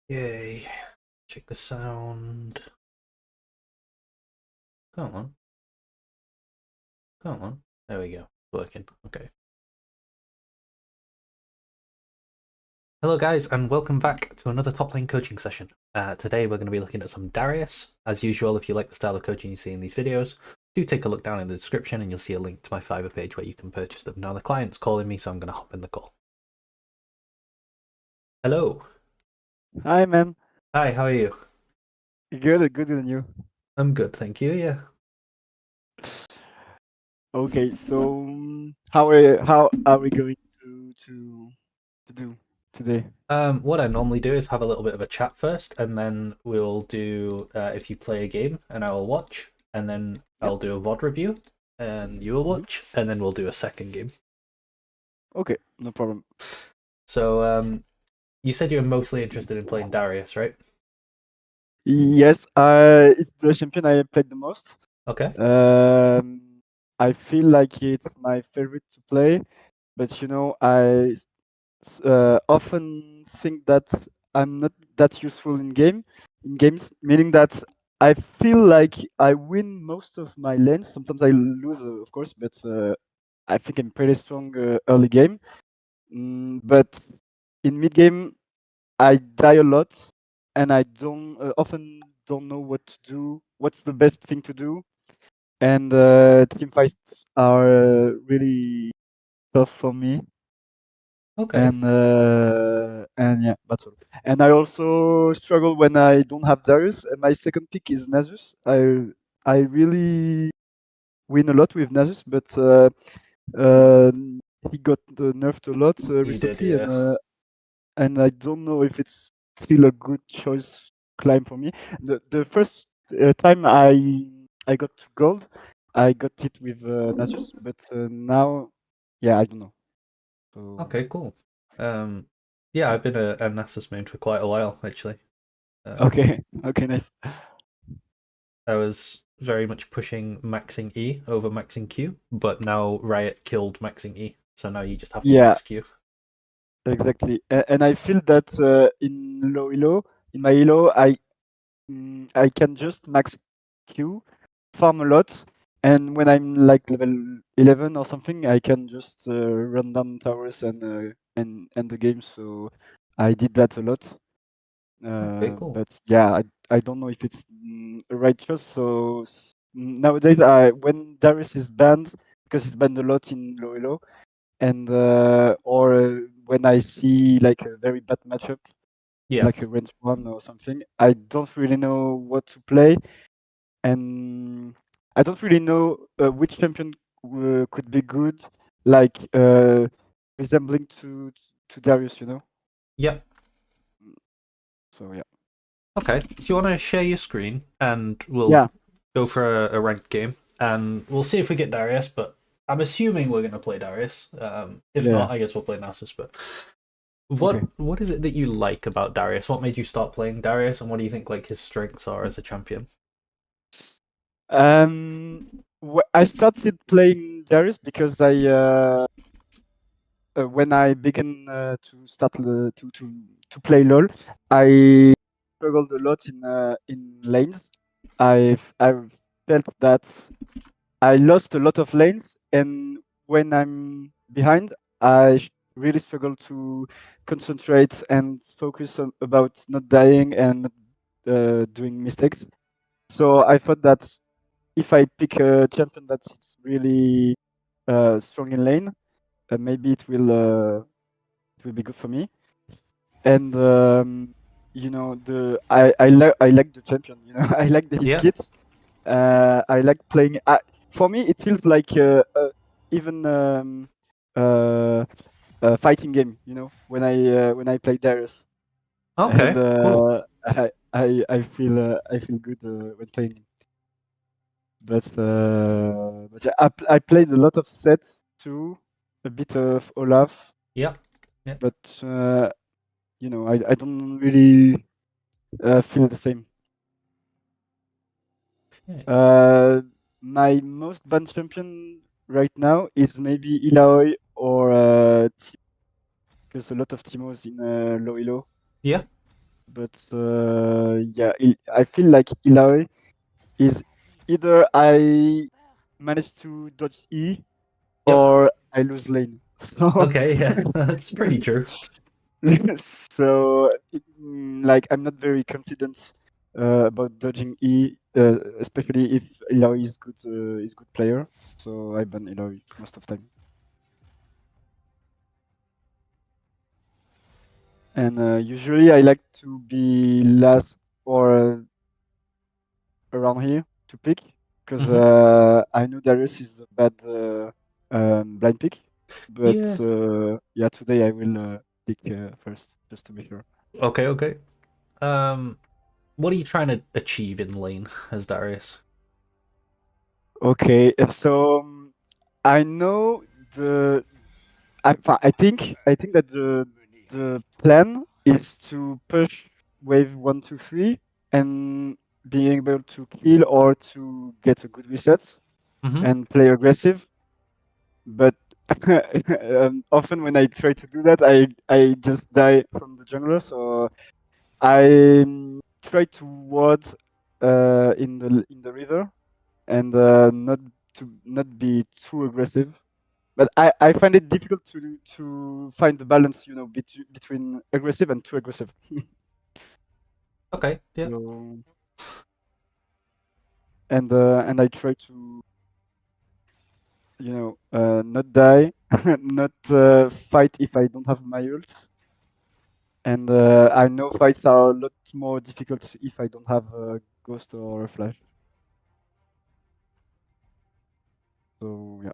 Yay. Check the sound. Come on. Come on. There we go. Working. Okay. Hello guys and welcome back to another Toplane coaching session. Today we're going to be looking at some Darius. As usual, if you like the style of coaching you see in these videos, do take a look down in the description and you'll see a link to my Fiverr page where you can purchase them. Now the client's calling me, so I'm going to hop in the call. Hello. Hi, man. Hi, how are you? Good, and you? I'm good, thank you, yeah. Okay, so how are we going to do today? What I normally do is have a little bit of a chat first, and then we'll do if you play a game, and I will watch, and then Yeah. I'll do a VOD review, and you will Mhm. watch, and then we'll do a second game. Okay, no problem. So, you said you're mostly interested in playing Darius, right? Yes, it's the champion I played the most. Okay. I feel like it's my favorite to play, but I often think that I'm not that useful in games, meaning that I feel like I win most of my lanes. Sometimes I lose, of course, but I think I'm pretty strong early game. But in mid game, I die a lot, and I don't often don't know what to do. What's the best thing to do? And team fights are really tough for me. Okay. And yeah, that's all. And I also struggle when I don't have Darius. And my second pick is Nasus. I really win a lot with Nasus, but he got nerfed a lot You did, recently, yeah. and I don't know if it's still a good choice climb for me. The first time I got to gold, I got it with Nasus, but now, yeah, I don't know. So Okay, cool. Yeah, I've been a Nasus main for quite a while, actually. Um, okay, okay, nice. I was very much pushing maxing E over maxing Q, but now Riot killed maxing E, so now you just have to Yeah, max Q. exactly. And I feel that in low elo, in my elo, I can just max Q, farm a lot, and when I'm like level 11 or something, I can just run down towers and end the game. So I did that a lot. Okay, cool. But yeah, I don't know if it's a right choice. So nowadays, when Darius is banned, because he's banned a lot in low elo, and or when I see like a very bad matchup, Yeah. like a range one or something, I don't really know what to play, and I don't really know which champion could be good, like resembling to Darius, you know. Yep. So yeah, Okay. Do you want to share your screen and we'll yeah, go for a ranked game and we'll see if we get Darius, but I'm assuming we're going to play Darius. If yeah. not, I guess we'll play Nasus. But Okay. what is it that you like about Darius? What made you start playing Darius, and what do you think like his strengths are as a champion? I started playing Darius because when I began to start to play LoL, I struggled a lot in lanes. I've felt that I lost a lot of lanes, and when I'm behind, really struggle to concentrate and focus on, about not dying and doing mistakes. So I thought that if I pick a champion that's really strong in lane, maybe it will be good for me. And I like the champion. You know, I like his Yeah. kits. I like playing. For me, it feels like even uh, a fighting game. You know, when I play Darius, and Okay. Cool. I feel good when playing him. But yeah, I played a lot of sets too, a bit of Olaf, Yeah. Yeah. but I don't really feel the same. Okay. Uh, my most banned champion right now is maybe Ilaoi or because a lot of Timos in low elo. Yeah. but yeah, I feel like Ilaoi is either I manage to dodge E Yep. or I lose lane. So Okay, yeah, that's pretty true. so like I'm not very confident about dodging E, especially if Ilaoi is good player. So I ban Ilaoi most of time. And usually I like to be last or around here to pick because Hmm. I know Darius is a bad blind pick, but Yeah. yeah, today I will pick first just to be sure. Okay, okay. Um, what are you trying to achieve in lane as Darius? Okay, so I know the I think that the plan is to push wave 1, 2, 3 and being able to kill or to get a good reset Hmm. and play aggressive. But often when I try to do that, I just die from the jungler. So I try to ward in the river and not be too aggressive. But I find it difficult to find the balance, between aggressive and too aggressive. Okay, yeah. So and I try to not die, not fight if I don't have my ult. And I know fights are a lot more difficult if I don't have a ghost or a flash. So yeah.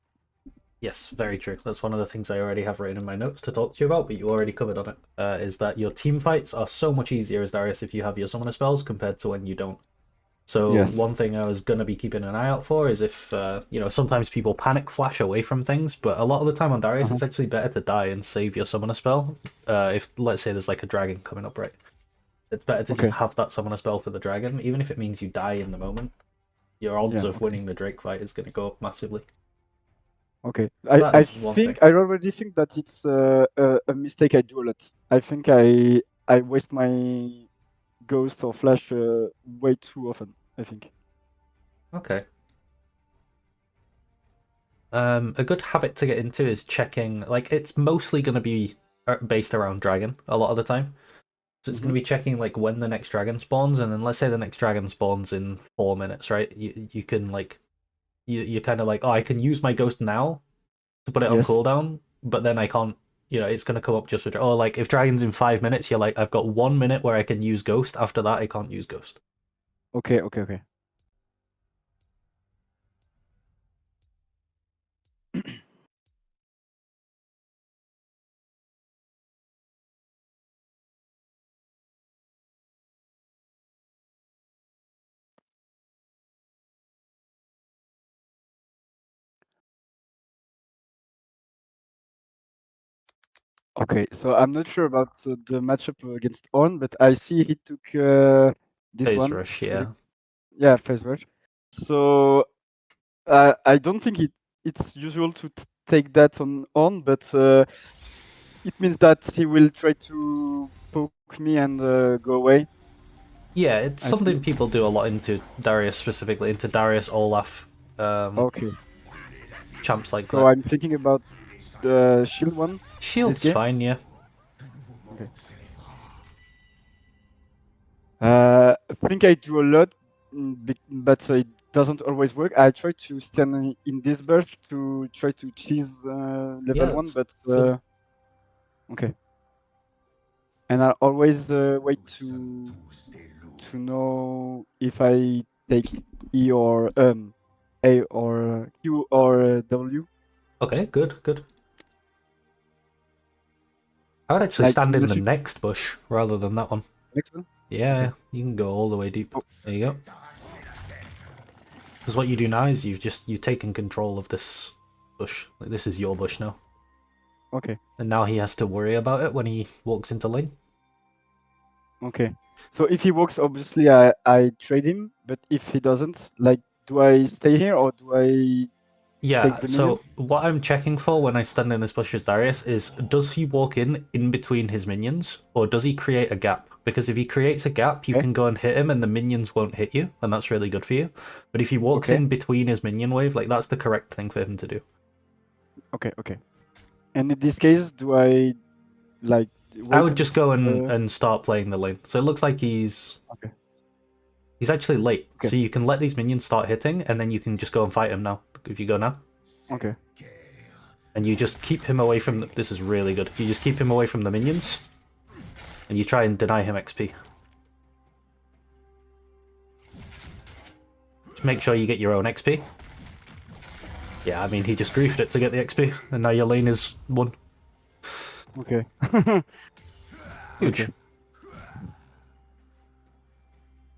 Yes, very true. That's one of the things I already have written in my notes to talk to you about, but you already covered on it. Is that your team fights are so much easier as Darius if you have your summoner spells compared to when you don't. So Yes. one thing I was gonna be keeping an eye out for is if sometimes people panic flash away from things, but a lot of the time on Darius Uh-huh. it's actually better to die and save your summoner spell. If let's say there's like a dragon coming up, right? It's better to just Okay. have that summoner spell for the dragon, even if it means you die in the moment. Your odds Yeah. of Okay. winning the Drake fight is gonna go up massively. Okay. That is one thing. I already think that it's a mistake I do a lot. I think I waste my ghost or flash way too often. I think. Okay. A good habit to get into is checking. Like, it's mostly going to be based around dragon a lot of the time. So it's going Hmm. to be checking like when the next dragon spawns, and then let's say the next dragon spawns in 4 minutes, right? You can like you're kind of like, oh, I can use my ghost now to put it on Yes. cooldown, but then I can't. It's going to come up just for like if dragon's in 5 minutes, you're like, I've got 1 minute where I can use ghost. After that, I can't use ghost. Okay. Okay. Okay. Okay. So I'm not sure about the matchup against Orn, but I see he took this Phase one. rush, yeah. Yeah, phase rush. So I don't think it's usual to take that on, but it means that he will try to poke me and go away. Yeah, it's I think. something people do a lot into Darius specifically, into Darius, Olaf, Okay, champs like so that. I'm thinking about the shield one this Shield's game. fine, yeah. Okay. I think I do a lot, but it doesn't always work. I try to stand in this burst to try to cheese Yeah, level 1, that's, but that's good. okay. And I always wait to know if I take E or A or Q or W. Okay, good, good. I would actually Like stand in in the the ship. next bush rather than that one. Next one. Okay. Yeah, you can go all the way deep. Oh, There you go. Because what you do now is you've taken control of this bush. Like this is your bush now. okay. And now he has to worry about it when he walks into lane. Okay. So if he walks, obviously I trade him. But if he doesn't, like, do I stay here or do I Yeah, take the minion? so what I'm checking for when I stand in this bush as Darius is, does he walk in between his minions, or does he create a gap? Because if he creates a gap, you Okay, can go and hit him and the minions won't hit you, and that's really good for you. But if he walks okay, in between his minion wave, like that's the correct thing for him to do. okay, okay. And in this case, do I like I wait would a just bit? go and start playing the lane. So it looks like Okay, he's actually late. okay, So you can let these minions start hitting, and then you can just go and fight him now. If you go now. okay, And you just keep him away from this is really good. You just keep him away from the minions, and you try and deny him XP. Just make sure you get your own XP. Yeah, I mean, he just griefed it to get the XP, and now your lane is won. okay. Huge. Okay.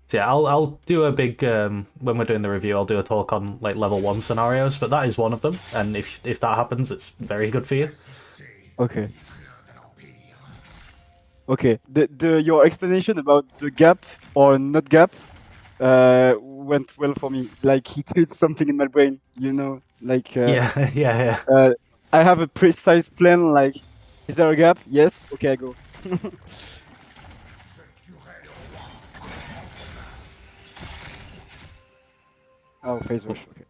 So yeah, I'll do a big when we're doing the review. I'll do a talk on like level 1 scenarios, but that is one of them. And if that happens, it's very good for you. Okay. Okay. The your explanation about the gap or not gap went well for me. Like he did something in my brain, you know. Like Yeah, yeah, yeah. I have a precise plan. Like, is there a gap? Yes. Okay, I go. Oh, phase rush. Okay.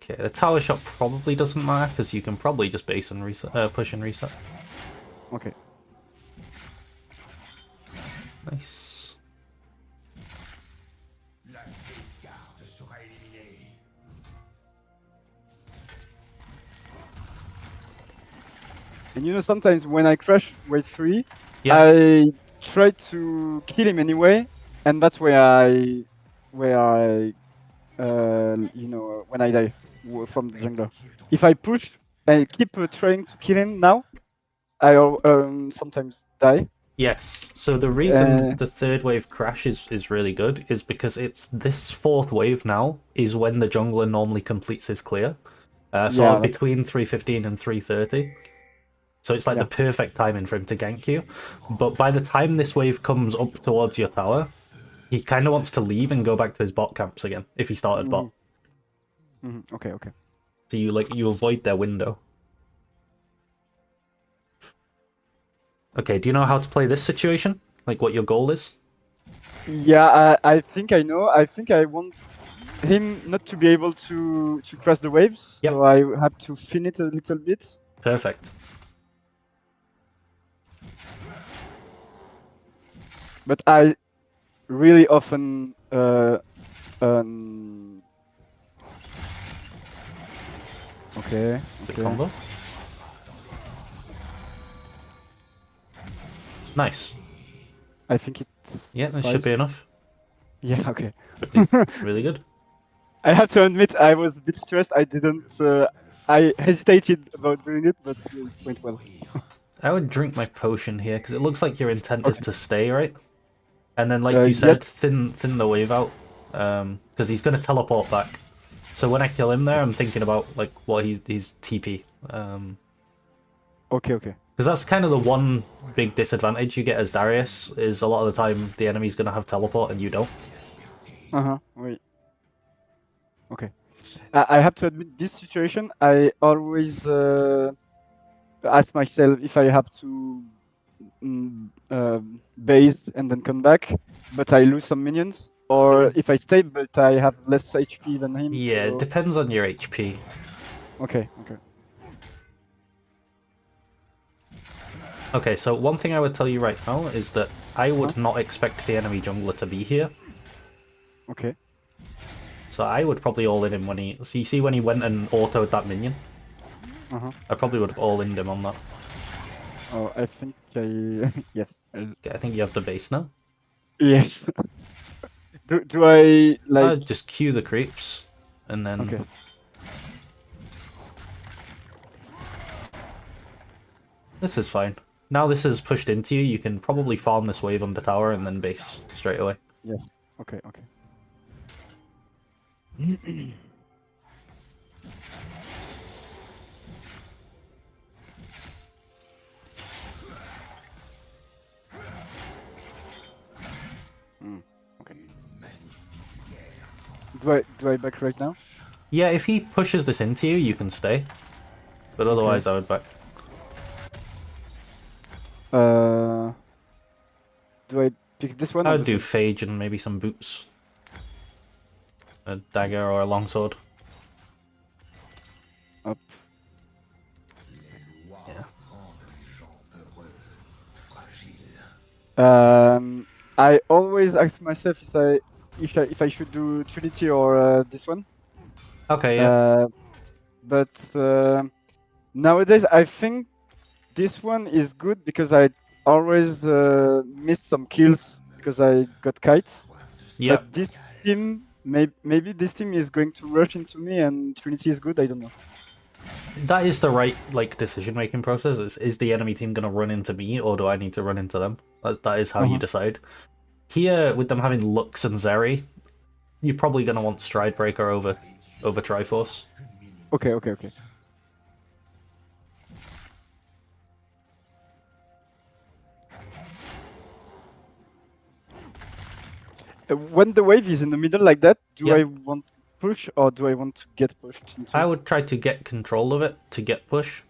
Okay, the tower shot probably doesn't matter because you can probably just base and reset, push and reset. Okay. Nice. And you know, sometimes when I crash wave 3, Yeah. I try to kill him anyway, and that's where I you know, when I die from the jungler. If I push and keep trying to kill him now, I sometimes die. Yes. So the reason the third wave crash is really good is because it's this fourth wave now is when the jungler normally completes his clear. So Yeah, between 3:15 and 3:30. So it's like yeah. the perfect timing for him to gank you. But by the time this wave comes up towards your tower, he kind of wants to leave and go back to his bot camps again if he started bot. Okay, okay. So you avoid their window. Okay, do you know how to play this situation? Like what your goal is? Yeah, I think I know. I think I want him not to be able to cross the waves, Yep. so I have to fin it a little bit. Perfect. But I really often okay, Good okay. combo. Nice. I think it's Yeah, that should be enough. Yeah, okay. Really good. I have to admit I was a bit stressed. I didn't I hesitated about doing it, but it went well. I would drink my potion here because it looks like your intent is Okay. to stay, right? And then, like you Yes. said, thin the wave out, because he's gonna teleport back. So when I kill him there, I'm thinking about like what he's TP. Okay, okay. Because that's kind of the one big disadvantage you get as Darius is a lot of the time the enemy's gonna have teleport and you don't. Wait. Okay. I have to admit, this situation, I always ask myself if I have to base and then come back, but I lose some minions, or if I stay but I have less HP than him. Yeah, it So depends on your HP. okay, okay. Okay, so one thing I would tell you right now is that I would not expect the enemy jungler to be here. Okay. So I would probably all-in him when he... So you see when he went and autoed that minion? I probably would have all-ined him on that. Oh, I think I yes. Okay, I think you have the base now. Yes. do I like? Just queue the creeps, and then... Okay. This is fine. Now this is pushed into you, you can probably farm this wave on the tower and then base straight away. Yes. Okay. Okay. Okay. Do I back right now? Yeah, if he pushes this into you, you can stay. But otherwise, I would back. Do I pick this one I or would this do one? Phage and maybe some boots. A dagger or a longsword. Up. Yeah. I always ask myself if I should do Trinity or this one. Okay, yeah. But nowadays I think this one is good because I always miss some kills because I got kites. Yeah. But this team, maybe this team is going to rush into me and Trinity is good. I don't know. That is the right like decision-making process. Is the enemy team going to run into me, or do I need to run into them? That is how you decide. Here, with them having Lux and Zeri, you're probably going to want Stridebreaker over Triforce. Okay. When the wave is in the middle like that, do I want to push or do I want to get pushed into? I would try to get control of it to get push.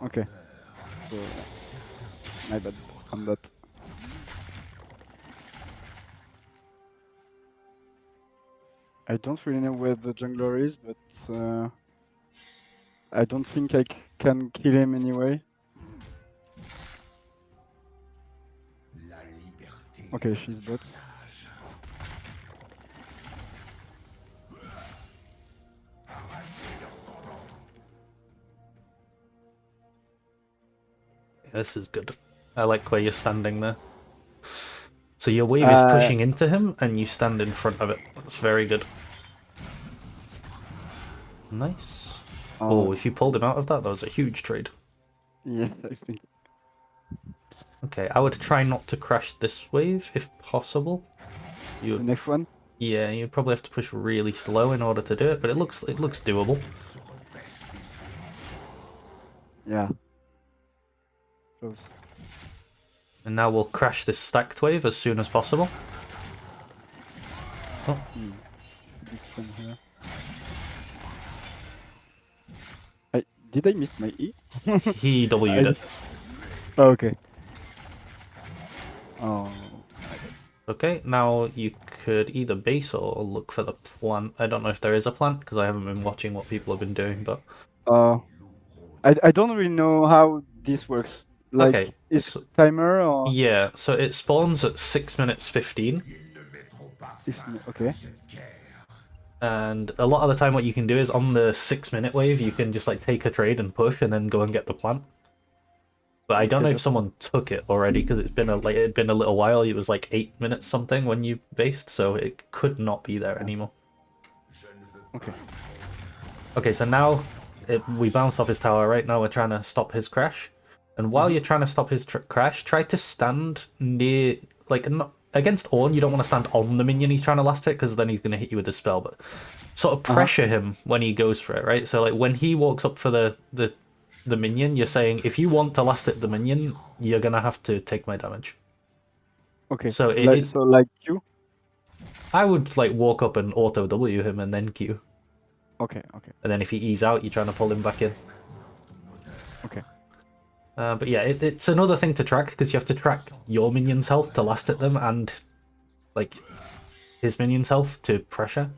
Okay. So my bad on that. I don't really know where the jungler is, but I don't think I can kill him anyway. Okay, she's bot. This is good. I like where you're standing there. So your wave is pushing into him, and you stand in front of it. That's very good. Nice. Oh, if you pulled him out of that, that was a huge trade. Yeah, I think. Okay, I would try not to crash this wave, if possible. The next one? Yeah, you'd probably have to push really slow in order to do it, but it looks doable. Yeah. Close. And now we'll crash this stacked wave as soon as possible. Oh. This one here. Did I miss my E? He W'd it. Oh, okay. Oh. Okay, now you could either base or look for the plant. I don't know if there is a plant, because I haven't been watching what people have been doing, but... I don't really know how this works. Like, okay, is it a timer or...? Yeah, so it spawns at 6 minutes 15. Okay. And a lot of the time what you can do is on the 6-minute wave, you can just like take a trade and push and then go and get the plant. But I don't know if someone took it already, because it'd been a little while. It was like 8 minutes something when you based, so it could not be there anymore. Okay. Okay, so now we bounced off his tower, right? Now we're trying to stop his crash. And while you're trying to stop his crash, try to stand near, like, not, against Ornn, you don't want to stand on the minion he's trying to last hit, because then he's going to hit you with a spell, but sort of pressure him when he goes for it, right? So, like, when he walks up for the minion, you're saying, if you want to last hit the minion, you're going to have to take my damage. Okay, so like Q? I would, like, walk up and auto W him and then Q. Okay. And then if he E's out, you're trying to pull him back in. Okay. But yeah, it's another thing to track, because you have to track your minion's health to last hit them, and like his minion's health to pressure.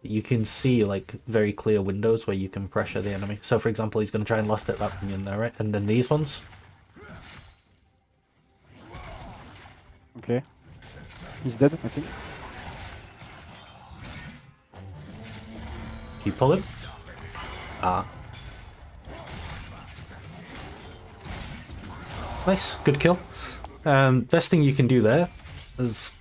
You can see like very clear windows where you can pressure the enemy. So for example, he's going to try and last hit that minion there, right? And then these ones. Okay. He's dead, I think. Can you pull him? Nice, good kill. Best thing you can do there is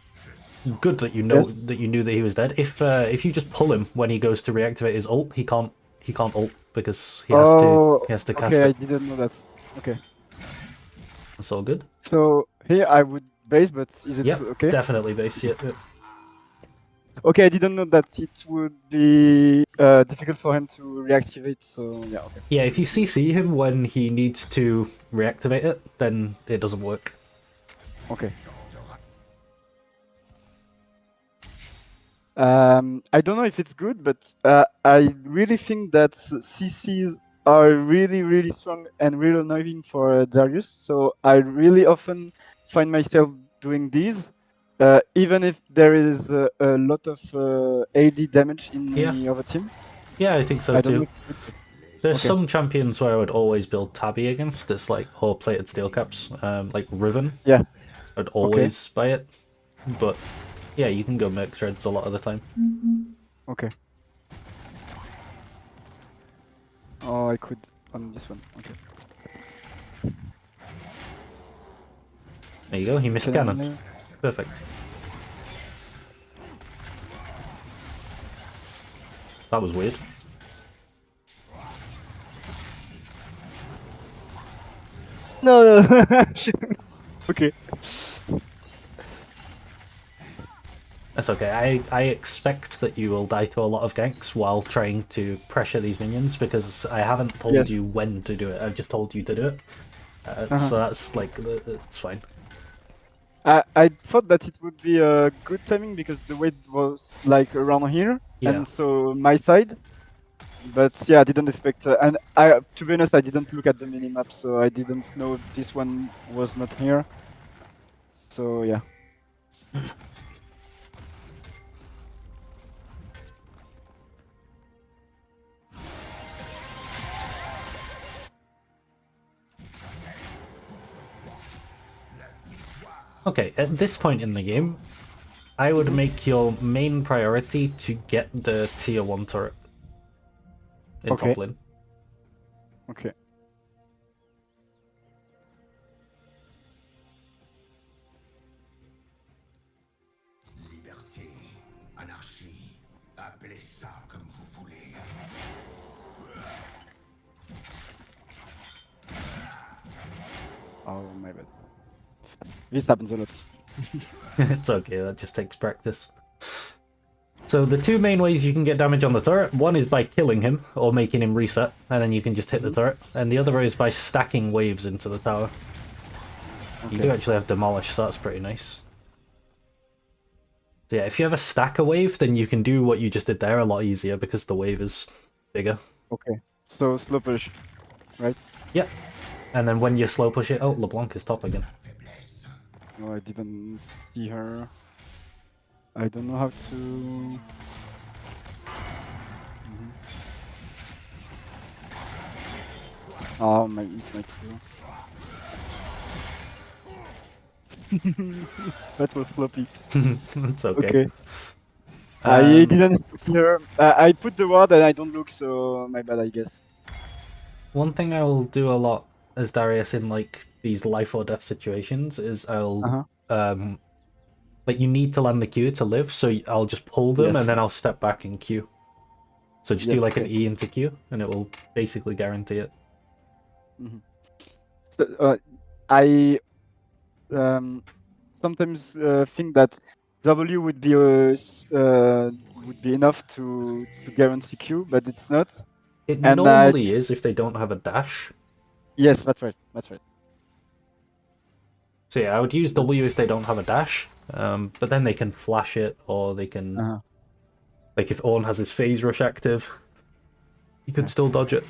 good that you know that you knew that he was dead. If you just pull him when he goes to reactivate his ult, he can't ult because he has to cast it. Okay, I didn't know that. Okay. That's all good. So here I would base, but is it okay? Definitely base. Yeah. Okay, I didn't know that it would be difficult for him to reactivate, so yeah, okay. Yeah, if you CC him when he needs to reactivate it, then it doesn't work. Okay. I don't know if it's good, but I really think that CCs are really, really strong and really annoying for Darius. So I really often find myself doing these, even if there is a lot of AD damage in Yeah. the other team. Yeah, I think so I don't know too. if it's good, but There's okay. some champions where I would always build Tabby against. It's like or plated steel caps, like Riven. Yeah. I'd Okay. always buy it, but yeah, you can go Merc Threads a lot of the time. Okay. Oh, I could on this one. Okay. There you go. He missed cannon. Cannon. Perfect. That was weird. No, no. Okay. That's okay. I expect that you will die to a lot of ganks while trying to pressure these minions because I haven't told Yes. you when to do it. I've just told you to do it. Uh-huh. So that's like, it's fine. I thought that it would be a good timing because the weight was like around here, Yeah. and so my side. But yeah, I didn't expect, and I, to be honest, I didn't look at the minimap, so I didn't know this one was not here. So yeah. Okay, at this point in the game, I would make your main priority to get the tier 1 turret in Okay. top lane. Okay. Liberté, anarchie, appelez ça comme vous voulez. Oh my bad. This happens a lot. It's okay, that just takes practice. So the two main ways you can get damage on the turret, one is by killing him or making him reset, and then you can just hit the turret, and the other is by stacking waves into the tower. Okay. You do actually have demolish, so that's pretty nice. So yeah, if you have a stack a wave, then you can do what you just did there a lot easier because the wave is bigger. Okay. So slow push, right? Yeah. And then when you slow push it, oh, LeBlanc is top again. No, I didn't see her. I don't know how to. Oh, my miss my Q. That was sloppy. It's okay. Okay. I Um, didn't hear. I put the word and I don't look, so my bad, I guess. One thing I will do a lot as Darius in like these life or death situations is I'll like you need to land the Q to live, so I'll just pull them Yes. and then I'll step back in Q. So just Yes, do like an okay. E into Q, and it will basically guarantee it. So, I sometimes think that W would be enough to guarantee Q, but it's not. It And normally is if they don't have a dash. yes, that's right. That's right. So yeah, I would use W if they don't have a dash, but then they can flash it, or they can, like if Ornn has his phase rush active, you could still dodge it.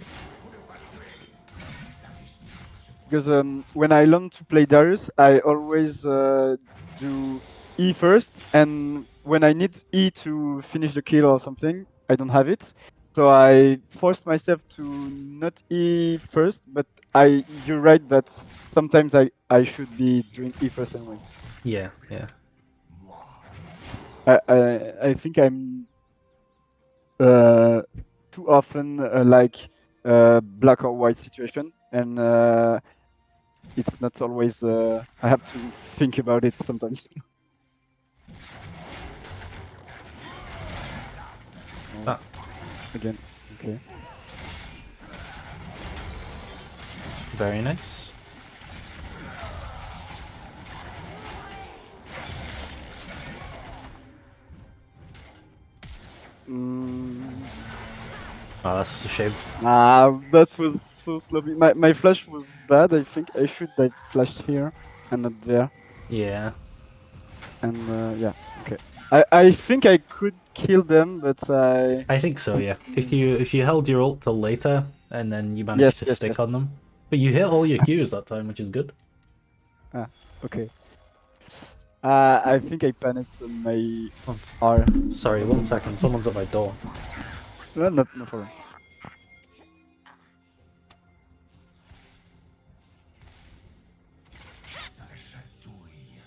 Because when I learn to play Darius, I always do E first, and when I need E to finish the kill or something, I don't have it. So I forced myself to not E first, but you're right that sometimes I should be doing E first anyway. Yeah, yeah. I think I'm too often like black or white situation, and it's not always. I have to think about it sometimes. Ah. Again, okay. Very nice. Oh, that's a shame. That was so sloppy. My flash was bad. I think I should have flashed here and not there. Yeah. And yeah, okay. I think I could kill them, but I think so, yeah. If you held your ult till later and then you managed yes, to yes, stick yes. on them, but you hit all your Qs that time, which is good. Ah, okay. I think I panicked on my Oh, R. sorry, 1 second. Someone's at my door. No, no problem. Ça chatouille.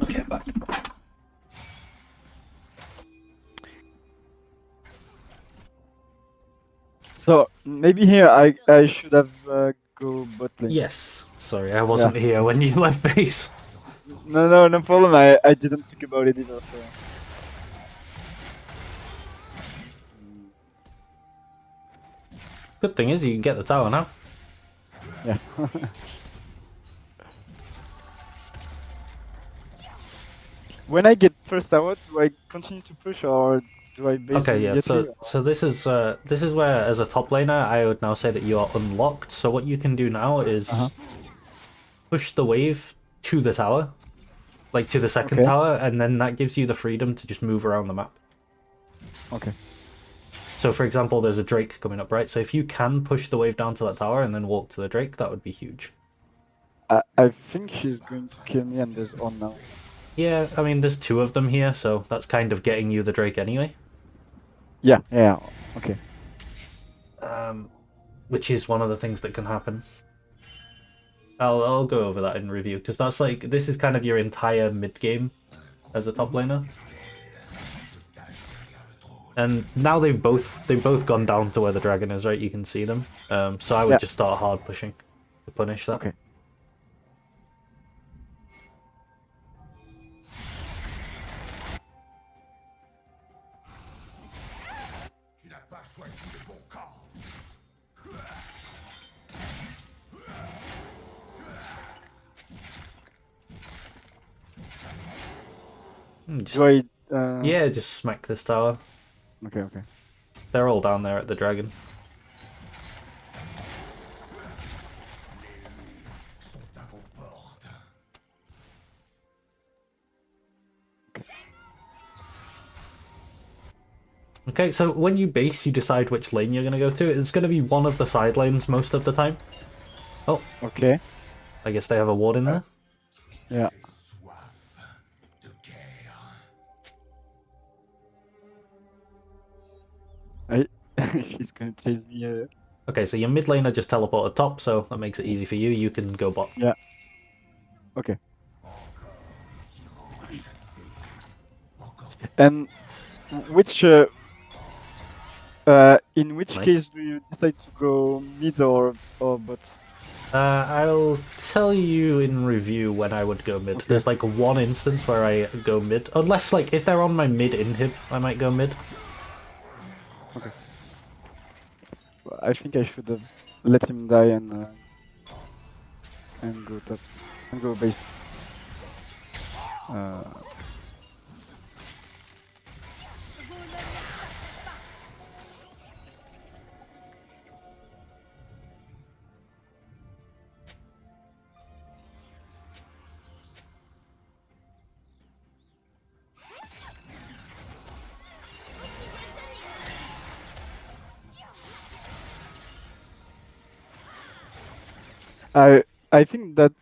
Okay, I'm back. So maybe here I should have go bot lane. Yes. Sorry, I wasn't here when you left base. No problem. I didn't think about it either. So. Good thing is you can get the tower now. Yeah. When I get first tower, do I continue to push or do I base Okay, yeah. immediately? So this is where, as a top laner, I would now say that you are unlocked. So what you can do now is Uh-huh. push the wave to the tower, like to the second Okay. tower, and then that gives you the freedom to just move around the map. Okay. So, for example, there's a Drake coming up, right? So if you can push the wave down to that tower and then walk to the Drake, that would be huge. I think she's going to kill me and there's on now. Yeah, I mean, there's 2 of them here, so that's kind of getting you the Drake anyway. Yeah. Okay. Which is one of the things that can happen. I'll go over that in review, because that's like, this is kind of your entire mid-game as a top laner. And now they've both gone down to where the dragon is, right? You can see them. So I would just start hard pushing to punish that. Okay. Tu n'as pas choisi le bon camp. Do I? Yeah, just smack this tower. Okay. They're all down there at the dragon. Sont à vos portes. Okay, so when you base, you decide which lane you're going to go to. It's going to be one of the side lanes most of the time. Oh, Okay. I guess they have a ward in there. Yeah. Soif de guerre. She's gonna chase me. Okay, so your mid laner just teleported top, so that makes it easy for you. You can go bot. Yeah. Okay. And which in which Nice. case do you decide to go mid or bot? I'll tell you in review when I would go mid. Okay. There's like one instance where I go mid. Unless, like, if they're on my mid inhib, I might go mid. Okay. Well, I think I should have let him die and go top and go base. I think that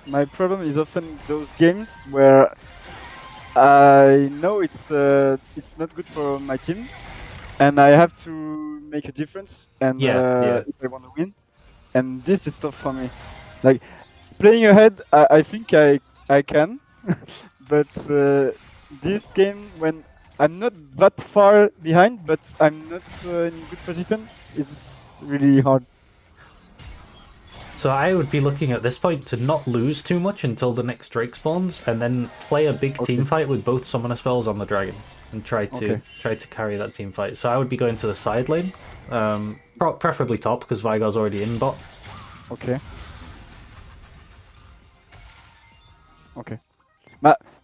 my problem is often those games where I know it's not good for my team, and I have to make a difference. And Yeah. if I want to win, and this is tough for me. Like playing ahead, I think I can, but this game when I'm not that far behind, but I'm not in good position, it's really hard. So I would be looking at this point to not lose too much until the next Drake spawns, and then play a big team fight with both summoner spells on the dragon, and try to carry that team fight. So I would be going to the side lane, preferably top because Vigar's already in bot. Okay.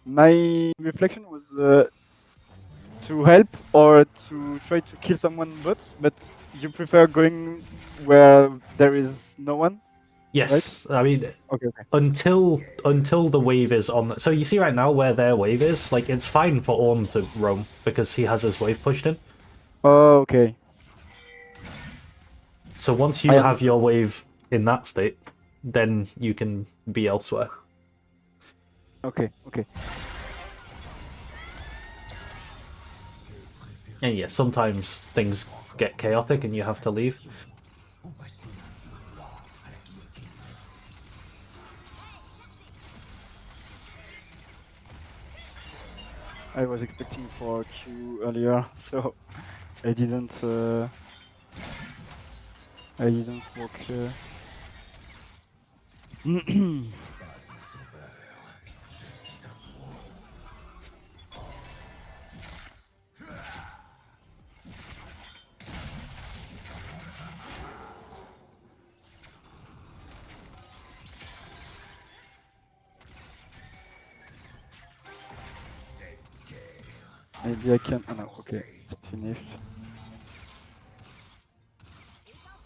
My reflection was to help or to try to kill someone bots, but you prefer going where there is no one? Yes, I mean Okay. until the wave is on. So you see right now where their wave is, like it's fine for Orm to roam because he has his wave pushed in. Oh, okay. So once I you have understand. your wave in that state, then you can be elsewhere. Okay. And yeah, sometimes things get chaotic and you have to leave. I was expecting for Q earlier, so I didn't. I didn't walk. Maybe I can. Oh no. Okay, it's finished.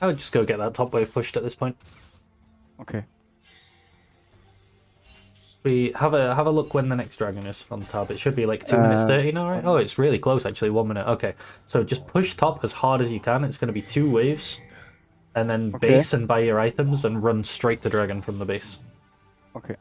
I would just go get that top wave pushed at this point. Okay. We have a look when the next dragon is on the tab. It should be like 2 minutes 30 now, right? Oh, it's really close actually. 1 minute. Okay, so just push top as hard as you can. It's going to be 2 waves, and then Okay. base and buy your items and run straight to dragon from the base. Okay.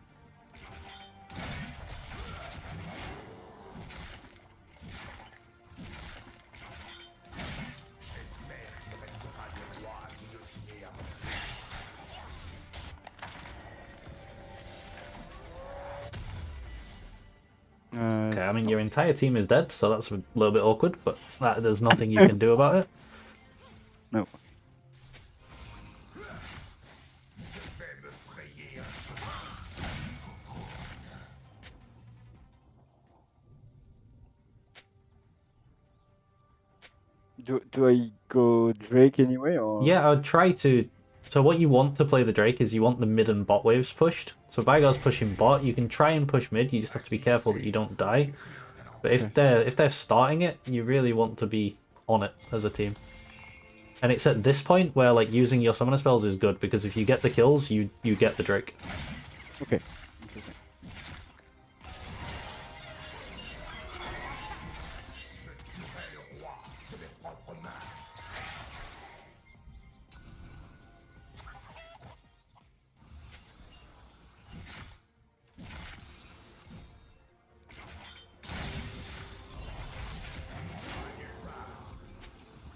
Okay, I mean your entire team is dead, so that's a little bit awkward, but there's nothing you can do about it. No. Do I go Drake anyway, or? Yeah, I would try to. So what you want to play the Drake is you want the mid and bot waves pushed. So Bygo's pushing bot. You can try and push mid. You just have to be careful that you don't die. But if they're starting it, you really want to be on it as a team. And it's at this point where like using your summoner spells is good because if you get the kills, you get the Drake. Okay.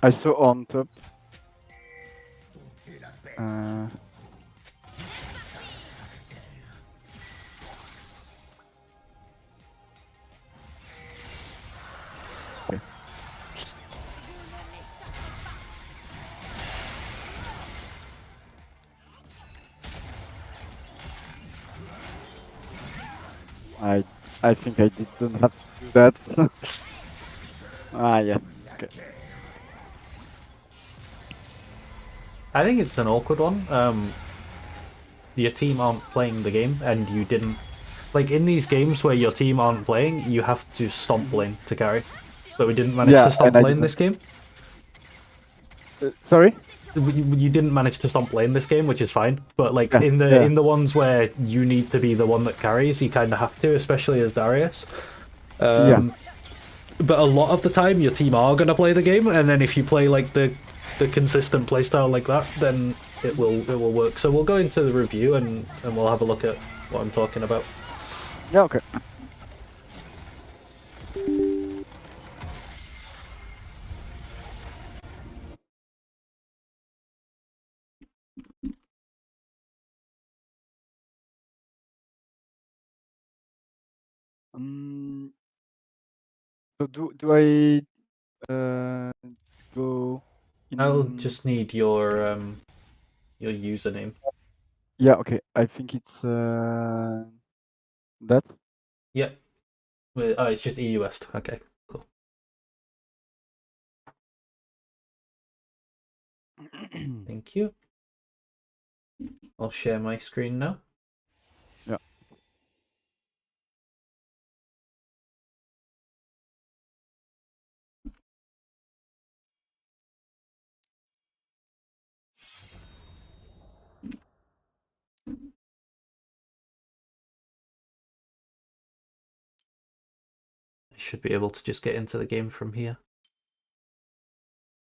I saw on top. Okay. I think I didn't have to do that. Yeah. Okay. I think it's an awkward one. Your team aren't playing the game, and you didn't. Like in these games where your team aren't playing, you have to stomp lane to carry. But we didn't manage to stomp and I lane didn't. this game. Sorry. You didn't manage to stomp lane this game, which is fine. But like Yeah, in the ones where you need to be the one that carries, you kind of have to, especially as Darius. Yeah. But a lot of the time, your team are gonna play the game, and then if you play like the consistent playstyle like that, then it will work. So we'll go into the review and we'll have a look at what I'm talking about. Yeah. Okay. So do I go in? I'll just need your username. Yeah. Okay. I think it's that. Yep. Oh, it's just EU West. Okay, cool. Thank you. I'll share my screen now. Yeah. I should be able to just get into the game from here.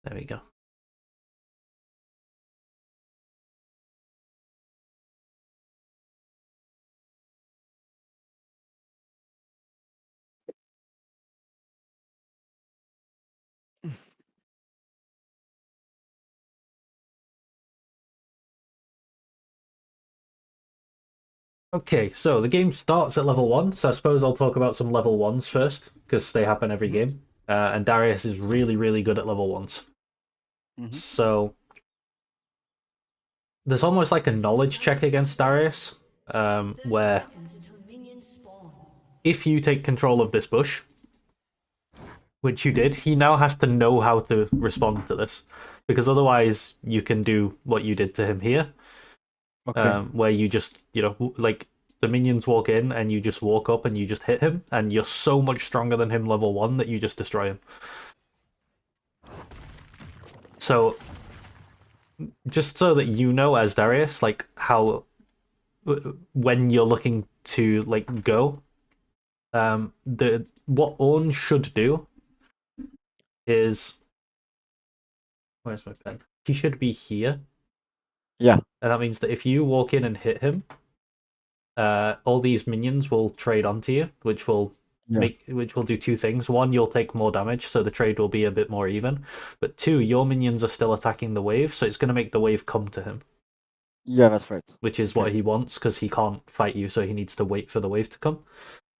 There we go. Okay, so the game starts at level 1, so I suppose I'll talk about some level 1s first, because they happen every game. And Darius is really, really good at level 1s. So there's almost like a knowledge check against Darius, where if you take control of this bush, which you did, he now has to know how to respond to this, because otherwise you can do what you did to him here, where you just, like the minions walk in and you just walk up and you just hit him, and you're so much stronger than him level 1 that you just destroy him. So just so that you know, as Darius, like how when you're looking to like go, what Orn should do is, where's my pen? He should be here. Yeah. And that means that if you walk in and hit him, all these minions will trade onto you, which will do two things. One, you'll take more damage, so the trade will be a bit more even. But two, your minions are still attacking the wave, so it's going to make the wave come to him. Yeah, that's right. Which is what he wants, because he can't fight you, so he needs to wait for the wave to come.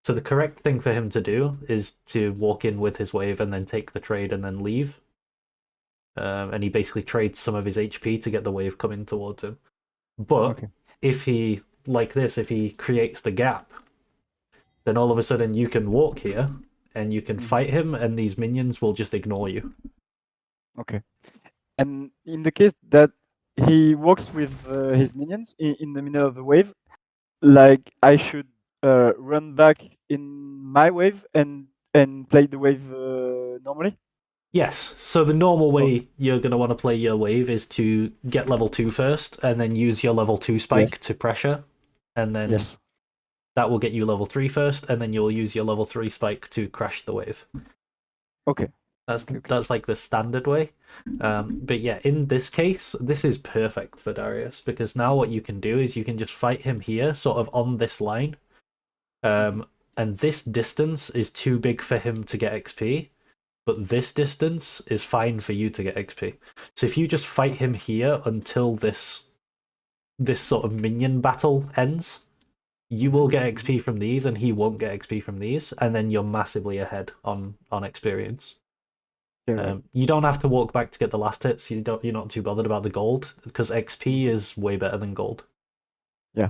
So the correct thing for him to do is to walk in with his wave and then take the trade and then leave. And he basically trades some of his HP to get the wave coming towards him. But if he, like this, if he creates the gap, then all of a sudden you can walk here and you can fight him, and these minions will just ignore you. Okay. And in the case that he walks with his minions in the middle of the wave, like I should run back in my wave and play the wave normally? Yes, so the normal way you're going to want to play your wave is to get level 2 first, and then use your level 2 spike to pressure, and then that will get you level 3 first, and then you'll use your level 3 spike to crash the wave. Okay. That's like the standard way. But yeah, in this case, this is perfect for Darius, because now what you can do is you can just fight him here, sort of on this line. And this distance is too big for him to get XP, but this distance is fine for you to get XP. So if you just fight him here until this sort of minion battle ends, you will get XP from these, and he won't get XP from these, and then you're massively ahead on experience. You don't have to walk back to get the last hits. You're not too bothered about the gold, because XP is way better than gold. Yeah.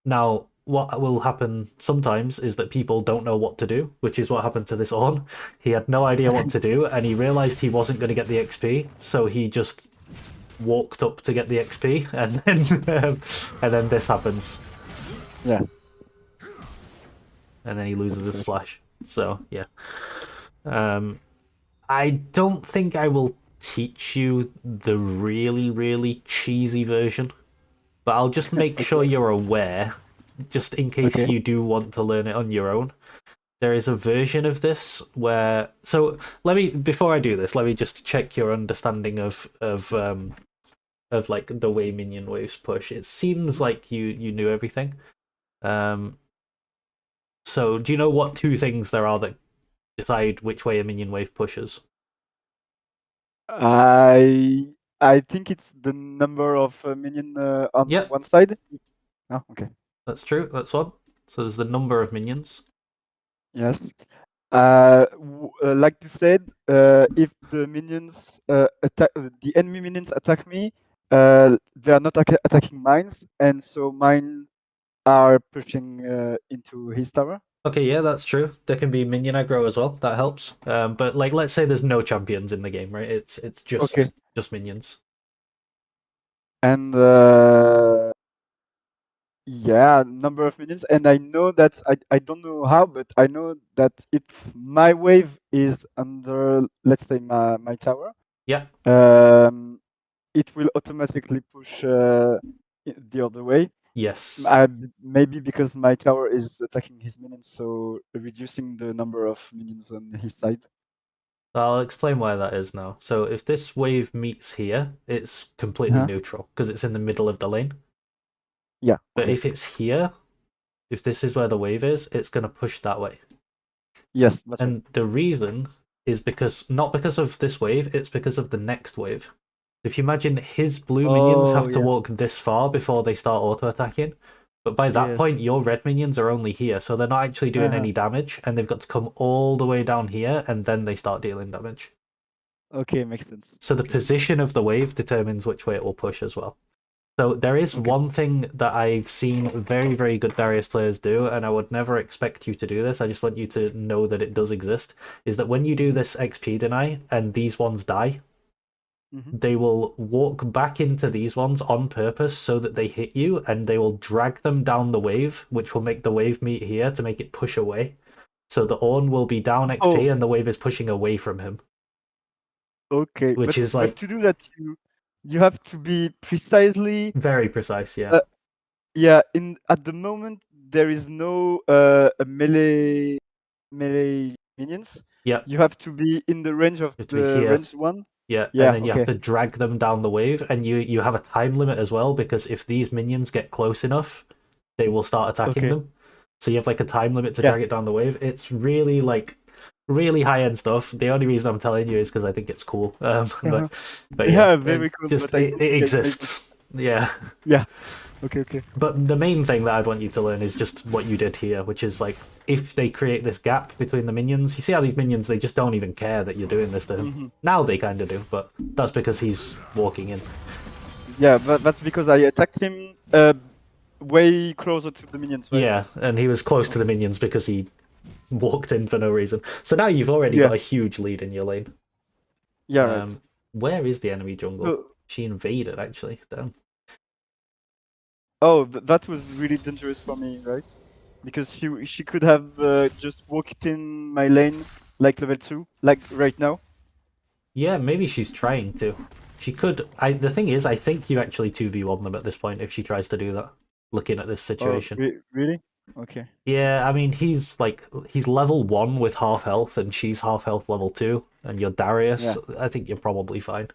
Now, what will happen sometimes is that people don't know what to do, which is what happened to this Orn. He had no idea what to do, and he realized he wasn't going to get the XP, so he just walked up to get the XP, and then this happens. Yeah. And then he loses his flash. So yeah. I don't think I will teach you the really, really cheesy version, but I'll just make sure you're aware, just in case you do want to learn it on your own. There is a version of this where, so before I do this, let me just check your understanding of like the way minion waves push. It seems like you knew everything. So do you know what two things there are that decide which way a minion wave pushes? I think it's the number of minion on one side. Oh, okay. That's true. That's one. So there's the number of minions. Yes. Like you said, if the minions attack, the enemy minions attack me, they are not attacking mines, and so mine are pushing into his tower. Okay, yeah, that's true. There can be minion aggro as well. That helps. But like, let's say there's no champions in the game, right? It's just minions. And yeah, number of minions. And I know that I don't know how, but I know that if my wave is under, let's say my tower, it will automatically push the other way. Yes. Maybe because my tower is attacking his minions, so reducing the number of minions on his side. I'll explain why that is now. So if this wave meets here, it's completely neutral because it's in the middle of the lane. Yeah. But Okay. if it's here, if this is where the wave is, it's going to push that way. Yes, that's right. And the reason is because not because of this wave, it's because of the next wave. If you imagine his blue minions have to walk this far before they start auto-attacking, but by that point your red minions are only here, so they're not actually doing any damage, and they've got to come all the way down here, and then they start dealing damage. Okay, makes sense. So the position of the wave determines which way it will push as well. So there is one thing that I've seen very, very good Darius players do, and I would never expect you to do this. I just want you to know that it does exist. Is that when you do this XP deny and these ones die, they will walk back into these ones on purpose so that they hit you, and they will drag them down the wave, which will make the wave meet here to make it push away. So the Ornn will be down XP and the wave is pushing away from him. Okay, which is like but to do that, you have to be precisely very precise. Yeah. Yeah. At the moment, there is no melee minions. Yeah. You have to be in the range of the range one. Yeah, and then you have to drag them down the wave, and you have a time limit as well, because if these minions get close enough, they will start attacking them. So you have like a time limit to drag it down the wave. It's really really high end stuff. The only reason I'm telling you is because I think it's cool. But yeah, very cool. Just it exists. Yeah. Yeah. Okay. But the main thing that I'd want you to learn is just what you did here, which is like, if they create this gap between the minions, you see how these minions, they just don't even care that you're doing this to him. Now they kind of do, but that's because he's walking in. Yeah, but that's because I attacked him way closer to the minions, right? Yeah, and he was close to the minions because he walked in for no reason. So now you've already got a huge lead in your lane. Yeah, right. Where is the enemy jungle? She invaded, actually. Damn. Oh, that was really dangerous for me, right? Because she could have just walked in my lane like level 2, like right now. Yeah, maybe she's trying to. She could. The thing is, I think you actually 2v1 them at this point if she tries to do that, looking at this situation. Oh, really? Okay. Yeah, I mean, he's level 1 with half health, and she's half health level 2, and you're Darius. Yeah. I think you're probably fine.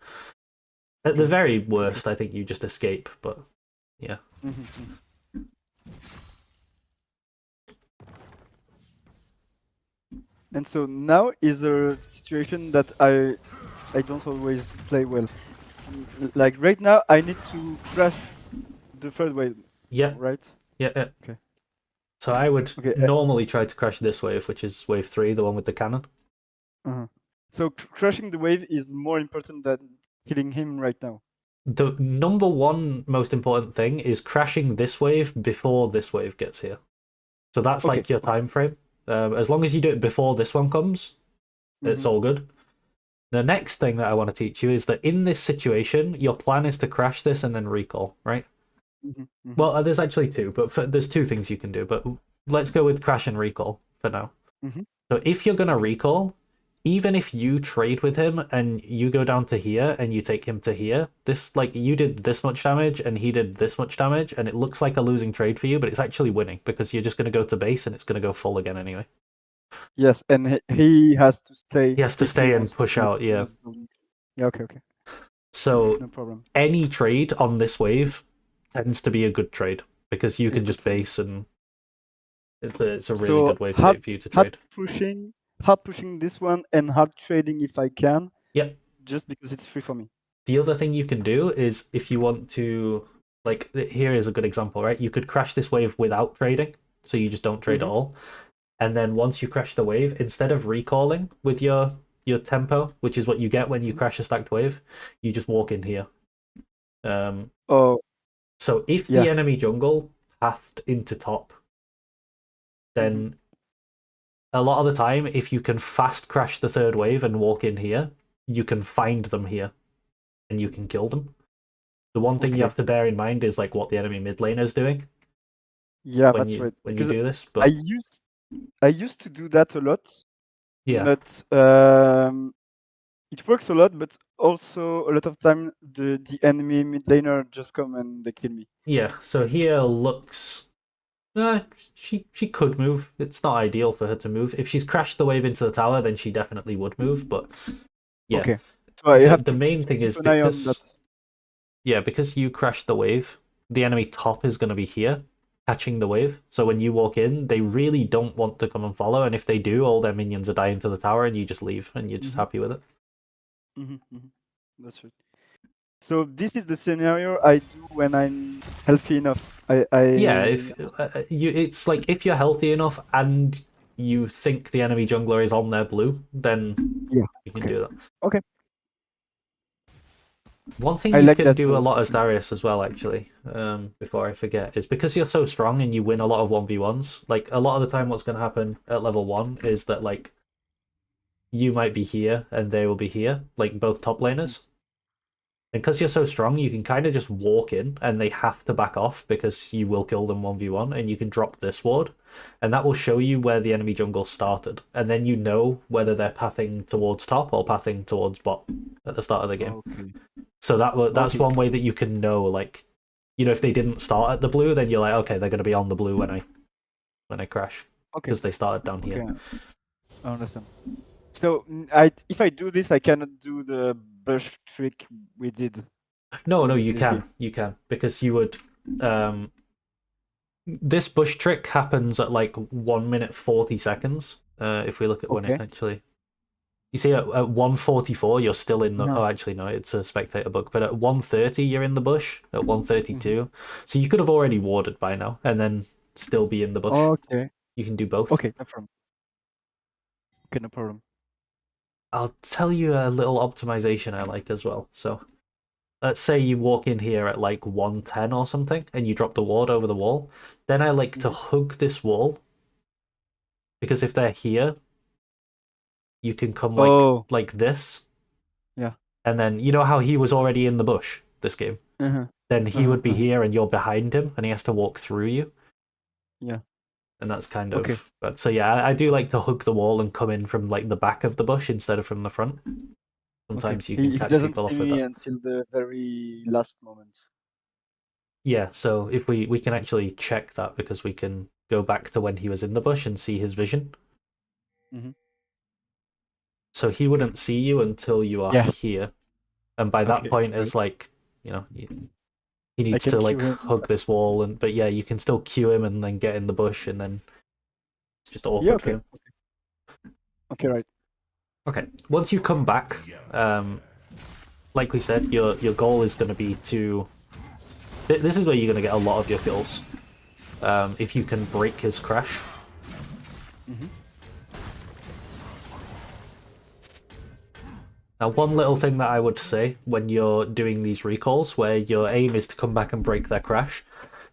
At the very worst, I think you just escape, but yeah. And so now is a situation that I don't always play well. Like right now, I need to crash the third wave. Yeah. Right? Yeah. Okay. So I would normally try to crash this wave, which is wave 3, the one with the cannon. So crashing the wave is more important than hitting him right now. The number one most important thing is crashing this wave before this wave gets here. So that's like your time frame. As long as you do it before this one comes, it's all good. The next thing that I want to teach you is that in this situation, your plan is to crash this and then recall, right? Well, there's actually two, but there's two things you can do. But let's go with crash and recall for now. So if you're going to recall, even if you trade with him and you go down to here and you take him to here, this, like, you did this much damage and he did this much damage, and it looks like a losing trade for you, but it's actually winning because you're just going to go to base and it's going to go full again anyway. Yes, and he has to stay. He has to stay and push out, yeah. Yeah, okay. So no problem. Any trade on this wave tends to be a good trade because you can just base, and it's a really good wave for you to trade. Hard pushing this one and hard trading if I can. Yep. Just because it's free for me. The other thing you can do is, if you want to, like, here is a good example, right? You could crash this wave without trading, so you just don't trade at all. And then once you crash the wave, instead of recalling with your tempo, which is what you get when you crash a stacked wave, you just walk in here. So if the enemy jungle pathed into top, then a lot of the time, if you can fast crash the third wave and walk in here, you can find them here and you can kill them. The one thing you have to bear in mind is like what the enemy mid lane is doing. Yeah, when that's you, right. When you do this, but I used to do that a lot. Yeah. But it works a lot, but also a lot of time the enemy mid laner just come and they kill me. Yeah, so here looks... she could move. It's not ideal for her to move. If she's crashed the wave into the tower, then she definitely would move, but yeah. Okay, so I have The to main thing keep is an eye on that. because you crashed the wave, the enemy top is going to be here, catching the wave. So when you walk in, they really don't want to come and follow, and if they do, all their minions are dying to the tower, and you just leave, and you're just happy with it. That's right. So this is the scenario I do when I'm healthy enough. Yeah, if it's like if you're healthy enough and you think the enemy jungler is on their blue, then yeah, you can okay. do that. Okay. One thing I you like can that, do a lot as Stefan. Darius as well, actually, before I forget, is because you're so strong and you win a lot of 1v1s, like a lot of the time what's going to happen at level 1 is that like you might be here and they will be here, like both top laners. And because you're so strong, you can kind of just walk in and they have to back off because you will kill them 1v1 and you can drop this ward. And that will show you where the enemy jungle started. And then you know whether they're pathing towards top or pathing towards bot at the start of the game. Okay. So that's Okay. one way that you can know, like, you know, if they didn't start at the blue, then you're like, okay, they're going to be on the blue when I crash. Okay. Because they started down here. Okay. I understand. So if I do this, I cannot do the bush trick we did. No, in you this can. game. You can. Because you would... this bush trick happens at like 1 minute 40 seconds. If we look at when it actually... You see, at 1:44, you're still in the... No. Oh, actually, no, it's a spectator bug. But at 1:30, you're in the bush. At 1:32. So you could have already warded by now, and then still be in the bush. Okay. You can do both. Okay, no problem. Okay, no problem. I'll tell you a little optimization I like as well. So, let's say you walk in here at like 110 or something, and you drop the ward over the wall. Then I like to hug this wall, because if they're here, you can come like this. Yeah. And then, you know how he was already in the bush this game? Then he would be here and you're behind him and he has to walk through you. Yeah. And that's kind of... But so yeah, I do like to hug the wall and come in from like the back of the bush instead of from the front. Sometimes you can catch people off with that. Until the very last moment. Yeah, so if we can actually check that because we can go back to when he was in the bush and see his vision. So he wouldn't see you until you are here. And by that point, it's like, you know, he needs to like hug this wall. But yeah, you can still cue him and then get in the bush and then it's just awkward for him. Okay, right. Okay, once you come back, like we said, your goal is going to be to... This is where you're going to get a lot of your kills. If you can break his crash. Now, one little thing that I would say when you're doing these recalls, where your aim is to come back and break their crash,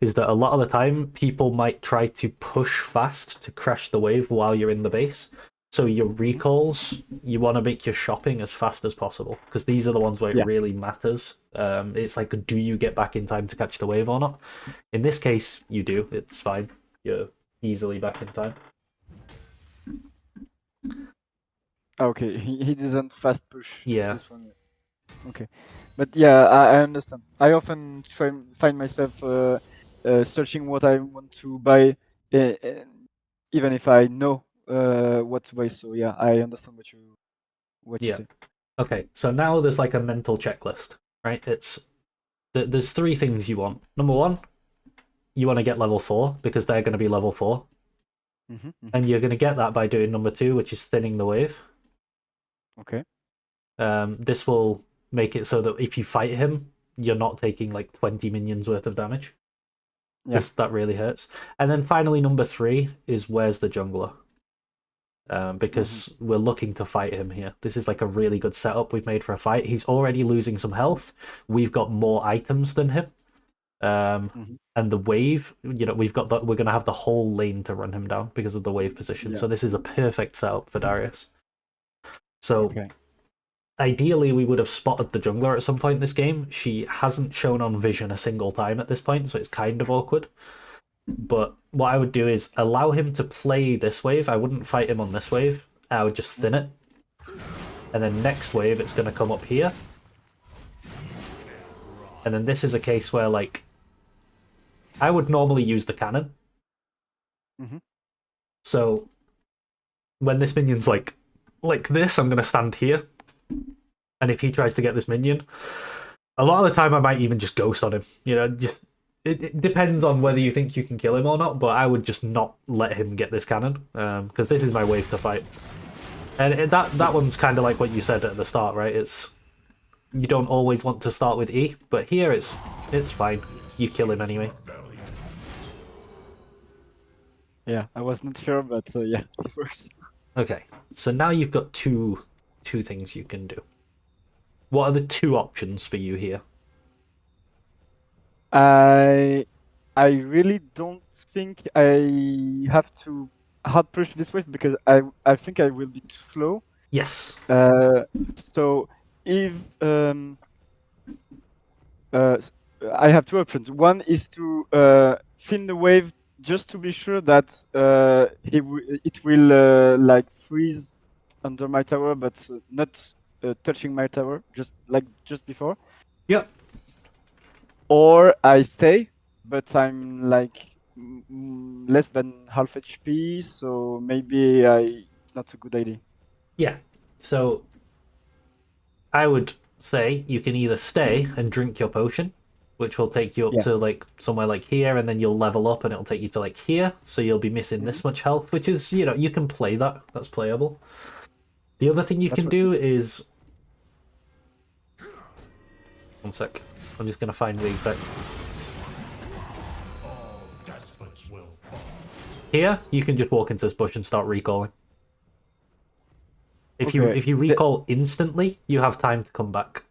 is that a lot of the time, people might try to push fast to crash the wave while you're in the base. So your recalls, you want to make your shopping as fast as possible, because these are the ones where it really matters. It's like, do you get back in time to catch the wave or not? In this case, you do. It's fine. You're easily back in time. Okay, he doesn't fast push. Yeah. This one. Okay, but yeah, I understand. I often find myself searching what I want to buy, even if I know what to buy. So yeah, I understand what you say. Okay, so now there's like a mental checklist, right? There's 3 things you want. Number 1, you want to get level 4 because they're going to be level 4. And you're going to get that by doing number 2, which is thinning the wave. Okay. This will make it so that if you fight him, you're not taking like 20 minions worth of damage. Yeah. That really hurts. And then finally, number 3 is where's the jungler? Because we're looking to fight him here. This is like a really good setup we've made for a fight. He's already losing some health. We've got more items than him. And the wave, you know, we're going to have the whole lane to run him down because of the wave position. So this is a perfect setup for Darius. So ideally, we would have spotted the jungler at some point in this game. She hasn't shown on vision a single time at this point, so it's kind of awkward. But what I would do is allow him to play this wave. I wouldn't fight him on this wave. I would just thin it. And then next wave, it's going to come up here. And then this is a case where, like, I would normally use the cannon. So when this minion's like this, I'm going to stand here. And if he tries to get this minion, a lot of the time I might even just ghost on him. You know, just it depends on whether you think you can kill him or not, but I would just not let him get this cannon, because this is my wave to fight. And that one's kind of like what you said at the start, right? It's you don't always want to start with E, but here it's fine. You kill him anyway. Yeah, I was not sure, but yeah, it works. Okay, so now you've got two things you can do. What are the two options for you here? I really don't think I have to hard push this wave because I think I will be too slow. Yes. So if I have two options. One is to thin the wave just to be sure that it will like freeze under my tower, but not touching my tower, just before. Yep. Or I stay, but I'm like less than half HP, so maybe it's not a good idea. Yeah. So I would say you can either stay and drink your potion, which will take you up to like somewhere like here, and then you'll level up and it'll take you to like here, so you'll be missing this much health, which is, you know, you can play that. That's playable. The other thing you can do is... One sec. I'm just going to find the exact... Here, you can just walk into this bush and start recalling. If you recall instantly, you have time to come back.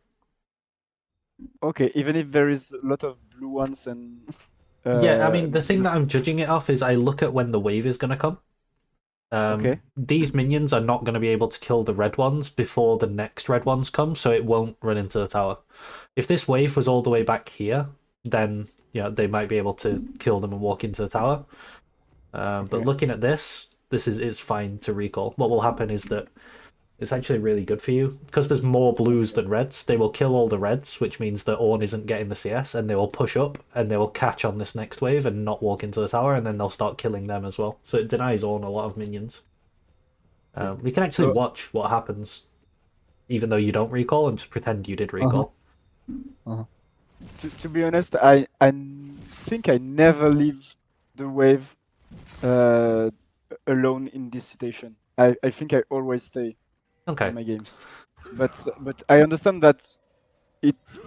Okay, even if there is a lot of blue ones and... yeah, I mean, the thing that I'm judging it off is I look at when the wave is going to come. These minions are not going to be able to kill the red ones before the next red ones come, so it won't run into the tower. If this wave was all the way back here, then yeah, they might be able to kill them and walk into the tower. But looking at this, it's fine to recall. What will happen is that it's actually really good for you because there's more blues than reds. They will kill all the reds, which means that Ornn isn't getting the CS, and they will push up and they will catch on this next wave and not walk into the tower, and then they'll start killing them as well. So it denies Ornn a lot of minions. We can actually watch what happens, even though you don't recall, and just pretend you did recall. To be honest, I think I never leave the wave alone in this situation. I think I always stay. Okay. In my games, but I understand that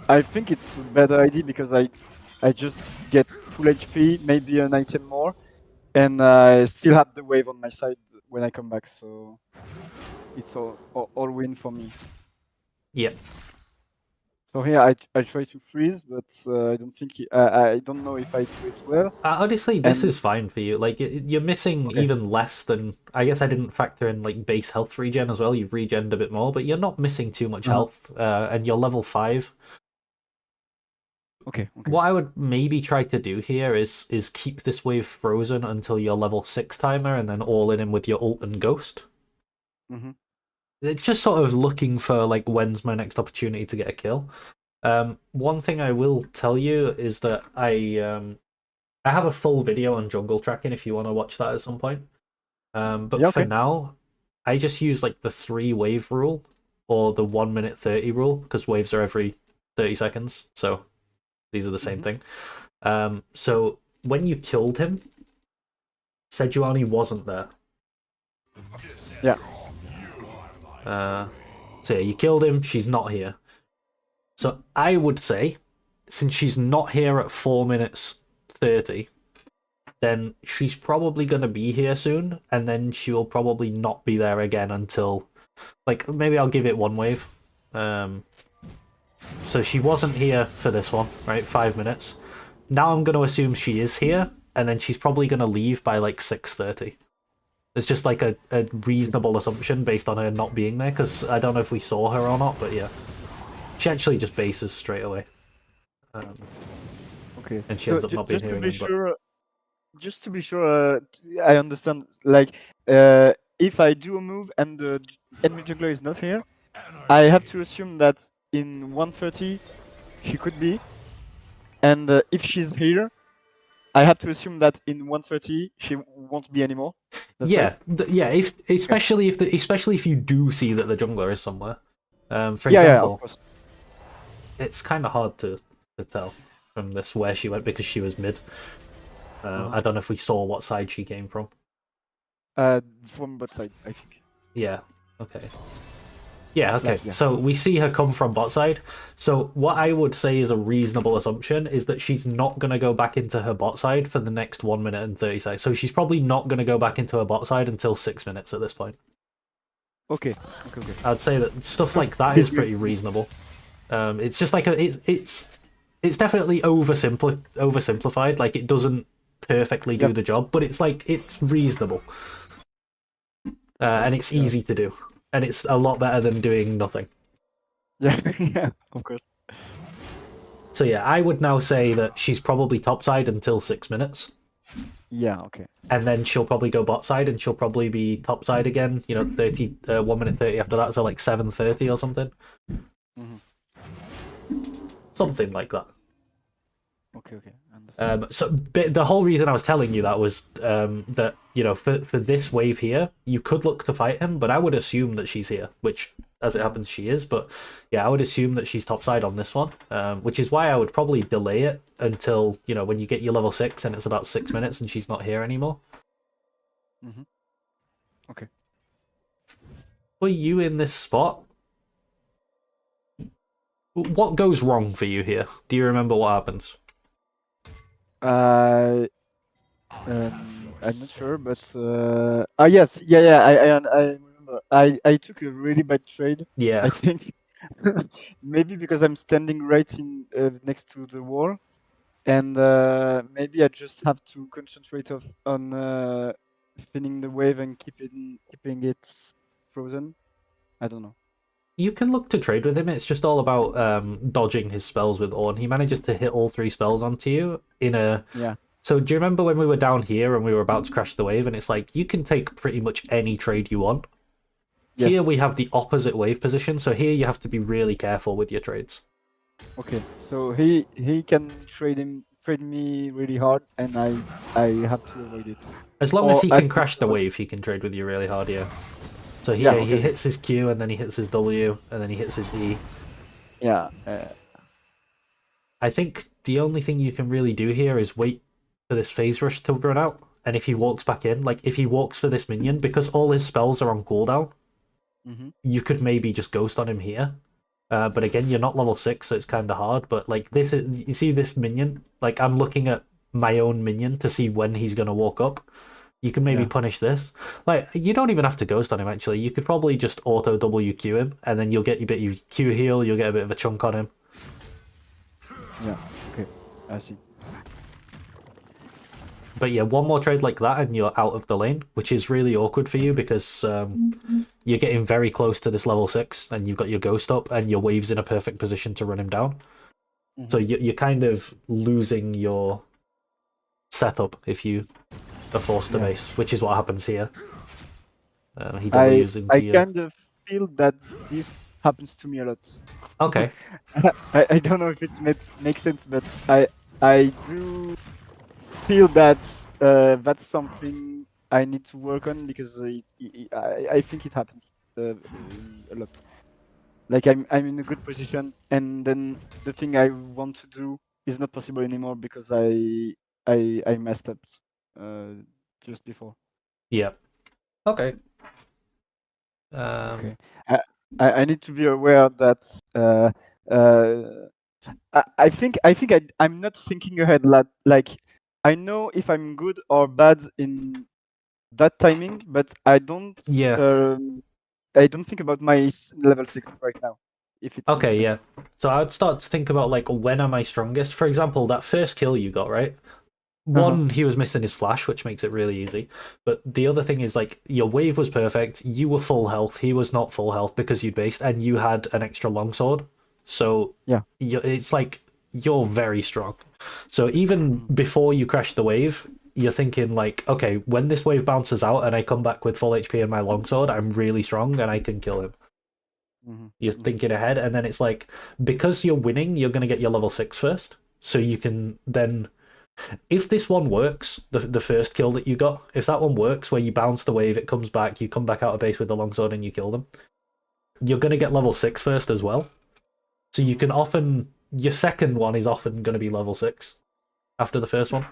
I think it's a better idea because I just get full HP, maybe an item more, and I still have the wave on my side when I come back. So it's all win for me. Yep. So here I try to freeze, but I don't think I don't know if I do it well. Honestly, this is fine for you. Like you're missing even less than. I guess I didn't factor in like base health regen as well. You've regened a bit more, but you're not missing too much health. And you're level 5. Okay. What I would maybe try to do here is keep this wave frozen until your level 6 timer, and then all in him with your ult and ghost. It's just sort of looking for like when's my next opportunity to get a kill. One thing I will tell you is that I have a full video on jungle tracking if you want to watch that at some point. But for now, I just use like the 3 wave rule or the 1 minute 30 rule because waves are every 30 seconds. So these are the same thing. So when you killed him, Sejuani wasn't there. Yeah. So yeah, you killed him, she's not here. So I would say, since she's not here at 4 minutes 30, then she's probably going to be here soon, and then she'll probably not be there again until, like, maybe I'll give it 1 wave. So she wasn't here for this one, right? 5 minutes. Now I'm going to assume she is here, and then she's probably going to leave by like 6:30. It's just like a reasonable assumption based on her not being there, because I don't know if we saw her or not, but yeah. She actually just bases straight away. Okay. And she ends up not being here again. Just to be sure, I understand. Like, if I do a move and the enemy jungler is not here, I have to assume that in 130 she could be, and if she's here, I have to assume that in 130 she won't be anymore. That's Yeah, right. yeah. Especially if you do see that the jungler is somewhere. For Yeah, example, of course. it's kind of hard to tell from this where she went because she was mid. I don't know if we saw what side she came from. From both sides, I think. Yeah. Okay. Yeah, okay. Like, yeah. So we see her come from bot side. So what I would say is a reasonable assumption is that she's not going to go back into her bot side for the next 1 minute and 30 seconds. So she's probably not going to go back into her bot side until 6 minutes at this point. Okay. I'd say that stuff like that is pretty reasonable. It's just like it's definitely oversimplified. Like it doesn't perfectly do the job, but it's like it's reasonable, and it's easy to do, and it's a lot better than doing nothing. Yeah, yeah, of course. So yeah, I would now say that she's probably topside until 6 minutes. Yeah, okay. And then she'll probably go bot side, and she'll probably be topside again. 1 minute 30 after that, so like 7:30 or something. Something like that. Okay. Understand. So the whole reason I was telling you that was that for this wave here, you could look to fight him, but I would assume that she's here, which as it happens she is. But yeah, I would assume that she's topside on this one, which is why I would probably delay it until when you get your level 6 and it's about 6 minutes and she's not here anymore. Okay. For you in this spot, what goes wrong for you here? Do you remember what happens? I'm not sure, but yes, yeah. I remember. I took a really bad trade. Yeah. I think maybe because I'm standing right in next to the wall, and maybe I just have to concentrate on spinning the wave and keeping it frozen. I don't know. You can look to trade with him. It's just all about dodging his spells with Ornn. He manages to hit all 3 spells onto you in a... Yeah. So do you remember when we were down here and we were about to crash the wave? And it's like, you can take pretty much any trade you want. Yes. Here we have the opposite wave position, so here you have to be really careful with your trades. Okay, so he can trade me really hard, and I have to avoid it. As long as he can crash the wave, he can trade with you really hard, yeah. So here he hits his Q, and then he hits his W, and then he hits his E. Yeah. I think the only thing you can really do here is wait for this phase rush to run out, and if he walks back in, like if he walks for this minion, because all his spells are on cooldown, you could maybe just ghost on him here. But again, you're not level 6, so it's kind of hard. But like this, you see this minion? Like I'm looking at my own minion to see when he's gonna walk up. You can maybe punish this. Like you don't even have to ghost on him. Actually, you could probably just auto WQ him, and then you'll get your bit of Q heal. You'll get a bit of a chunk on him. Yeah. Okay. I see. But yeah, one more trade like that, and you're out of the lane, which is really awkward for you because you're getting very close to this level 6, and you've got your ghost up, and your wave's in a perfect position to run him down. So you're kind of losing your setup if you are forced to base, which is what happens here. He W's into I you. kind of feel that this happens to me a lot. Okay. I don't know if it makes sense, but I do feel that that's something I need to work on because I think it happens a lot. Like I'm in a good position, and then the thing I want to do is not possible anymore because I messed up just before. Yeah. Okay. Okay. I need to be aware that I think I'm not thinking ahead. Like I know if I'm good or bad in that timing, but I don't. Yeah. I don't think about my level 6 right now. If it Okay, makes yeah. sense. So I would start to think about like when am I strongest? For example, that first kill you got, right? One, he was missing his flash, which makes it really easy. But the other thing is like your wave was perfect. You were full health. He was not full health because you'd based, and you had an extra longsword. So yeah, it's like you're very strong. So even before you crash the wave, you're thinking like, okay, when this wave bounces out and I come back with full HP and my longsword, I'm really strong and I can kill him. You're thinking ahead, and then it's like, because you're winning, you're going to get your level 6 first. So you can then, if this one works, the first kill that you got, if that one works, where you bounce the wave, it comes back, you come back out of base with the longsword and you kill them, you're going to get level 6 first as well. So you can often, your second one is often going to be level 6 after the first one.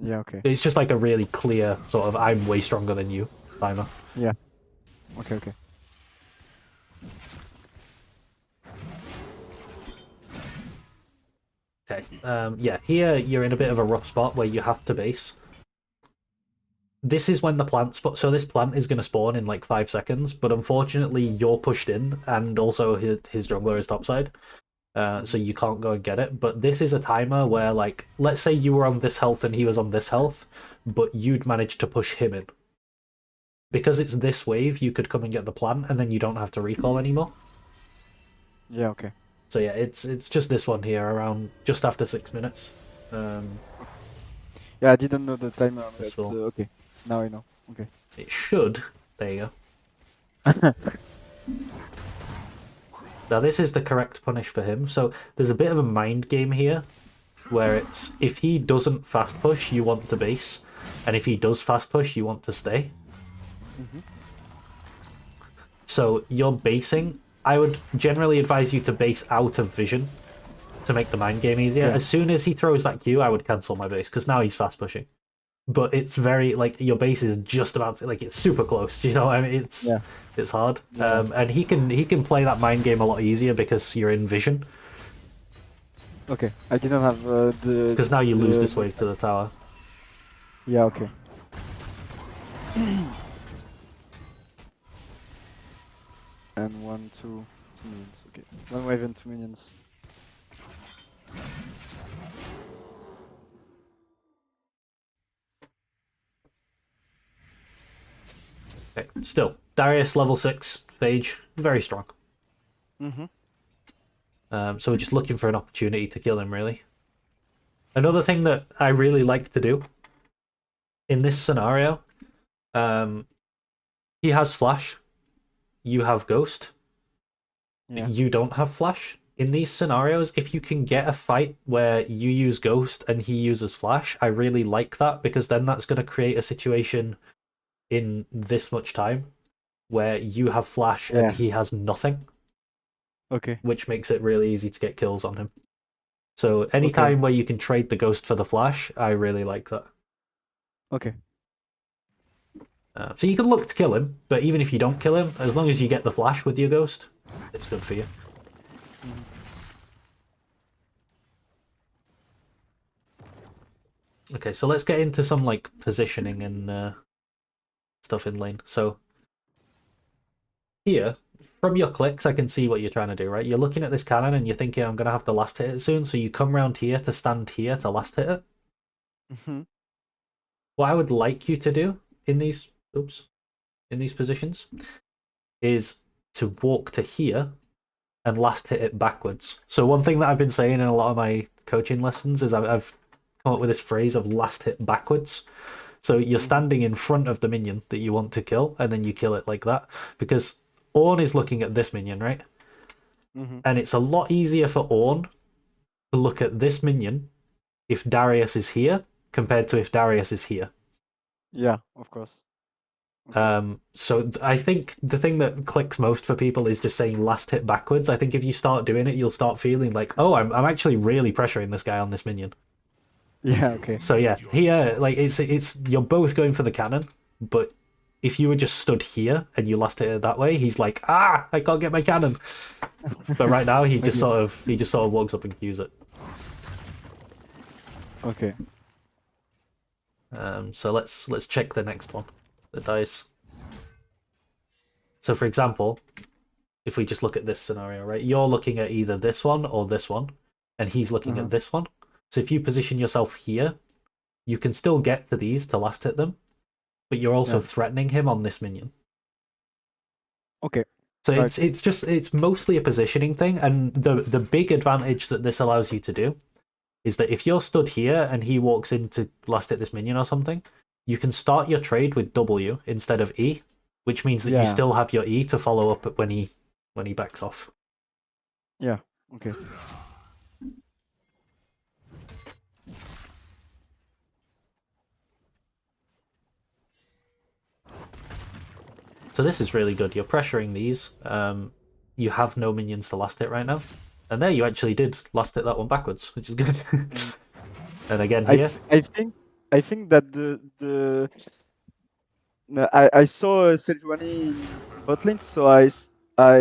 Yeah, okay. It's just like a really clear sort of, I'm way stronger than you timer. Yeah. Okay, okay. Okay. Yeah, here you're in a bit of a rough spot where you have to base. This is when the plant so this plant is going to spawn in like 5 seconds, but unfortunately you're pushed in, and also his jungler is topside, so you can't go and get it. But this is a timer where, like, let's say you were on this health and he was on this health, but you'd managed to push him in. Because it's this wave, you could come and get the plant, and then you don't have to recall anymore. Yeah, okay. So yeah, it's just this one here, around just after 6 minutes. Yeah, I didn't know the timer, but okay. Now I know. Okay. It should. There you go. Now this is the correct punish for him. So there's a bit of a mind game here, where it's, if he doesn't fast push, you want to base, and if he does fast push, you want to stay. So you're basing. I would generally advise you to base out of vision to make the mind game easier. As soon as he throws that Q, I would cancel my base, because now he's fast pushing. But it's very, like, your base is just about to, like, it's super close. Do you know what I mean? It's hard. And he can play that mind game a lot easier because you're in vision. Okay, I didn't have the. Because now you lose this wave to the tower. Yeah, okay. And 1, 2 minions. Okay, 1 wave and 2 minions. Okay. Still, Darius level 6 phage, very strong. So we're just looking for an opportunity to kill him, really. Another thing that I really like to do in this scenario, he has flash, you have ghost, you don't have flash. In these scenarios, if you can get a fight where you use ghost and he uses flash, I really like that, because then that's going to create a situation in this much time where you have flash and he has nothing. Okay. Which makes it really easy to get kills on him. So anytime where you can trade the ghost for the flash, I really like that. Okay. So you can look to kill him, but even if you don't kill him, as long as you get the flash with your ghost, it's good for you. Okay, so let's get into some, like, positioning and stuff in lane. So here, from your clicks, I can see what you're trying to do, right? You're looking at this cannon and you're thinking, I'm going to have to last hit it soon, so you come around here to stand here to last hit it. What I would like you to do in these positions is to walk to here and last hit it backwards. So one thing that I've been saying in a lot of my coaching lessons is I've come up with this phrase of last hit backwards. So you're standing in front of the minion that you want to kill, and then you kill it like that. Because Ornn is looking at this minion, right? And it's a lot easier for Ornn to look at this minion if Darius is here compared to if Darius is here. Yeah, of course. Okay. So I think the thing that clicks most for people is just saying last hit backwards. I think if you start doing it, you'll start feeling like, oh, I'm actually really pressuring this guy on this minion. Yeah, okay. So yeah, here, like, it's you're both going for the cannon, but if you were just stood here and you last hit it that way, he's like, I can't get my cannon. But right now he just sort of walks up and cues it. Okay. So let's check the next one. The dice. So for example, if we just look at this scenario, right? You're looking at either this one or this one, and he's looking at this one. So if you position yourself here, you can still get to these to last hit them, but you're also threatening him on this minion. Okay. So it's mostly a positioning thing, and the big advantage that this allows you to do is that if you're stood here and he walks in to last hit this minion or something, you can start your trade with W instead of E, which means that you still have your E to follow up when he when he backs off. Yeah. Okay. So this is really good. You're pressuring these. You have no minions to last hit right now. And there you actually did last hit that one backwards, which is good. And again here. I think that the no, I saw Sejuani in bot lane, so I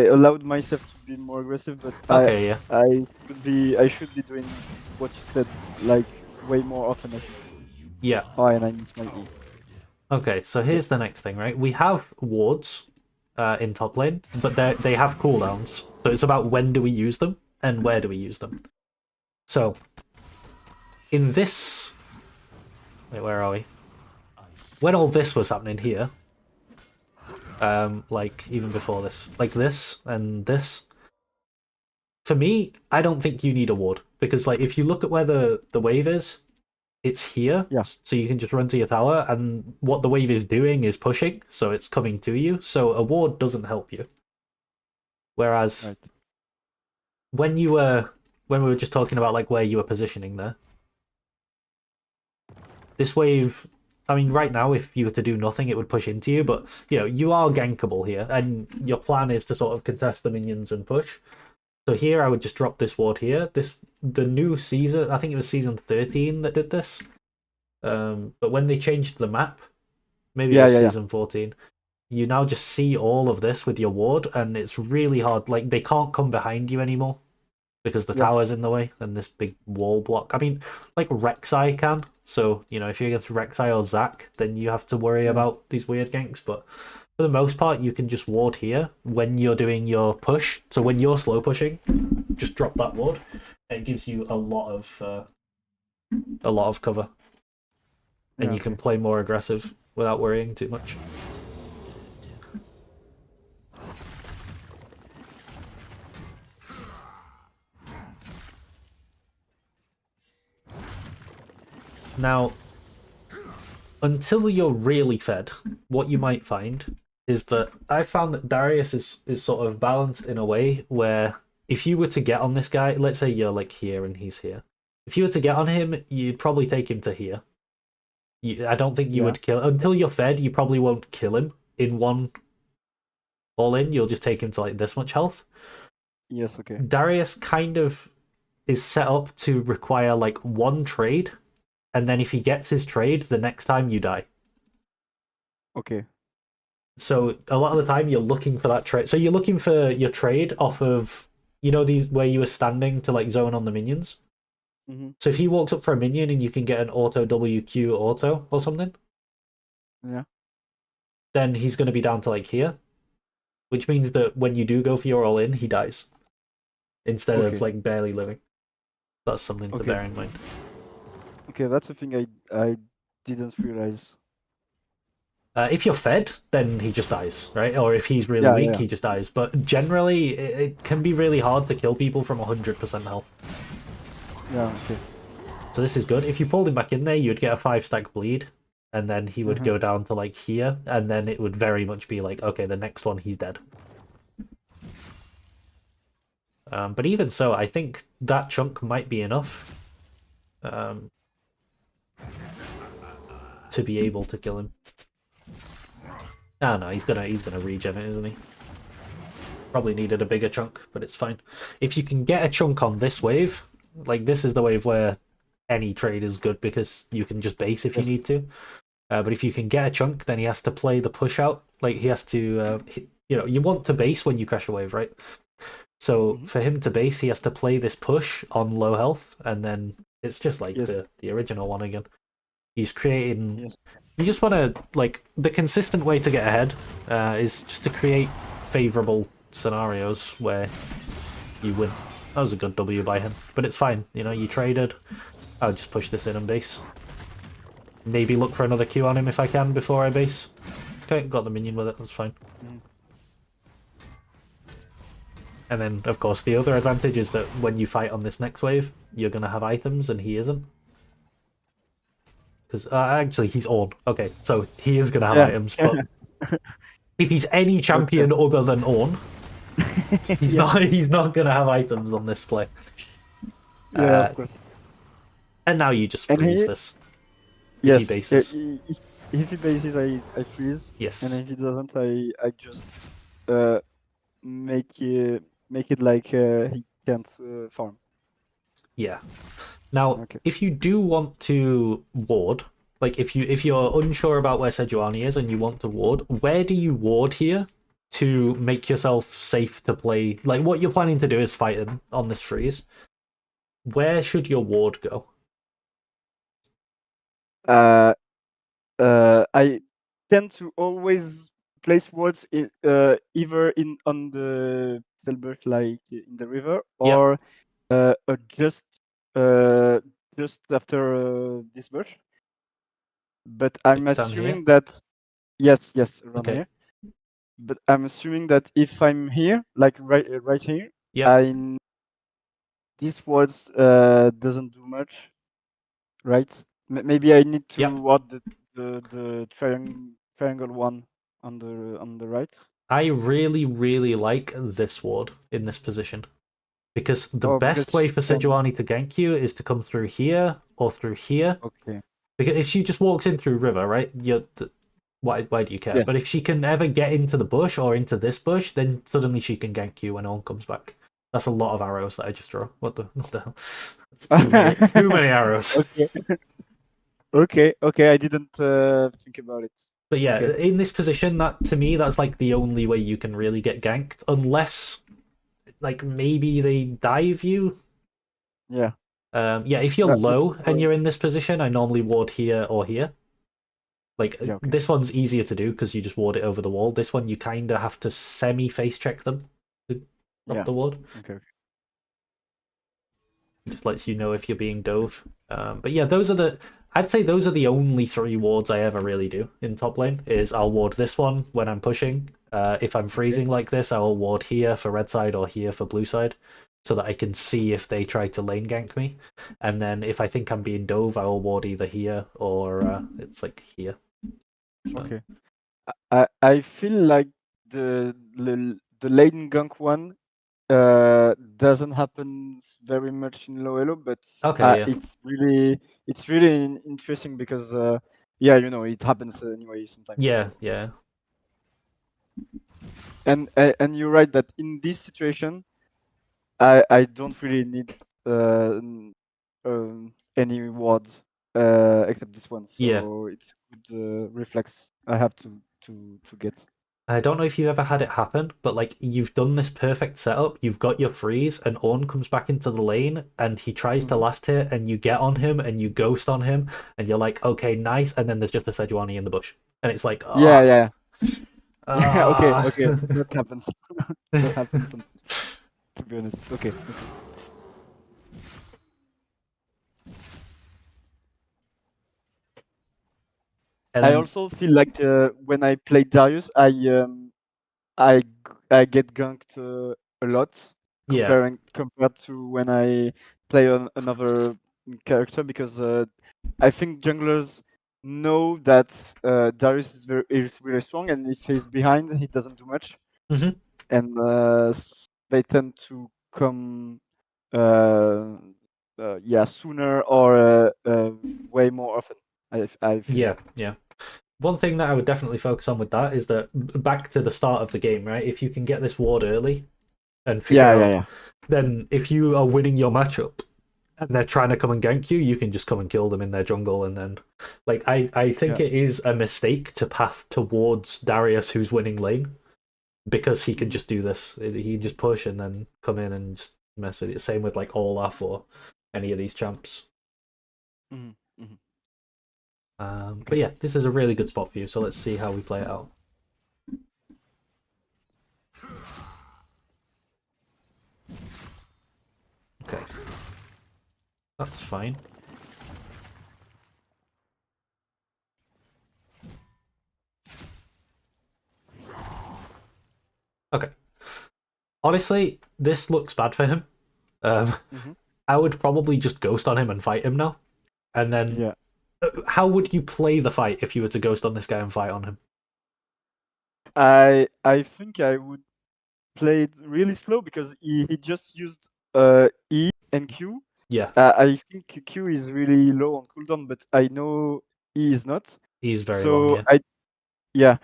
allowed myself to be more aggressive, but Okay, yeah. I should be doing what you said like way more often. I think. Yeah. Oh, and I missed my E. Okay, so here's the next thing, right? We have wards in top lane, but they have cooldowns. So it's about when do we use them and where do we use them. So in this... Wait, where are we? When all this was happening here, like even before this, like this and this, for me, I don't think you need a ward. Because like if you look at where the wave is, it's here, Yeah. so you can just run to your tower, and what the wave is doing is pushing, so it's coming to you. So a ward doesn't help you. Whereas Right. when we were just talking about like where you were positioning there, this wave, I mean, right now if you were to do nothing, it would push into you, but you know you are gankable here, and your plan is to sort of contest the minions and push. So here I would just drop this ward here. The new season, I think it was season 13 that did this. But when they changed the map, maybe it was season 14, you now just see all of this with your ward, and it's really hard. Like they can't come behind you anymore because the tower's in the way and this big wall block. I mean, like Rek'Sai can. So you know, if you're against Rek'Sai or Zac, then you have to worry about these weird ganks. But for the most part, you can just ward here when you're doing your push. So when you're slow pushing, just drop that ward. It gives you a lot of cover, and you can play more aggressive without worrying too much. Now, until you're really fed, what you might find is that I found that Darius is sort of balanced in a way where if you were to get on this guy, let's say you're like here and he's here. If you were to get on him, you'd probably take him to here. I don't think you would kill... Until you're fed, you probably won't kill him in one all-in. You'll just take him to like this much health. Yes, okay. Darius kind of is set up to require like one trade, and then if he gets his trade, the next time you die. Okay. So a lot of the time you're looking for that trade. So you're looking for your trade off of, you know, these where you were standing to like zone on the minions. Mm-hmm. So if he walks up for a minion and you can get an auto WQ auto or something, then he's going to be down to like here, which means that when you do go for your all in, he dies instead of like barely living. That's something to bear in mind. Okay, that's a thing I didn't realize. If you're fed, then he just dies, right? Or if he's really weak, he just dies. But generally, it can be really hard to kill people from 100% health. Yeah, okay. So this is good. If you pulled him back in there, you'd get a 5-stack bleed, and then he would go down to like here, and then it would very much be like, okay, the next one, he's dead. But even so, I think that chunk might be enough to be able to kill him. Ah, no, he's gonna regen it, isn't he? Probably needed a bigger chunk, but it's fine. If you can get a chunk on this wave, like this is the wave where any trade is good because you can just base if you need to. But if you can get a chunk, then he has to play the push out. Like he has to, you know, you want to base when you crash a wave, right? So for him to base, he has to play this push on low health, and then it's just like the original one again. He's creating... You just want to, like, the consistent way to get ahead is just to create favourable scenarios where you win. That was a good W by him, but it's fine. You know, you traded. I'll just push this in and base. Maybe look for another Q on him if I can before I base. Okay, got the minion with it, that's fine. And then, of course, the other advantage is that when you fight on this next wave, you're going to have items and he isn't. Because actually, he's Ornn. Okay, so he is going to have items, but if he's any champion other than Ornn, He's Yeah. not. He's not gonna have items on this play. Yeah, of course. And now you just And freeze here, this if he yes, bases. if he bases, I freeze, and Yes. if he doesn't, I just uh make it like he can't farm. Yeah. Now, Okay. if you do want to ward, like if you're unsure about where Sejuani is and you want to ward, where do you ward here to make yourself safe to play? Like what you're planning to do is fight him on this freeze. Where should your ward go? Uh, I tend to always place wards in either in on the Selbert, like in the river, Yep, or just uh, just after this bush. But I'm like down here. assuming that yes, around Okay. here. But I'm assuming that if I'm here, like right here, Yep. I these wards doesn't do much, right? Maybe I need Yep. to ward the triangle one on the right. I really, really like this ward in this position. Because the Oh, best because way she for can. Sejuani to gank you is to come through here or through here. Okay. Because if she just walks in through river, right? Why do you care? But Yes. if she can ever get into the bush or into this bush, then suddenly she can gank you when no one comes back. That's a lot of arrows that I just draw. What the hell? It's too many, too many arrows. Okay. Okay. I didn't think about it. But yeah, Okay. in this position, that to me, that's like the only way you can really get ganked, unless like maybe they dive you. Yeah. Yeah, if you're That's low and more. you're in this position, I normally ward here or here. Like Yeah. Okay. this one's easier to do because you just ward it over the wall. This one you kind of have to semi face check them to drop Yeah. the ward. Okay. It just lets you know if you're being dove. But yeah, those are the. I'd say those are the only three wards I ever really do in top lane. Is I'll ward this one when I'm pushing. If I'm freezing like this, I'll ward here for red side or here for blue side, so that I can see if they try to lane gank me. And then if I think I'm being dove, I will ward either here or it's like here. So, Okay. I feel like the Leiden Gunk one doesn't happen very much in low elo, but okay, yeah, it's really interesting because yeah, it happens anyway sometimes. yeah, So. yeah. And you're right that in this situation, I don't really need any wards except this one, Yeah. so it's good reflex I have to get. I don't know if you've ever had it happen, but like you've done this perfect setup, you've got your freeze, and Ornn comes back into the lane and he tries to Mhm. last hit, and you get on him and you ghost on him, and you're like, okay, nice, and then there's just a Sejuani in the bush, and it's like, Yeah, ah, yeah, yeah. Okay, ah. okay, that happens. That happens sometimes. To be honest, okay. I And also feel like when I play Darius, I get ganked a lot yeah, compared to when I play on another character because I think junglers know that Darius is really strong, and if he's behind, he doesn't do much, hmm and they tend to come uh, yeah, sooner or way more often. I feel yeah, like. yeah. One thing that I would definitely focus on with that is that back to the start of the game, right? If you can get this ward early and figure Yeah, yeah, out, yeah. then if you are winning your matchup and they're trying to come and gank you, you can just come and kill them in their jungle. And then, like, I think Yeah. it is a mistake to path towards Darius, who's winning lane, because he can Mhm. just do this. He can just push and then come in and just mess with it. Same with like Olaf or any of these champs. Mhm, mhm. But Okay. yeah, this is a really good spot for you. So let's see how we play it out. Okay, that's fine. Okay. Honestly, this looks bad for him. Mhm. I would probably just ghost on him and fight him now. And then, Yeah. how would you play the fight if you were to ghost on this guy and fight on him? I think I would played really slow because he just used E and Q. Yeah, I think Q is really low on cooldown, but I know E is not. he's very long. So Yeah.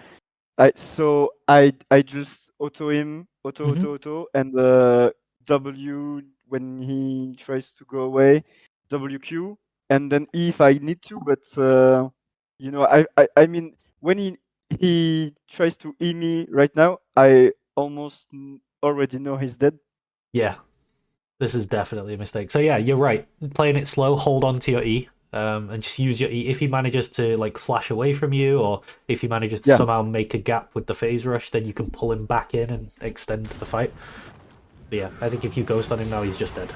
I just auto him, Mhm. auto, and W when he tries to go away, WQ, and then E if I need to. But I mean when he tries to E me right now, I almost already know he's dead. Yeah, this is definitely a mistake. So yeah, you're right. Playing it slow, hold on to your E, and just use your E. If he manages to like flash away from you, or if he manages to Yeah. somehow make a gap with the phase rush, then you can pull him back in and extend the fight. But yeah, I think if you ghost on him now, he's just dead.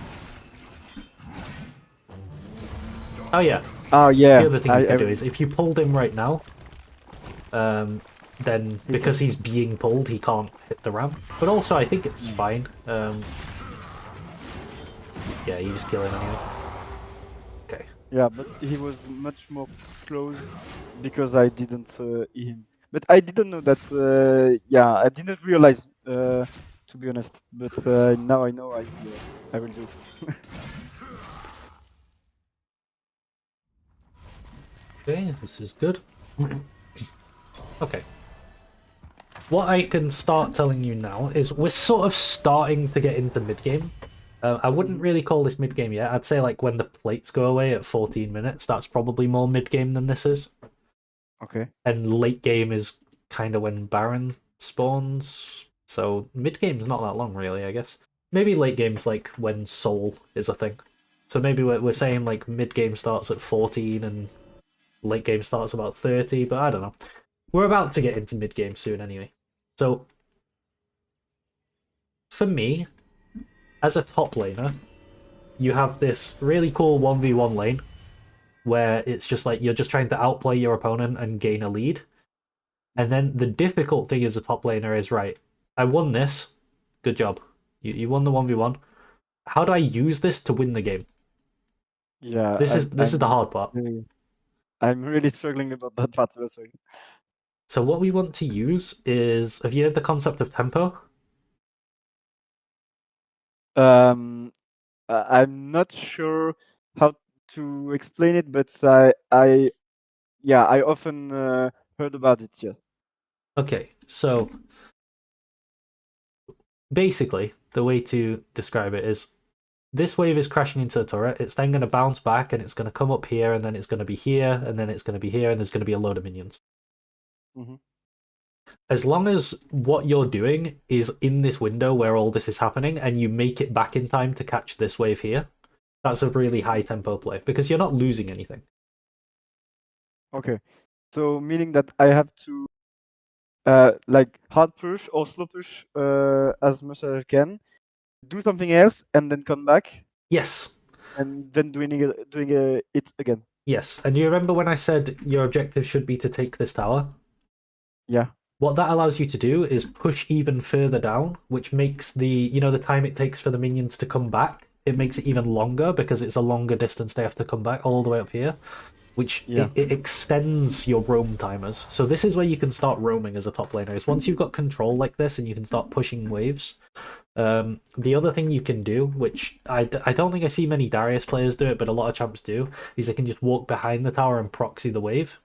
Oh yeah, Oh yeah. the other thing you I could do is if you pulled him right now, then He because can- he's being pulled, he can't hit the ramp. But also, I think it's fine. Yeah, you just kill him anyway. Okay. Yeah, but he was much more close because I didn't E him. But I didn't know that. Yeah, I didn't realize. To be honest, but now I know. I will do it. Okay, this is good. Okay. What I can start telling you now is we're sort of starting to get into mid-game. I wouldn't really call this mid-game yet. I'd say like when the plates go away at 14 minutes, that's probably more mid-game than this is. Okay. And late game is kind of when Baron spawns. So mid-game's not that long really, I guess. Maybe late game's like when Soul is a thing. So maybe we're saying like mid-game starts at 14 and late game starts about 30, but I don't know. We're about to get into mid-game soon anyway. So for me, as a top laner, you have this really cool 1v1 lane where it's just like you're just trying to outplay your opponent and gain a lead. And then the difficult thing as a top laner is, right, I won this. Good job. You won the 1v1. How do I use this to win the game? Yeah, This is the hard part. I'm really struggling about that part. Sorry. So what we want to use is, have you heard the concept of tempo? I'm not sure how to explain it, but I often heard about it. Yeah. Okay, so basically, the way to describe it is this wave is crashing into the turret. It's then going to bounce back and it's going to come up here and then it's going to be here and then it's going to be here and there's going to be a load of minions. Mhm. As long as what you're doing is in this window where all this is happening and you make it back in time to catch this wave here, that's a really high tempo play because you're not losing anything. Okay. So meaning that I have to like hard push or slow push as much as I can, do something else, and then come back, Yes. and then doing it again. Yes. And you remember when I said your objective should be to take this tower? Yeah. What that allows you to do is push even further down, which makes the time it takes for the minions to come back, it makes it even longer because it's a longer distance they have to come back all the way up here, which Yeah. it extends your roam timers. So this is where you can start roaming as a top laner, is once you've got control like this and you can start pushing waves. The other thing you can do, which I don't think I see many Darius players do it, but a lot of champs do, is they can just walk behind the tower and proxy the wave.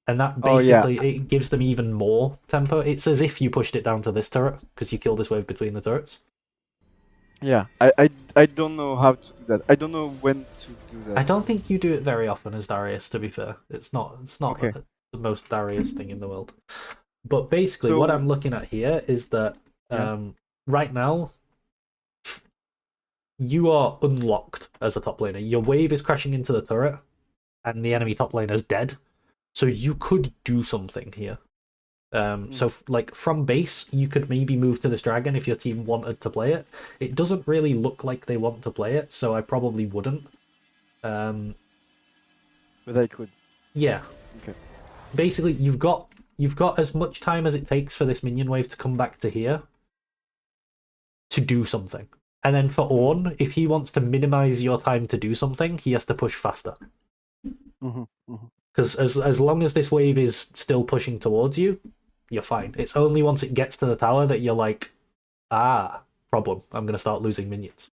And that Oh yeah. basically it gives them even more tempo. It's as if you pushed it down to this turret because you kill this wave between the turrets. Yeah. I don't know how to do that. I don't know when to do that. I don't think you do it very often as Darius. To be fair, it's not Okay. the most Darius thing in the world. But basically, what So I'm looking at here is that yeah. right now you are unlocked as a top laner. Your wave is crashing into the turret, and the enemy top laner is dead. So you could do something here. So like from base, you could maybe move to this dragon if your team wanted to play it. It doesn't really look like they want to play it, so I probably wouldn't. But I could. Yeah. Okay. Basically, you've got as much time as it takes for this minion wave to come back to here to do something. And then for Ornn, if he wants to minimize your time to do something, he has to push faster. Because as long as this wave is still pushing towards you, you're fine. It's only once it gets to the tower that you're like, Ah, problem. I'm going to start losing minions.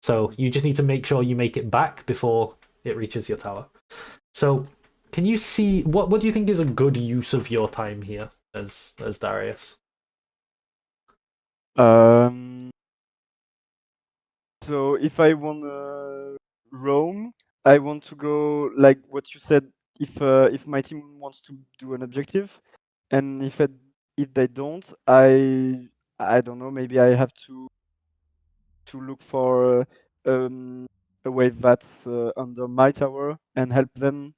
So you just need to make sure you make it back before it reaches your tower. So can you see what do you think is a good use of your time here as Darius? So if I want to roam, I want to go like what you said. If my team wants to do an objective, and if they don't, I don't know. Maybe I have to look for a wave that's under my tower and help them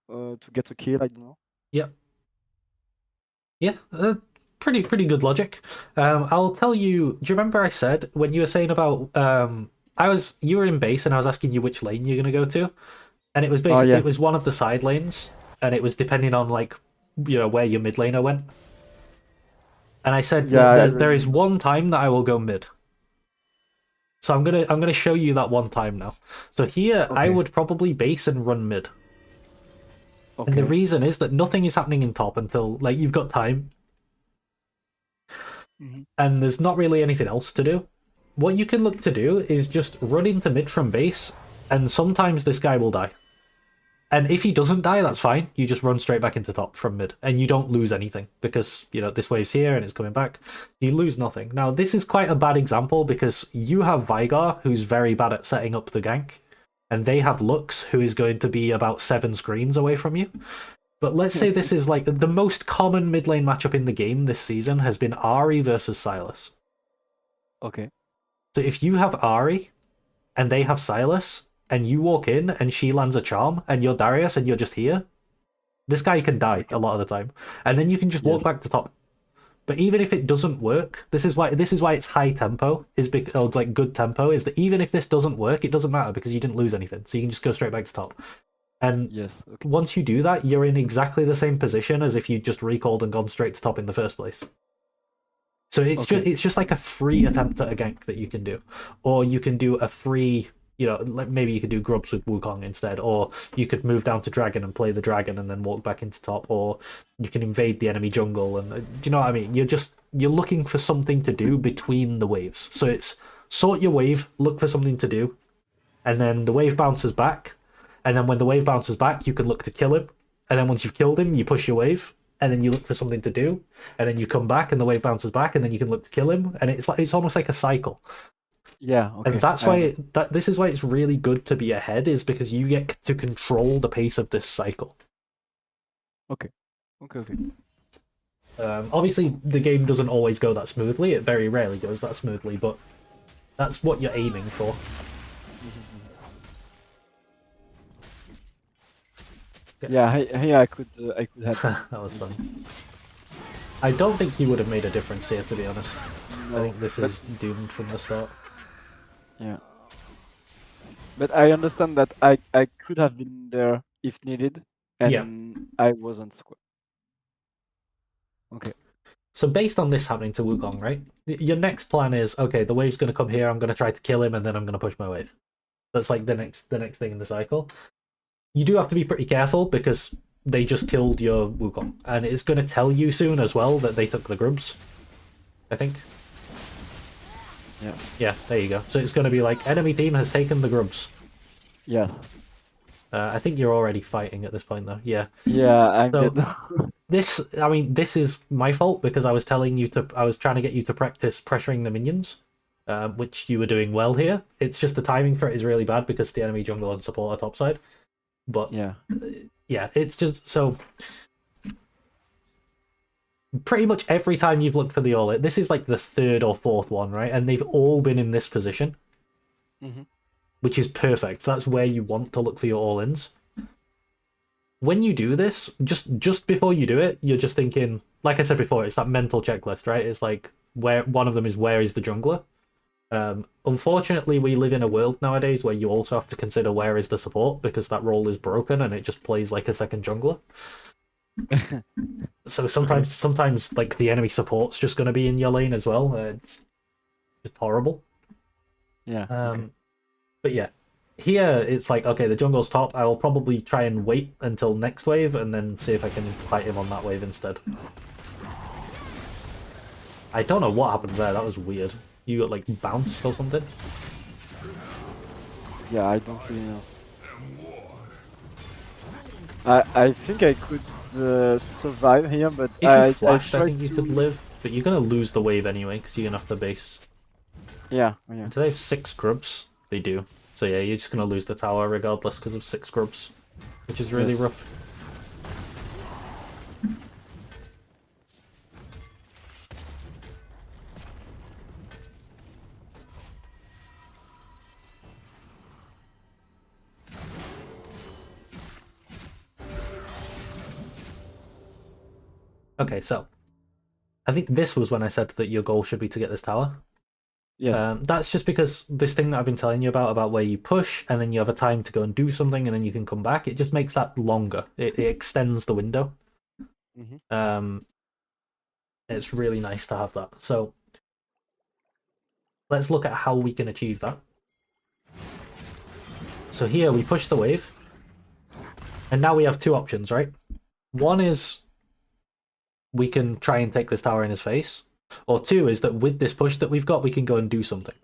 to get a kill. I don't know. Yeah. Yeah, pretty good logic. I'll tell you. Do you remember I said when you were saying about you were in base and I was asking you which lane you're gonna go to, and it was Oh basically yeah, it was one of the side lanes, and it was depending on like where your mid laner went. And I said yeah. that I there is remember. one time that I will go mid. So I'm gonna show you that one time now. So here I Okay. would probably base and run mid. And the Okay. reason is that nothing is happening in top until like you've got time Mhm. and there's not really anything else to do. What you can look to do is just run into mid from base, and sometimes this guy will die. And if he doesn't die, that's fine. You just run straight back into top from mid, and you don't lose anything because this wave's here and it's coming back. You lose nothing. Now this is quite a bad example because you have Vigar, who's very bad at setting up the gank, and they have Lux, who is going to be about 7 screens away from you. But let's say this is like the most common mid lane matchup in the game this season has been Ari versus Sylas. Okay. So if you have Ari and they have Sylas, and you walk in and she lands a charm, and you're Darius and you're just here, this guy can die a lot of the time, and then you can just walk Yes. back to top. But even if it doesn't work, this is why it's high tempo or like good tempo is that even if this doesn't work, it doesn't matter because you didn't lose anything, so you can just go straight back to top. And Yes. Okay. once you do that, you're in exactly the same position as if you just recalled and gone straight to top in the first place. So Okay. it's just like a free attempt at a gank that you can do, or you can do a free. Maybe you could do grubs with Wukong instead, or you could move down to dragon and play the dragon and then walk back into top, or you can invade the enemy jungle. And do you know what I mean? You're looking for something to do between the waves. So it's sort your wave, look for something to do, and then the wave bounces back, and then when the wave bounces back, you can look to kill him, and then once you've killed him, you push your wave, and then you look for something to do, and then you come back, and the wave bounces back, and then you can look to kill him, and it's almost like a cycle. Yeah. And Okay. that's I why understand. this is why it's really good to be ahead, is because you get to control the pace of this cycle. Okay. Okay. Okay. Obviously, the game doesn't always go that smoothly. It very rarely goes that smoothly, but that's what you're aiming for. Yeah. Here I could have done. That was funny. I don't think he would have made a difference here, to be honest. I No, think this but is doomed from the start. yeah. But I understand that I could have been there if needed, Yeah. and I wasn't. Okay. So based on this happening to Wukong, right? Your next plan is, okay, the wave's going to come here, I'm going to try to kill him, and then I'm going to push my wave. That's like the next thing in the cycle. You do have to be pretty careful because they just killed your Wukong, and it's going to tell you soon as well that they took the grubs, I think. Yeah. Yeah, there you go. So it's going to be like, enemy team has taken the grubs. Yeah. I think you're already fighting at this point, though. Yeah. Yeah. I'm So dead. this is my fault because I was trying to get you to practice pressuring the minions, which you were doing well here. It's just the timing for it is really bad because the enemy jungle and support are topside. But Yeah. yeah, it's just so pretty much every time you've looked for the all, this is like the third or fourth one, right? And they've all been in this position, which is perfect. That's where you want to look for your all-ins. When you do this, just before you do it, you're just thinking, like I said before, it's that mental checklist, right? It's like where one of them is where is the jungler. Unfortunately, we live in a world nowadays where you also have to consider where is the support because that role is broken and it just plays like a second jungler. So sometimes like the enemy support's just going to be in your lane as well. It's just horrible. Yeah. Okay. But yeah, here it's like, okay, the jungle's top. I will probably try and wait until next wave and then see if I can fight him on that wave instead. I don't know what happened there. That was weird. You got like bounced or something? Yeah, I don't really know. I think I could survive here, but If you I flashed, I tried think you to... could live. But you're going to lose the wave anyway, because you're going to have to base. Yeah, yeah. Do they have 6 grubs? They do. So yeah, you're just going to lose the tower regardless because of 6 grubs. Which is really Yes. rough. Okay, so I think this was when I said that your goal should be to get this tower. Yes. That's just because this thing that I've been telling you about where you push and then you have a time to go and do something and then you can come back, it just makes that longer. It extends the window. It's really nice to have that. So let's look at how we can achieve that. So here we push the wave. And now we have 2 options, right? One is we can try and take this tower in his face. Or 2 is that with this push that we've got, we can go and do something.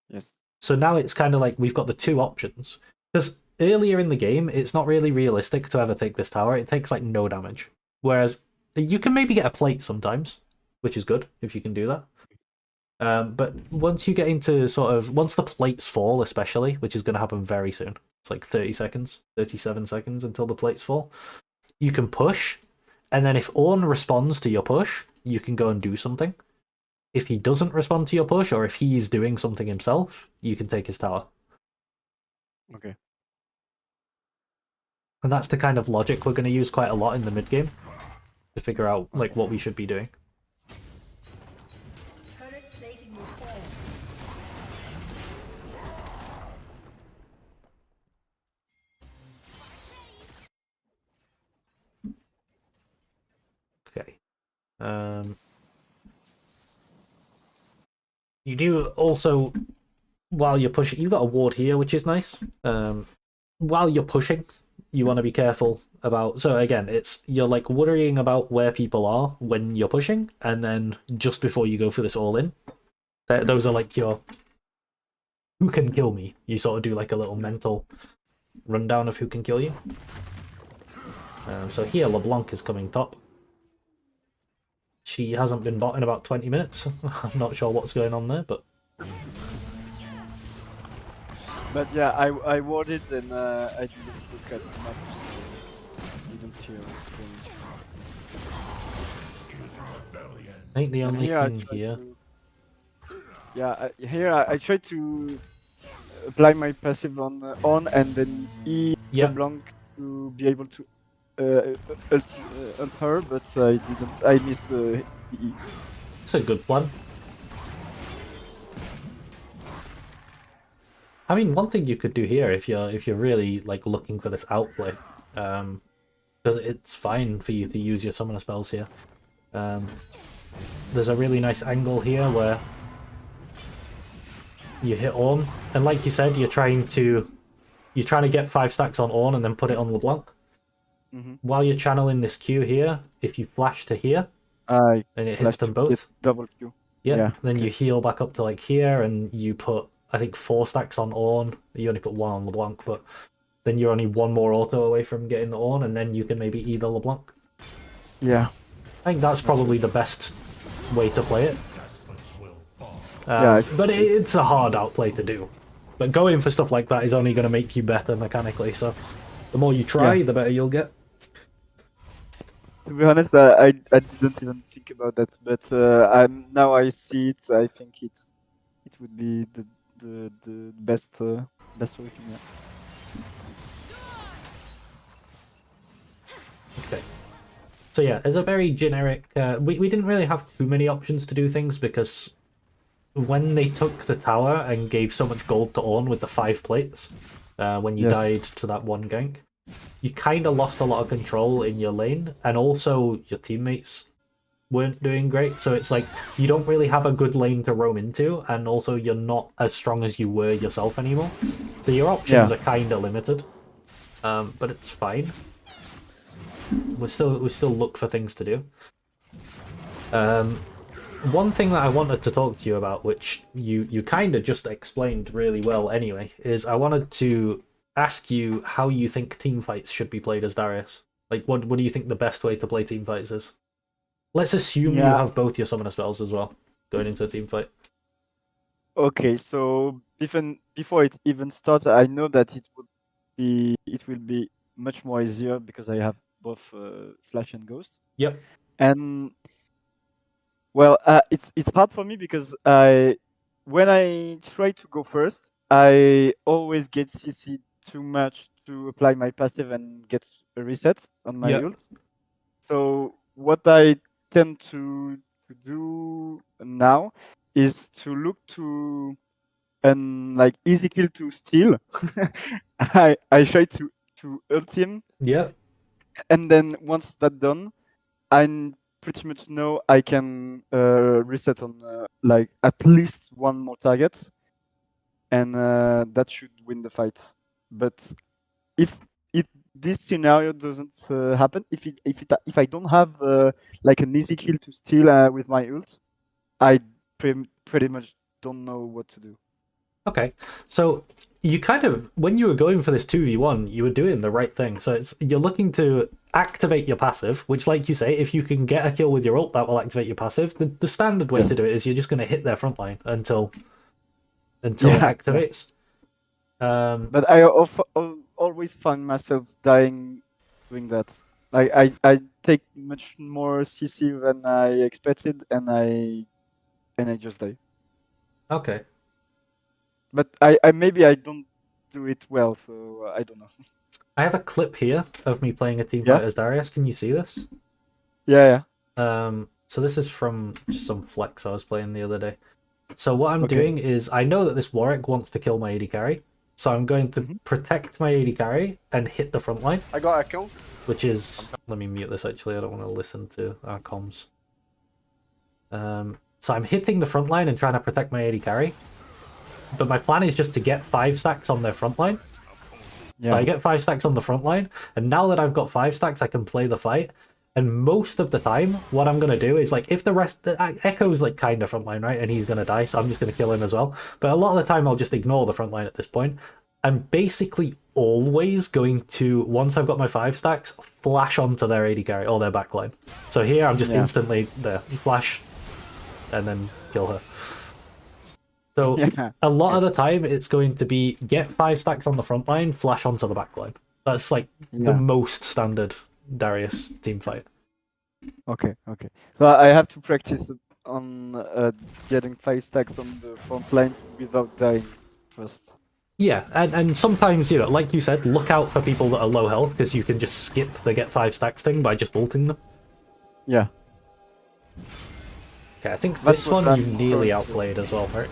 Yes. So now it's kind of like we've got the 2 options. Because earlier in the game, it's not really realistic to ever take this tower. It takes like no damage. Whereas you can maybe get a plate sometimes, which is good if you can do that. But once you get into sort of, once the plates fall especially, which is going to happen very soon, it's like 30 seconds, 37 seconds until the plates fall, you can push, and then if Ornn responds to your push, you can go and do something. If he doesn't respond to your push, or if he's doing something himself, you can take his tower. Okay. And that's the kind of logic we're going to use quite a lot in the mid game to figure out like what we should be doing. Okay. You do also, while you're pushing, you've got a ward here, which is nice. While you're pushing, you want to be careful about. So again, it's you're like worrying about where people are when you're pushing, and then just before you go for this all in, those are like your who can kill me. You sort of do like a little mental rundown of who can kill you. So here, LeBlanc is coming top. She hasn't been bought in about 20 minutes. I'm not sure what's going on there, but... But yeah, I warded and I didn't look at the map, so didn't see her. I think the only thing here... I tried to apply my passive on and then E LeBlanc to be able to ult her, but I didn't. I missed the E. It's a good plan. I mean, one thing you could do here if you're really like looking for this outplay, because it's fine for you to use your summoner spells here. There's a really nice angle here where you hit Ornn, and like you said, you're trying to get 5 stacks on Ornn and then put it on LeBlanc. While you're channeling this Q here, if you flash to here, and it hits them both, double Q. Yeah, then you heal back up to like here, and you put, I think, 4 stacks on Ornn. You only put 1 on LeBlanc, but then you're only 1 more auto away from getting the Ornn, and then you can maybe either LeBlanc. Yeah. I think that's probably the best way to play it. But it's a hard outplay to do. But going for stuff like that is only going to make you better mechanically, so the more you try, the better you'll get. To be honest, I didn't even think about that, but now I see it. I think it would be the best solution. Yeah. Okay. So yeah, as a very generic, we didn't really have too many options to do things because when they took the tower and gave so much gold to Ornn with the 5 plates, when you died to that one gank, you kind of lost a lot of control in your lane, and also your teammates weren't doing great, so it's like you don't really have a good lane to roam into, and also you're not as strong as you were yourself anymore. So your options are kind of limited, but it's fine. We still look for things to do. one thing that I wanted to talk to you about, which you kind of just explained really well anyway, is I wanted to ask you how you think team fights should be played as Darius. Like, what do you think the best way to play team fights is? Let's assume you Yeah. have both your summoner spells as well going into a team fight. Okay, so even before it even starts, I know that it will be much more easier because I have both Flash and Ghost. Yep. And well, it's hard for me because when I try to go first, I always get CC too much to apply my passive and get a reset on my Yep. ult. So what I tend to do now is to look to an like easy kill to steal. I try to ult him, Yep. and then once that's done, I pretty much know I can reset on like at least one more target, and that should win the fight. But if this scenario doesn't happen, if I don't have like an easy kill to steal with my ult, I pretty much don't know what to do. Okay, so you kind of, when you were going for this 2v1, you were doing the right thing. So you're looking to activate your passive, which, like you say, if you can get a kill with your ult, that will activate your passive. The standard way to do it is you're just going to hit their front line until it activates. But I always find myself dying doing that. Like I take much more CC than I expected, and I just die. Okay. But I maybe I don't do it well, so I don't know. I have a clip here of me playing a team Yeah? fight as Darius. Can you see this? Yeah. So this is from just some flex I was playing the other day. So what I'm Okay. doing is I know that this Warwick wants to kill my AD carry, so I'm going to protect my AD carry and hit the front line, I got a kill. which is, let me mute this actually, I don't want to listen to our comms. So I'm hitting the front line and trying to protect my AD carry, but my plan is just to get 5 stacks on their front line. Yeah. So I get 5 stacks on the front line, and now that I've got 5 stacks, I can play the fight. And most of the time, what I'm going to do is, like, if the rest... Echo's, like, kind of front line, right? And he's going to die, so I'm just going to kill him as well. But a lot of the time, I'll just ignore the front line at this point. I'm basically always going to, once I've got my 5 stacks, flash onto their AD carry, or their backline. So here, I'm just instantly there. Flash, and then kill her. So a lot of the time, it's going to be get 5 stacks on the front line, flash onto the back line. That's like the most standard Darius team fight. Okay. So I have to practice on getting 5 stacks on the front line without dying first. Yeah, and sometimes, you know, like you said, look out for people that are low health, because you can just skip the get 5 stacks thing by just ulting them. Yeah. Okay, I think this one you nearly outplayed as well, right?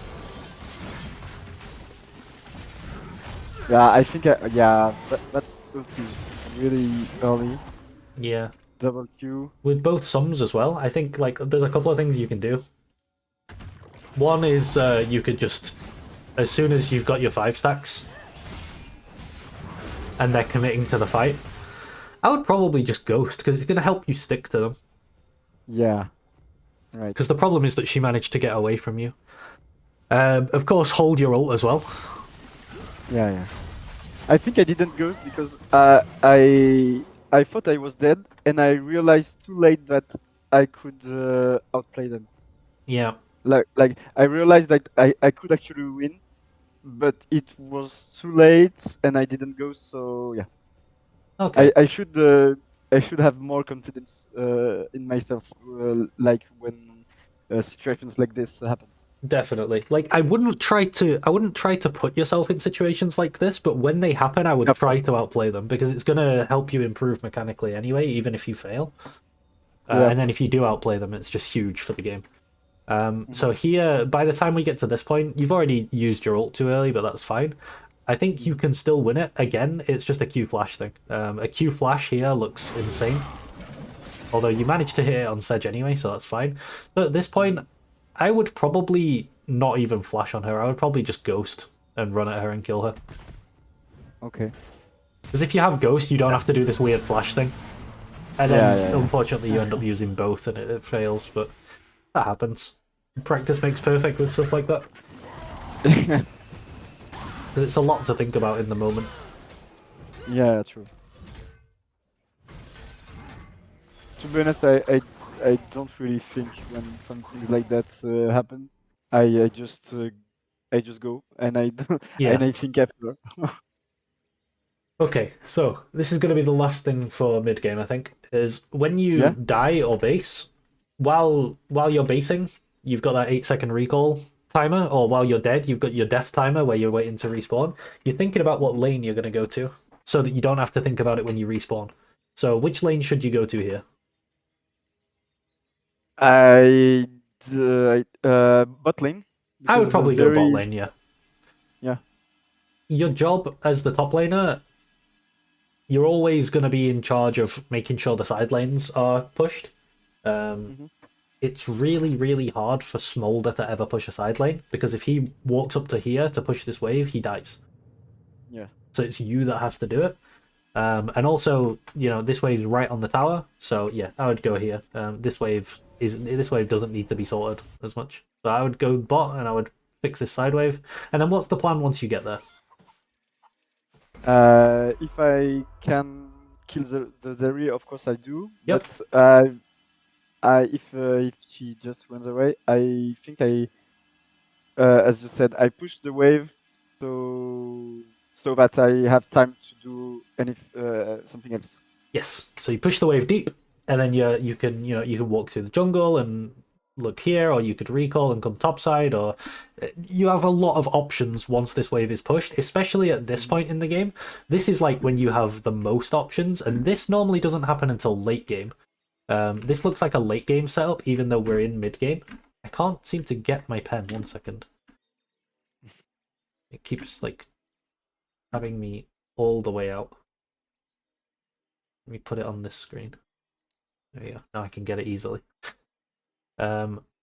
Yeah, I think that's ulti really early. Yeah. Double Q. With both sums as well, I think, like, there's a couple of things you can do. One is you could just, as soon as you've got your 5 stacks and they're committing to the fight, I would probably just ghost, because it's going to help you stick to them. Yeah. Right. Because the problem is that she managed to get away from you. Of course, hold your ult as well. Yeah. I think I didn't ghost because I thought I was dead, and I realized too late that I could outplay them. Yeah. Like I realized that I could actually win, but it was too late, and I didn't ghost. So yeah. Okay. I should have more confidence in myself, like when situations like this happens. Definitely. Like, I wouldn't try to put yourself in situations like this, but when they happen, I would try to outplay them, because it's going to help you improve mechanically anyway, even if you fail. And then if you do outplay them, it's just huge for the game. So here, by the time we get to this point, you've already used your ult too early, but that's fine. I think you can still win it. Again, it's just a Q flash thing. A Q flash here looks insane. Although you managed to hit it on Sedge anyway, so that's fine. But at this point, I would probably not even flash on her. I would probably just ghost and run at her and kill her. Okay. Because if you have ghost, you don't have to do this weird flash thing. And then, unfortunately, you end up using both and it fails. But That happens. Practice makes perfect with stuff like that. Because it's a lot to think about in the moment. Yeah, true. To be honest, I don't really think when something like that happen. I just go and I Yeah. and I think after. Okay, so this is going to be the last thing for mid game, I think, is when you Yeah. die or base, while you're basing, you've got that 8-second recall timer, or while you're dead, you've got your death timer where you're waiting to respawn. You're thinking about what lane you're going to go to, so that you don't have to think about it when you respawn. So which lane should you go to here? Bot lane I would because probably go there bot is lane, yeah. yeah. Your job as the top laner, you're always going to be in charge of making sure the side lanes are pushed. Mhm. It's really, really hard for Smolder to ever push a side lane, because if he walks up to here to push this wave, he dies. Yeah. So it's you that has to do it. And also, this wave's right on the tower, so yeah, I would go here. This wave doesn't need to be sorted as much. So I would go bot and I would fix this side wave. And then what's the plan once you get there? If I can kill the Zeri, of course I do. Yep. But if she just runs away, I think as you said, I push the wave so that I have time to do something else. Yes. So you push the wave deep, and then you can walk through the jungle and look here, or you could recall and come topside, or you have a lot of options once this wave is pushed, especially at this point in the game. This is like when you have the most options, and this normally doesn't happen until late game. This looks like a late game setup, even though we're in mid game. I can't seem to get my pen. 1 second. It keeps like having me all the way out. Let me put it on this screen. There you go. Now I can get it easily.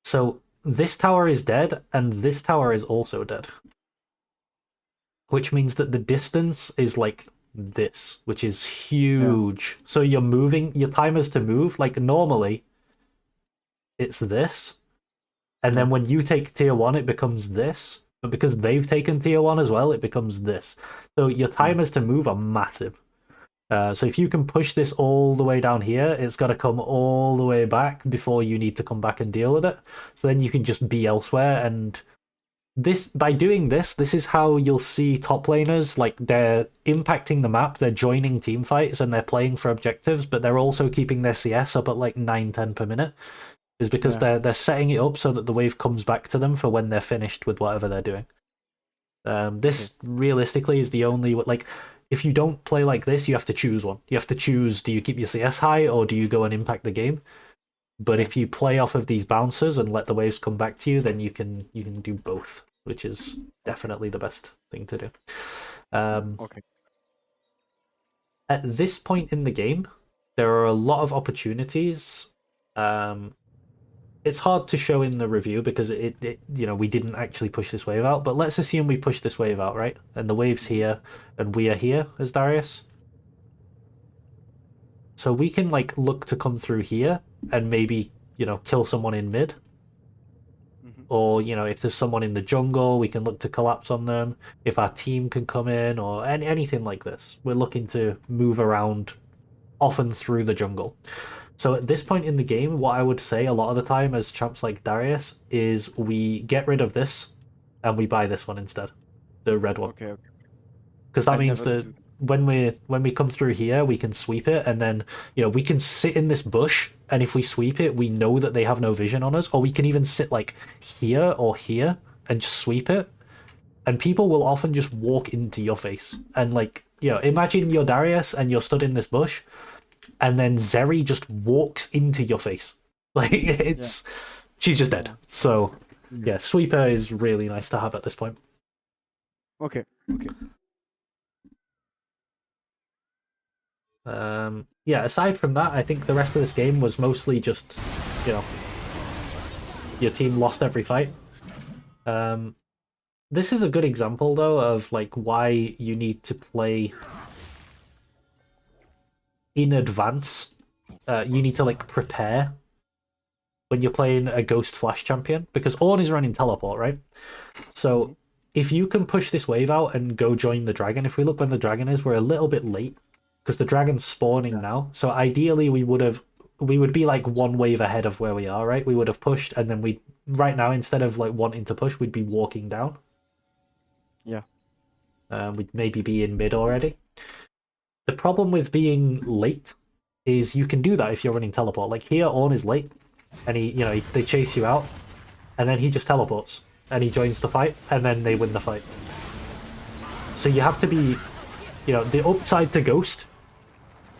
So this tower is dead, and this tower is also dead. Which means that the distance is like this, which is huge. Yeah. So you're moving, your timer's to move, like normally it's this. And then when you take tier 1, it becomes this. But because they've taken tier 1 as well, it becomes this. So your timers to move are massive. So if you can push this all the way down here, it's got to come all the way back before you need to come back and deal with it. So then you can just be elsewhere. And by doing this is how you'll see top laners, like they're impacting the map, they're joining team fights, and they're playing for objectives, but they're also keeping their CS up at like 9-10 per minute. Is because they're setting it up so that the wave comes back to them for when they're finished with whatever they're doing. This realistically is the only, like, if you don't play like this, you have to choose one. You have to choose, do you keep your CS high or do you go and impact the game? But if you play off of these bouncers and let the waves come back to you, then you can do both, which is definitely the best thing to do. Okay. At this point in the game, there are a lot of opportunities. It's hard to show in the review because it we didn't actually push this wave out, but let's assume we push this wave out, right? And the wave's here, and we are here as Darius. So we can like look to come through here and maybe, kill someone in mid. Or, if there's someone in the jungle, we can look to collapse on them. If our team can come in, or anything like this. We're looking to move around often through the jungle. So at this point in the game, what I would say a lot of the time as champs like Darius is we get rid of this and we buy this one instead, the red one. Okay. Because that means that when we come through here, we can sweep it, and then we can sit in this bush, and if we sweep it, we know that they have no vision on us, or we can even sit like here or here and just sweep it, and people will often just walk into your face. And like, imagine you're Darius and you're stood in this bush, and then Zeri just walks into your face. Like, she's just dead. So, yeah, Sweeper is really nice to have at this point. Okay. Yeah, aside from that, I think the rest of this game was mostly just, your team lost every fight. This is a good example, though, of like why you need to play in advance. You need to like prepare when you're playing a Ghost Flash champion, because Ornn is running teleport, right? So if you can push this wave out and go join the dragon, if we look when the dragon is, we're a little bit late because the dragon's spawning now. So ideally we would be like one wave ahead of where we are, right? We would have pushed, and then we right now, instead of like wanting to push, we'd be walking down. Yeah. We'd maybe be in mid already. The problem with being late is you can do that if you're running teleport. Like here, Ornn is late, and they chase you out, and then he just teleports and he joins the fight, and then they win the fight. So you have to be, the upside to Ghost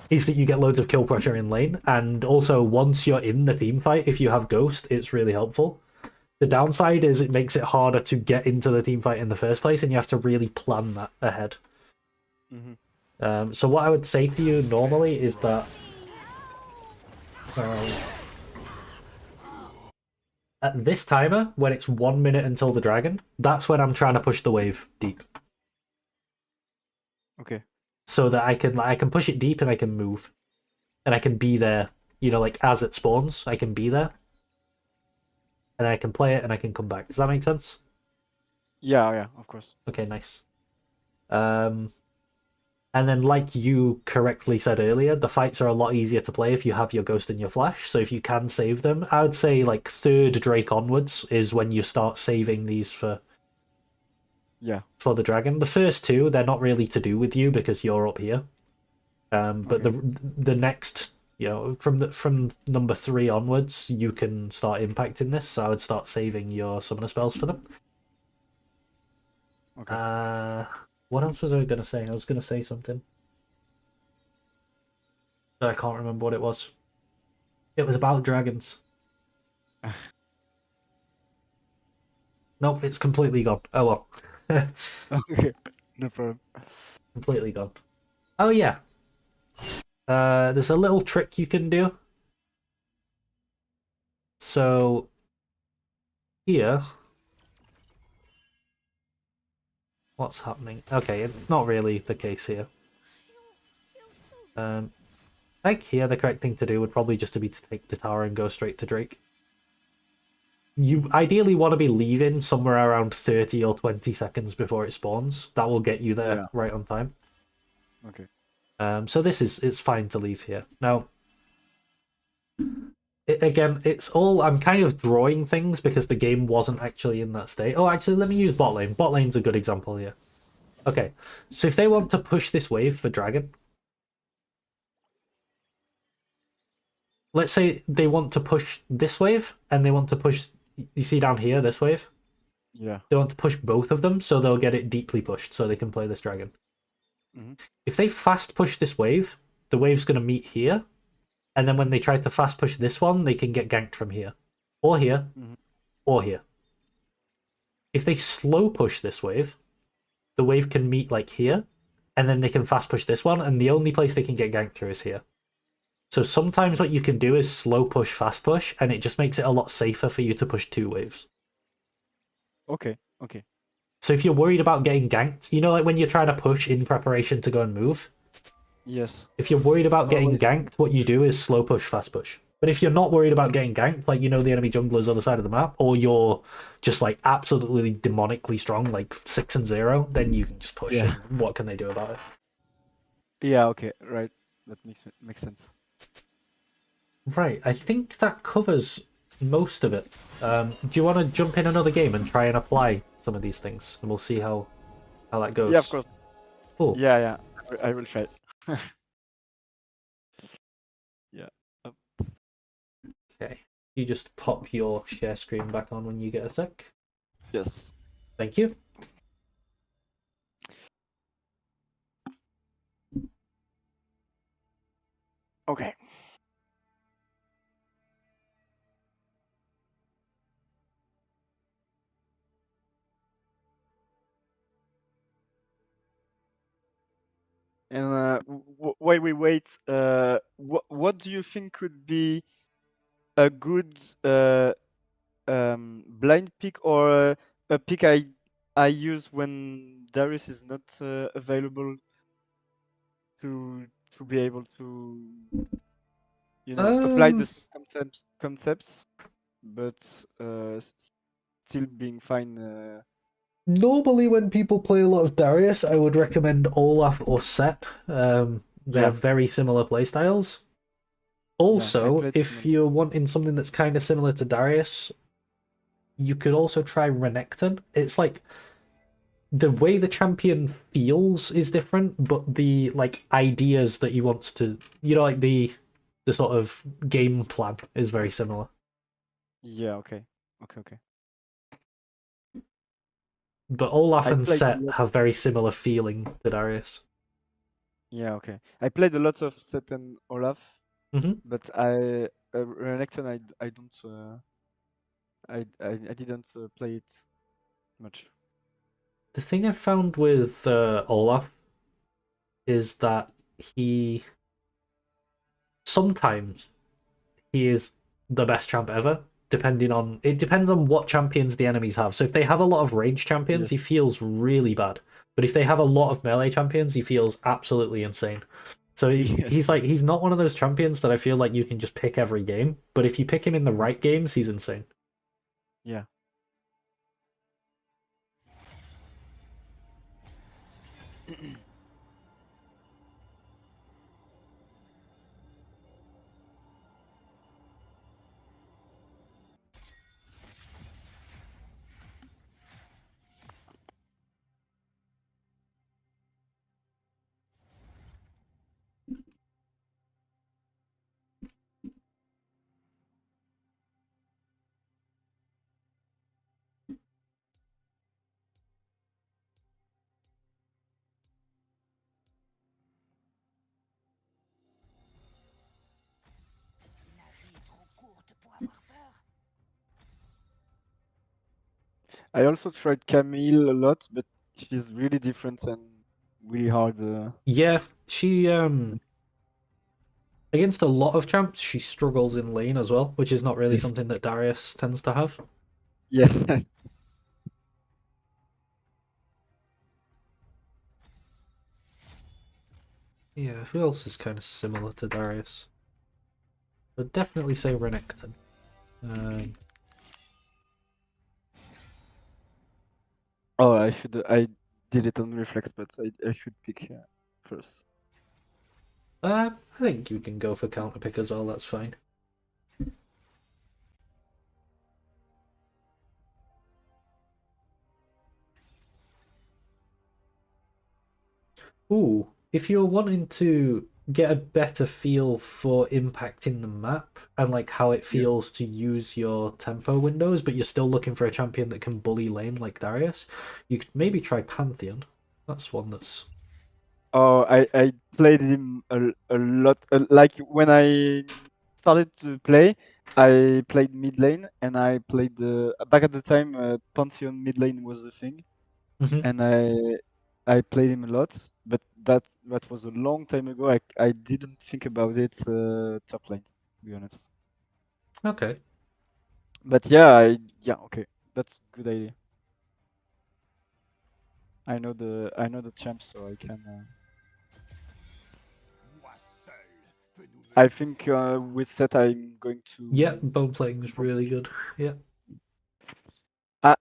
is that you get loads of kill pressure in lane, and also once you're in the team fight, if you have Ghost, it's really helpful. The downside is it makes it harder to get into the team fight in the first place, and you have to really plan that ahead. So what I would say to you normally is that at this timer, when it's 1 minute until the dragon, that's when I'm trying to push the wave deep. Okay. So that I can push it deep and I can move. And I can be there, like as it spawns, I can be there. And I can play it and I can come back. Does that make sense? Yeah, of course. Okay, nice. And then, like you correctly said earlier, the fights are a lot easier to play if you have your Ghost and your Flash. So if you can save them, I would say like 3rd Drake onwards is when you start saving these for the dragon. The first 2, they're not really to do with you because you're up here. But the next, from number 3 onwards, you can start impacting this. So I would start saving your summoner spells for them. Okay. What else was I going to say? I was going to say something. But I can't remember what it was. It was about dragons. Nope, it's completely gone. Oh well. Okay, no problem. Completely gone. Oh yeah. There's a little trick you can do. So here, what's happening? Okay, it's not really the case here. I think here the correct thing to do would probably just be to take the tower and go straight to Drake. You ideally want to be leaving somewhere around 30 or 20 seconds before it spawns. That will get you there right on time. Okay. So it's fine to leave here. Now, again, it's all... I'm kind of drawing things because the game wasn't actually in that state. Oh, actually, let me use bot lane. Bot lane's a good example here. Okay, so if they want to push this wave for dragon... Let's say they want to push this wave, and they want to push... You see down here, this wave? Yeah. They want to push both of them, so they'll get it deeply pushed, so they can play this dragon. If they fast push this wave, the wave's going to meet here, and then when they try to fast push this one, they can get ganked from here. Or here. Or here. If they slow push this wave, the wave can meet like here, and then they can fast push this one, and the only place they can get ganked through is here. So sometimes what you can do is slow push, fast push, and it just makes it a lot safer for you to push 2 waves. Okay. So if you're worried about getting ganked, like when you're trying to push in preparation to go and move? Yes. If you're worried about getting ganked, what you do is slow push, fast push. But if you're not worried about getting ganked, like the enemy jungler's other side of the map, or you're just like absolutely demonically strong, like 6 and 0, then you can just push it. What can they do about it? Yeah, okay, right. That makes sense. Right, I think that covers most of it. Do you want to jump in another game and try and apply some of these things, and we'll see how that goes? Yeah, of course. Cool. Yeah, I will try. Yeah. Okay. You just pop your share screen back on when you get a sec. Yes. Thank you. Okay. And while we wait, what do you think could be a good blind pick, or a pick I use when Darius is not available to be able to apply the same concepts? but still being fine. Normally, when people play a lot of Darius, I would recommend Olaf or Set. They're Yeah. very similar playstyles. I Also, played if you're wanting something that's kind of similar to Darius, you could also try Renekton. It's like the way the champion feels is different, but the like ideas that he wants to, like the sort of game plan is very similar. Yeah. Okay. Okay. But Olaf I and played a Set lot. have very similar feeling to Darius. Yeah. Okay. I played a lot of Set and Olaf, Hmm. but Renekton I don't I didn't play it much. The thing I've found with Olaf is that he sometimes he is the best champ ever. It depends on what champions the enemies have. So if they have a lot of range champions, Yes. he feels really bad. But if they have a lot of melee champions, he feels absolutely insane. So he's Yes. like he's not one of those champions that I feel like you can just pick every game. But if you pick him in the right games, he's insane. Yeah. I also tried Camille a lot, but she's really different and really hard. Yeah, she against a lot of champs, she struggles in lane as well, which is not really Yes. something that Darius tends to have. Yeah. Yeah, who else is kind of similar to Darius? I'd definitely say Renekton. Oh, I did it on reflex, but I should pick first. I think you can go for counter pick as well. That's fine. Ooh, if you're wanting to get a better feel for impacting the map and like how it Yeah. feels to use your tempo windows, but you're still looking for a champion that can bully lane like Darius, you could maybe try Pantheon. That's one that's Oh, I played him a lot. Like when I started to play, I played mid lane, and I played back at the time. Pantheon mid lane was a thing, Mhm. and I played him a lot. But that was a long time ago. I didn't think about it top lane, to be honest. Okay. But yeah, okay, that's a good idea. I know the champ, so I can. Moi seul peux nous I mener. think with that I'm going to. Yeah, bone plating is really good. Yeah.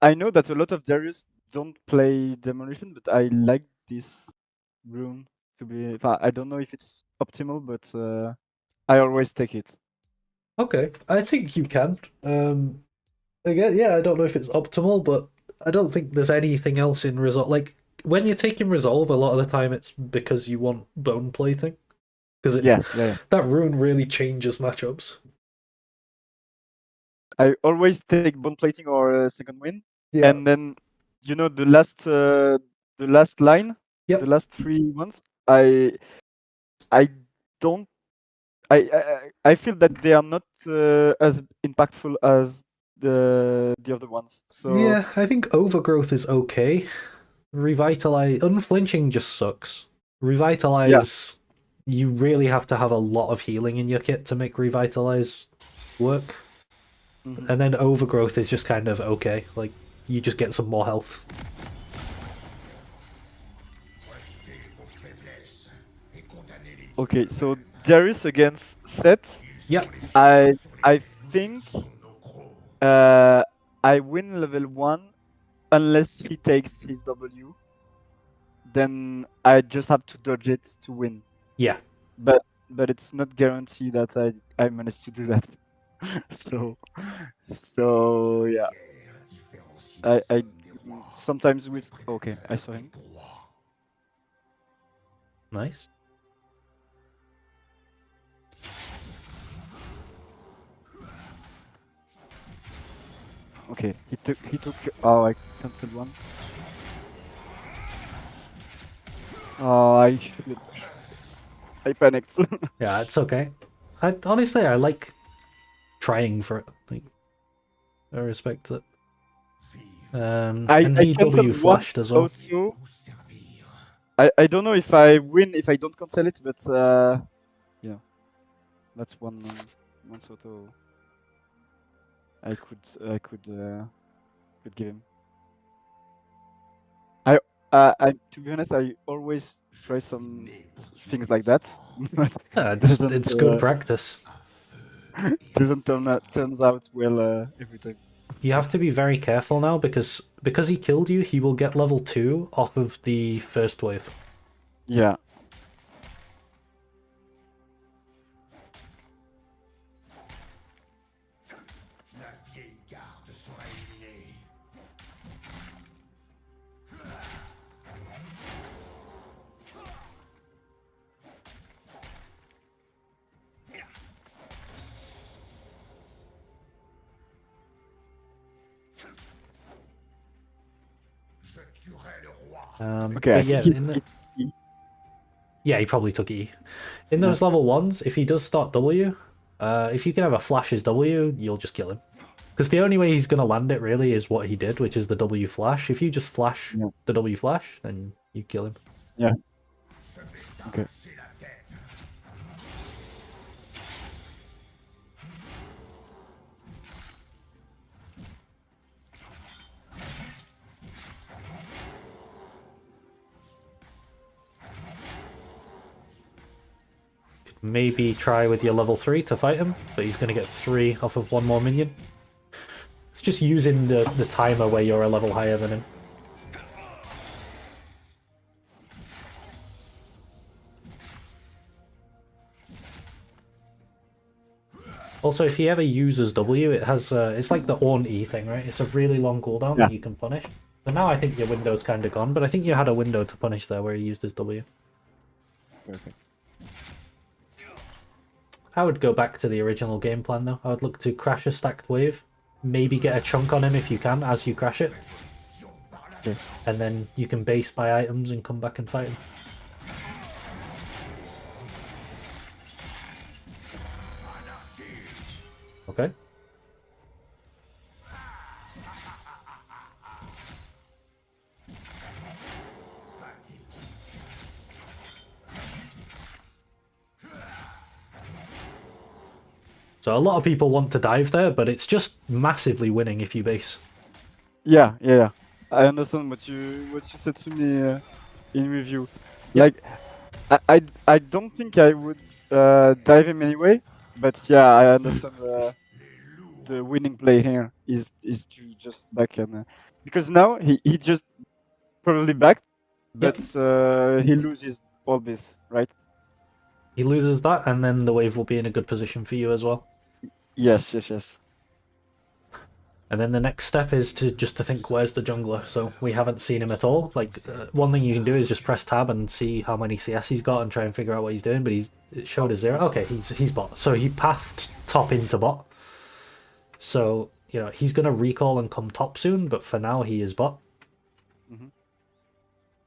I know that a lot of Darius don't play Demolition, but I like this rune to be. I don't know if it's optimal, but I always take it. Okay, I think you can. Again, yeah, I don't know if it's optimal, but I don't think there's anything else in Resolve. Like when you're taking Resolve, a lot of the time it's because you want bone plating, because Yeah. that rune really changes matchups. I always take bone plating or second win, Yeah. and then the last line, Yep. the last three ones. I don't. I feel that they are not as impactful as the other ones. So Yeah, I think Overgrowth is okay. Revitalize, Unflinching just sucks. Revitalize, you really have to have a lot of healing in your kit to make Revitalize work. mhm. And then Overgrowth is just kind of okay. Like, you just get some more health. Rejetez vos faiblesses et condamnez les Okay, so Darius against Seth. Yep. I think sur nos crocs. I win level 1 unless he takes his W. Then I just have to dodge it to win. Yeah. But it's not guaranteed that I managed to do that. so yeah. I sometimes with okay, I saw him. Nice. Okay, he took oh, I cancelled one. Oh, I panicked. Yeah, it's okay. Honestly, I like trying for it. Like, I respect it. And I he W cancelled one flashed as well. auto. I don't know if I win if I don't cancel it, but yeah, that's one auto I could give him. I to be honest, I always try some things like that. but Yeah, doesn't, it's good practice. doesn't turns out well every time. You have to be very careful now because he killed you, he will get level 2 off of the first wave. Yeah. Okay, but yeah, yeah, he probably took E. In those level 1s, if he does start W, if you can have a flash his W, you'll just kill him. Because the only way he's going to land it really is what he did, which is the W flash. If you just flash the W flash, then you kill him. Yeah. Okay. Maybe try with your level 3 to fight him, but he's going to get 3 off of one more minion. It's just using the timer where you're a level higher than him. Also, if he ever uses W, it has it's like the on E thing, right? It's a really long cooldown that you can punish. But now I think your window's kind of gone, but I think you had a window to punish there where he used his W. Perfect. I would go back to the original game plan though. I would look to crash a stacked wave, maybe get a chunk on him if you can as you crash it. Okay. And then you can base buy items and come back and fight him. Okay. So a lot of people want to dive there, but it's just massively winning if you base. Yeah. I understand what you said to me in review. Yep. Like, I don't think I would dive him anyway, but yeah, I understand the winning play here is to just back and because now he just probably backed, but he loses all this, right? He loses that, and then the wave will be in a good position for you as well. Yes. And then the next step is to think, where's the jungler? So we haven't seen him at all. Like, one thing you can do is just press tab and see how many CS he's got and try and figure out what he's doing, but it showed a 0. Okay, he's bot. So he pathed top into bot. So, you know, he's going to recall and come top soon, but for now he is bot.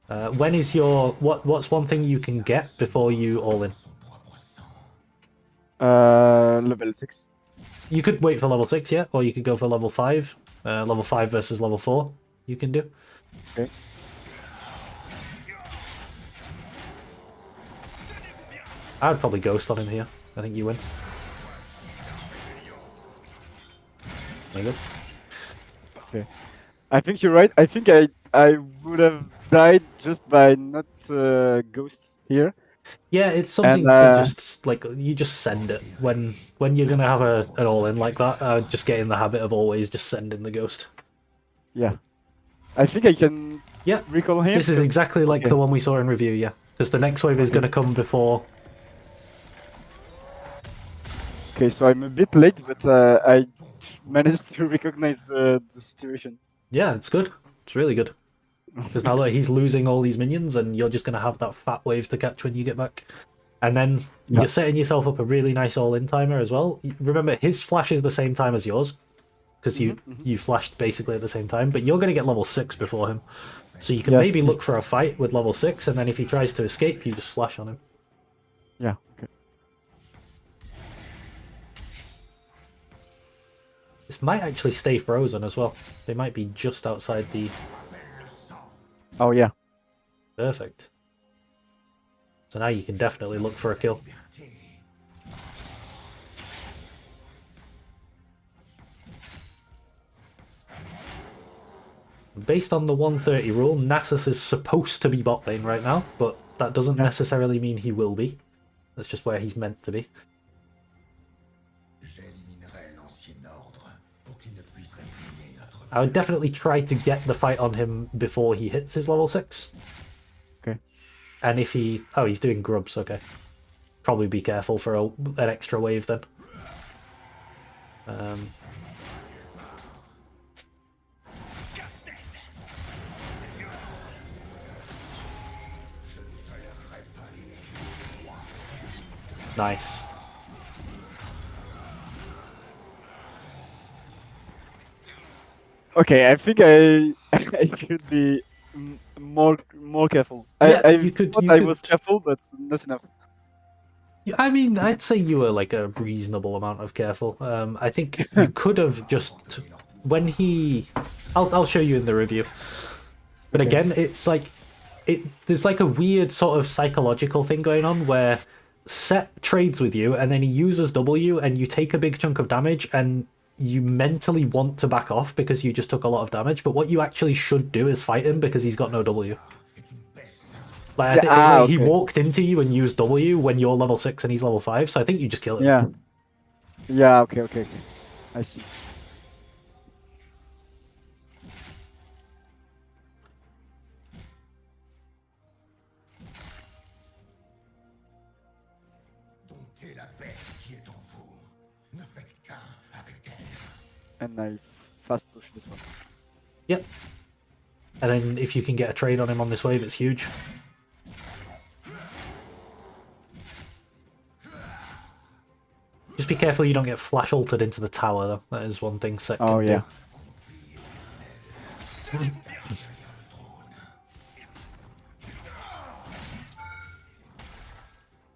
When is your... What's one thing you can get before you all in? Level 6. You could wait for level 6, yeah, or you could go for level 5. Level 5 versus level 4, you can do. Okay. I would probably ghost on him here. I think you win. There you go. Okay. I think you're right. I think I would have died just by not ghost here. Yeah, it's something to just like you just send it when you're gonna have an all in like that. Just get in the habit of always just sending the ghost. Yeah, I think I can Yeah, recall him. this is exactly like okay. the one we saw in review. Yeah, because the next wave is Okay. gonna come before. Okay, so I'm a bit late, but I managed to recognize the situation. Yeah, it's good. It's really good. Because now that he's losing all these minions, and you're just gonna have that fat wave to catch when you get back. And then Yeah. you're setting yourself up a really nice all-in timer as well. Remember, his flash is the same time as yours, because you flashed basically at the same time, but you're going to get level 6 before him. So you can Yes. maybe look for a fight with level 6, and then if he tries to escape, you just flash on him. Yeah, okay. This might actually stay frozen as well. They might be just outside the... Oh, yeah. Perfect. So now you can definitely look for a kill. Based on the 130 rule, Nasus is supposed to be bot lane right now, but that doesn't necessarily mean he will be. That's just where he's meant to be. I would definitely try to get the fight on him before he hits his level 6. Okay. And if he... Oh, he's doing grubs, okay. Probably be careful for an extra wave then. Nice. Okay, I think I I should be more careful. Yeah, I you could. thought I was careful, but not enough. I mean, I'd say you were like a reasonable amount of careful. I think you could have just when he. I'll show you in the review. But Okay. again, it's like there's like a weird sort of psychological thing going on where Set trades with you and then he uses W and you take a big chunk of damage and you mentally want to back off because you just took a lot of damage, but what you actually should do is fight him because he's got no W. Like, I think he walked into you and used W when you're level 6 and he's level 5, so I think you just kill him. Yeah. Yeah, okay. I see. And I fast push this one. Yep. And then if you can get a trade on him on this wave, it's huge. Just be careful you don't get flash altered into the tower, though. That is one thing Set can do.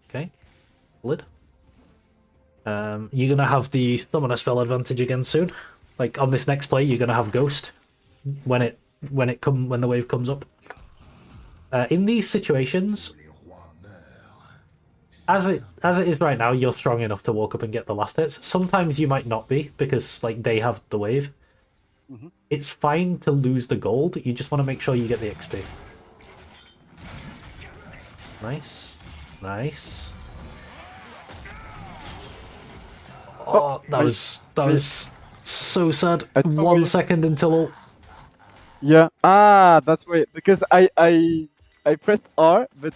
Okay. Lid. You're gonna have the summoner spell advantage again soon. Like on this next play, you're gonna have Ghost when the wave comes up. In these situations, as it is right now, you're strong enough to walk up and get the last hits. Sometimes you might not be because like they have the wave. It's fine to lose the gold. You just want to make sure you get the XP. Nice, nice. Oh, that was so sad. 1 second until ult. Yeah. Ah, that's why. Because I pressed R, but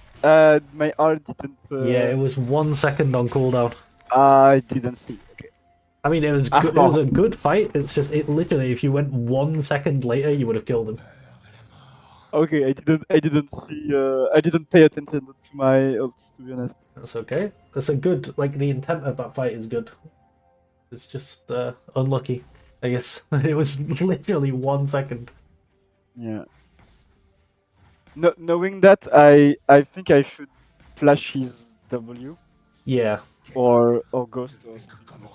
my R didn't. Yeah, it was 1 second on cooldown. I didn't see. Okay. I mean, it was good. It was a good fight. It's just literally, if you went 1 second later, you would have killed him. Okay, I didn't see. I didn't pay attention to my ults, to be honest. That's okay. That's a good. Like the intent of that fight is good. It's just unlucky, I guess. It was literally 1 second. Yeah. No, knowing that, I think I should flash his W. Yeah. Or Ghost or something.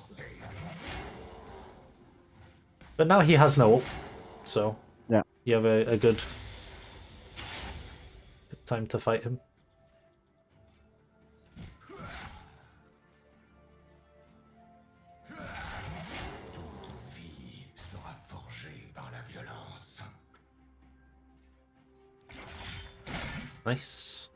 But now he has no ult, so yeah, you have a good time to fight him. Nice.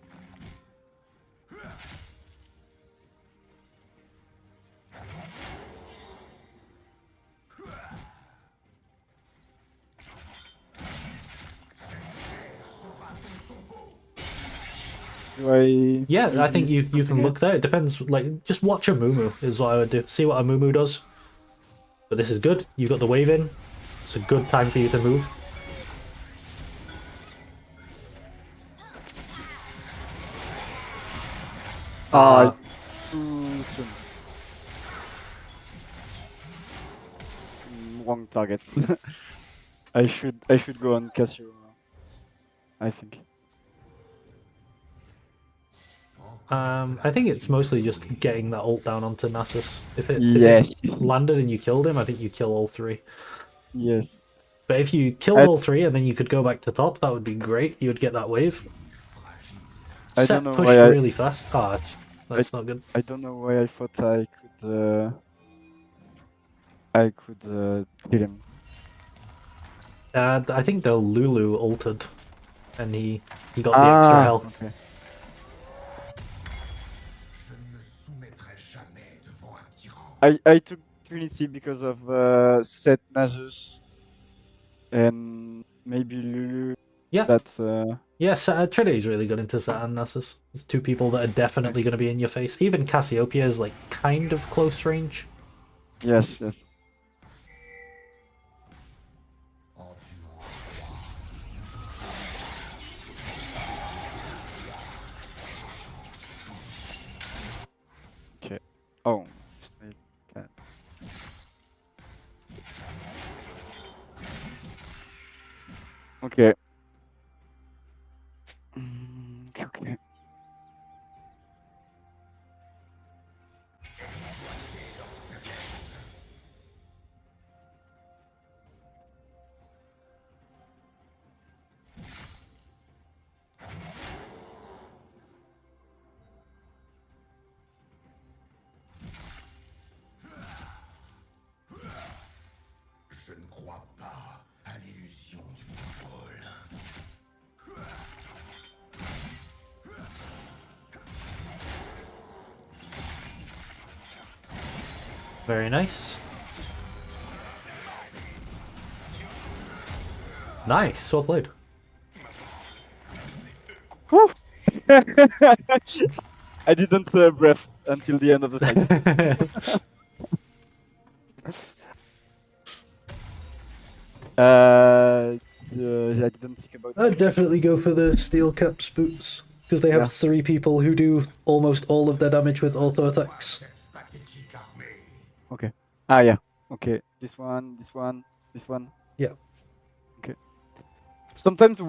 Do I? Yeah, I think maybe you can something look there. It depends. Like, just watch a Mumu is what I would do. See what a Mumu does. But this is good. You got the wave in. It's a good time for you to move. else? Too soon. Wrong target. I should go on Casio. I think. I think it's mostly just getting that ult down onto Nasus. If it Yes. landed and you killed him, I think you kill all three. Yes. But if you killed all three and then you could go back to top, that would be great. You would get that wave. I Set don't know pushed why really fast. Ah, that's not good. I don't know why I thought I could kill him. I think the Lulu ulted, and he got the extra health. Okay. Je ne me soumettrai jamais devant un tyran. I took Trinity because of Set Nasus and maybe Lulu. Yeah. That Yes, Trinity is really good into Set and Nasus. There's two people that are definitely going to be in your face. Even Cassiopeia is like kind of close range. yes. En tuant Okay. Oh. Snake can. Okay. Okay. je ne crois pas à l'illusion du contrôle. Very nice. Nice, well played. Woo! I didn't breath until the end of the fight. I didn't think about that. I'd definitely go for the steel caps boots because they have Yeah. three people who do almost all of their damage with auto attacks. Cette pathétique armée. Okay. Ah, yeah. Okay. This one. Yeah. Okay. Sometimes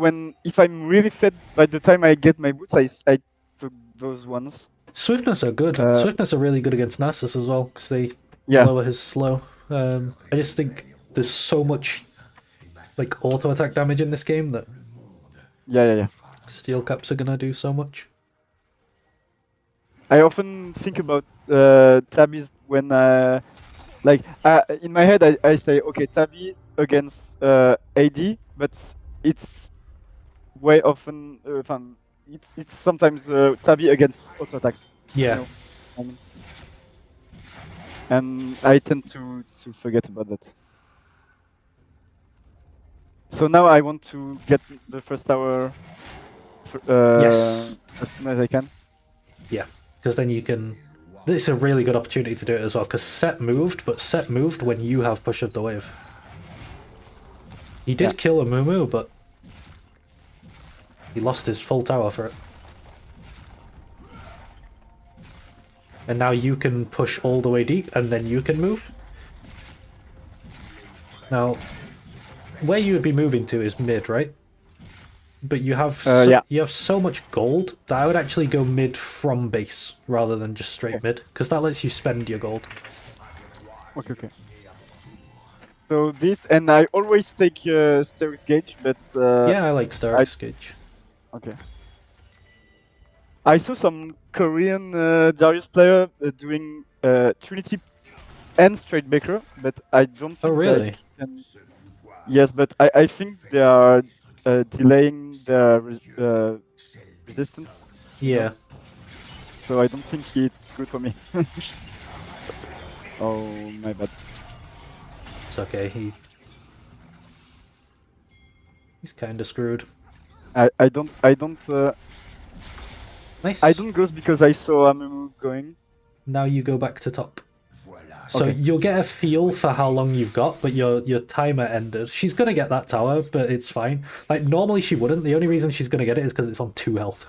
if I'm really fed by the time I get my boots, I took those ones. Swiftness are good. Swiftness are really good against Nasus as well because they Yeah. lower his slow. I just think there's so much like auto attack damage in this game that Yeah. steel caps are gonna do so much. I often think about Tabbies when in my head I say okay Tabby against AD, but it's way often it's sometimes Tabby against auto attacks. Yeah. You know? And I tend to forget about that. So now I want to get the first tower Yes. as soon as I can. Yeah, because then you can. This is a really good opportunity to do it as well. Because Set moved, but Set moved when you have push of the wave. He did kill a Mumu, but he lost his full tower for it. And now you can push all the way deep, and then you can move. Now, where you would be moving to is mid, right? But you have you have so much gold that I would actually go mid from base rather than just straight mid, because that lets you spend your gold. Okay. So this, and I always take Steris Gauge, but Yeah, I like Starix Gauge. Okay. I saw some Korean Darius player doing Trinity and Straight Baker, but I don't think really? they can... Yes, but I think they are delaying their resistance. Yeah. So I don't think it's good for me. Oh, my bad. It's okay, he's kind of screwed. I don't Nice. I don't ghost because I saw Amumu going. Now you go back to top. Voilà. So Okay. you'll get a feel for how long you've got, but your timer ended. She's gonna get that tower, but it's fine. Like normally she wouldn't. The only reason she's gonna get it is because it's on 2 health.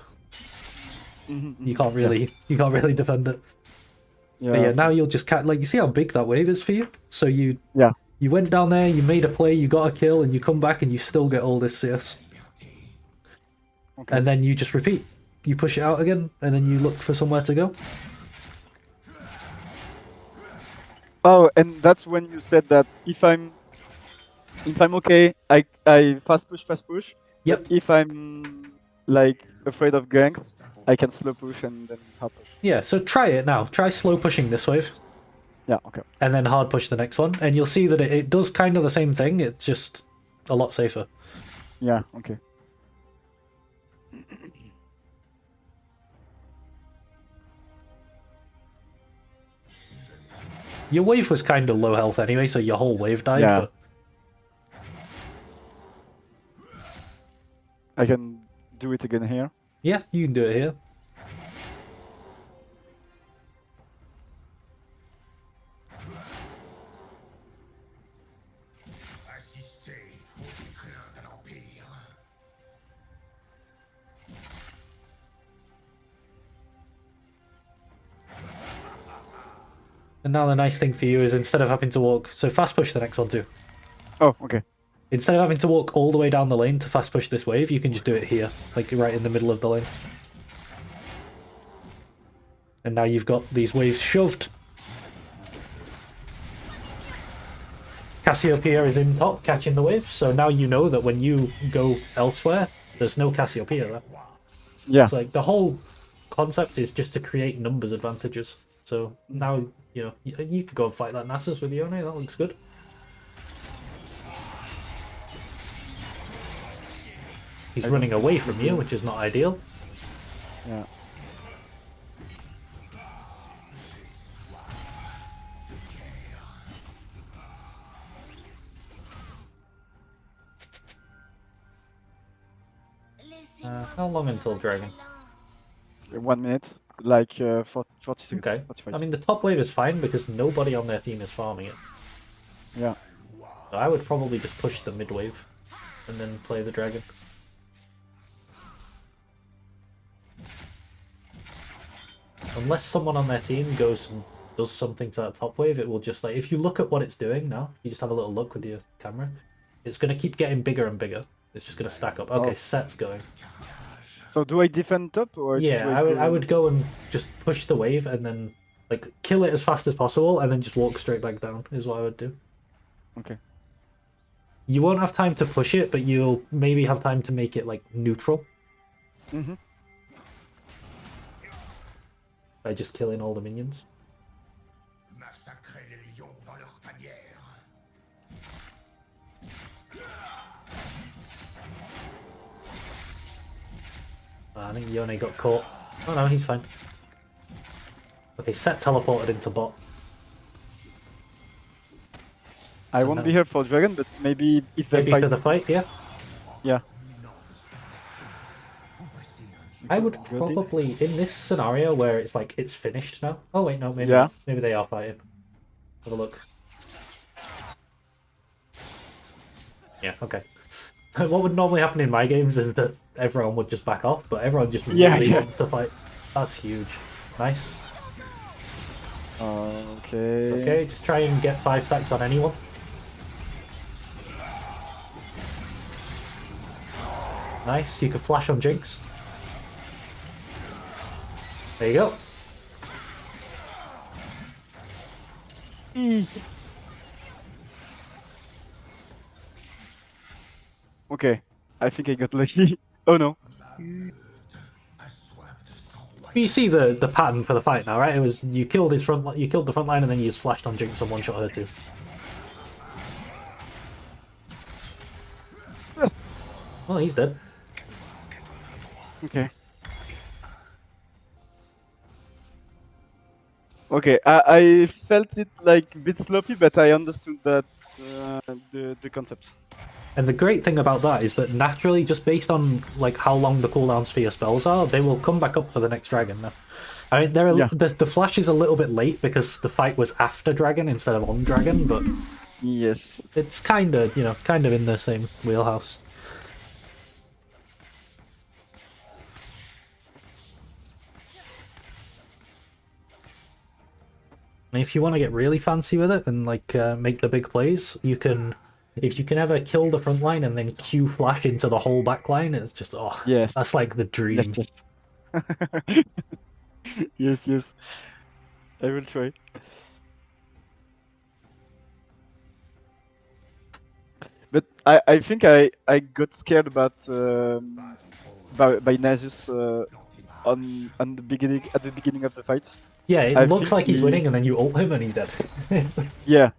You can't really defend it. Yeah. But yeah, now you'll just like you see how big that wave is for you. So you Yeah. you went down there, you made a play, you got a kill, and you come back and you still get all this CS. Okay. And then you just repeat. You push it out again, and then you look for somewhere to go. Oh, and that's when you said that if I'm okay, I fast push. Yep. But if I'm like afraid of ganks, I can slow push and then hard push. Yeah, so try it now. Try slow pushing this wave, Yeah. Okay. and then hard push the next one, and you'll see that it does kind of the same thing. It's just a lot safer. Yeah. Okay. Your wave was kind of low health anyway, so your whole wave died. Yeah. But I can do it again here. yeah, you can do it here. Assister au déclin d'un empire. And now the nice thing for you is instead of having to walk, so fast push the next one too. Oh, okay. Instead of having to walk all the way down the lane to fast push this wave, you can just do it here, like right in the middle of the lane. And now you've got these waves shoved. Cassiopeia is in top, catching the wave, so now you know that when you go elsewhere, there's no Cassiopeia there. Yeah. It's like the whole concept is just to create numbers advantages. So now, you know, you could go and fight that Nasus with Yone, that looks good. He's running away from you, which is not ideal. Yeah. How long until Dragon? 1 minute, like 40 seconds. Okay. 45 I mean, the top wave is fine because nobody on their team is farming it. Yeah. So I would probably just push the mid wave and then play the Dragon. Unless someone on their team goes and does something to that top wave, it will just like, if you look at what it's doing now, you just have a little look with your camera, it's going to keep getting bigger and bigger. It's just going to stack up. Okay, Set's going. So do I defend top or? Yeah, do I would go and just push the wave and then like kill it as fast as possible and then just walk straight back down is what I would do. Okay. You won't have time to push it, but you'll maybe have time to make it like neutral Mhm. by just killing all the minions. Massacrer les lions dans leur tanière. I think Yone got caught. Oh no, he's fine. Okay, Set teleported into bot. I won't be here for dragon, but maybe if they Maybe fight. for the fight, yeah. Yeah. I would Good thing. probably, in this scenario where it's like, it's finished now. Oh wait, no, maybe Yeah. maybe they are fighting. Have a look. Yeah, okay. What would normally happen in my games is that everyone would just back off, but everyone just really Yeah. wants to fight. That's huge. Nice. Okay. Okay, just try and get 5 stacks on anyone. Nice, you can flash on Jinx. There you go. Okay. I think I got lucky. Oh no. You see the pattern for the fight now, right? It was you killed his you killed the front line, and then you just flashed on Jinx and one shot her too. Well, he's dead. Okay. Okay, I felt it like a bit sloppy, but I understood that the concept. And the great thing about that is that naturally, just based on like how long the cooldowns for your spells are, they will come back up for the next dragon. Now, I mean, Yeah. the flash is a little bit late because the fight was after dragon instead of on dragon, but Yes. it's kind of in the same wheelhouse. And if you want to get really fancy with it and like make the big plays, you can. If you can ever kill the front line and then Q flash into the whole back line, it's just Yes. that's like the dream. Yes. Yes. Yes. I will try. But I think I got scared about by Nasus on the beginning at the beginning of the fight. Yeah, it I looks think like he's he- winning, and then you ult him and he's dead. Yeah.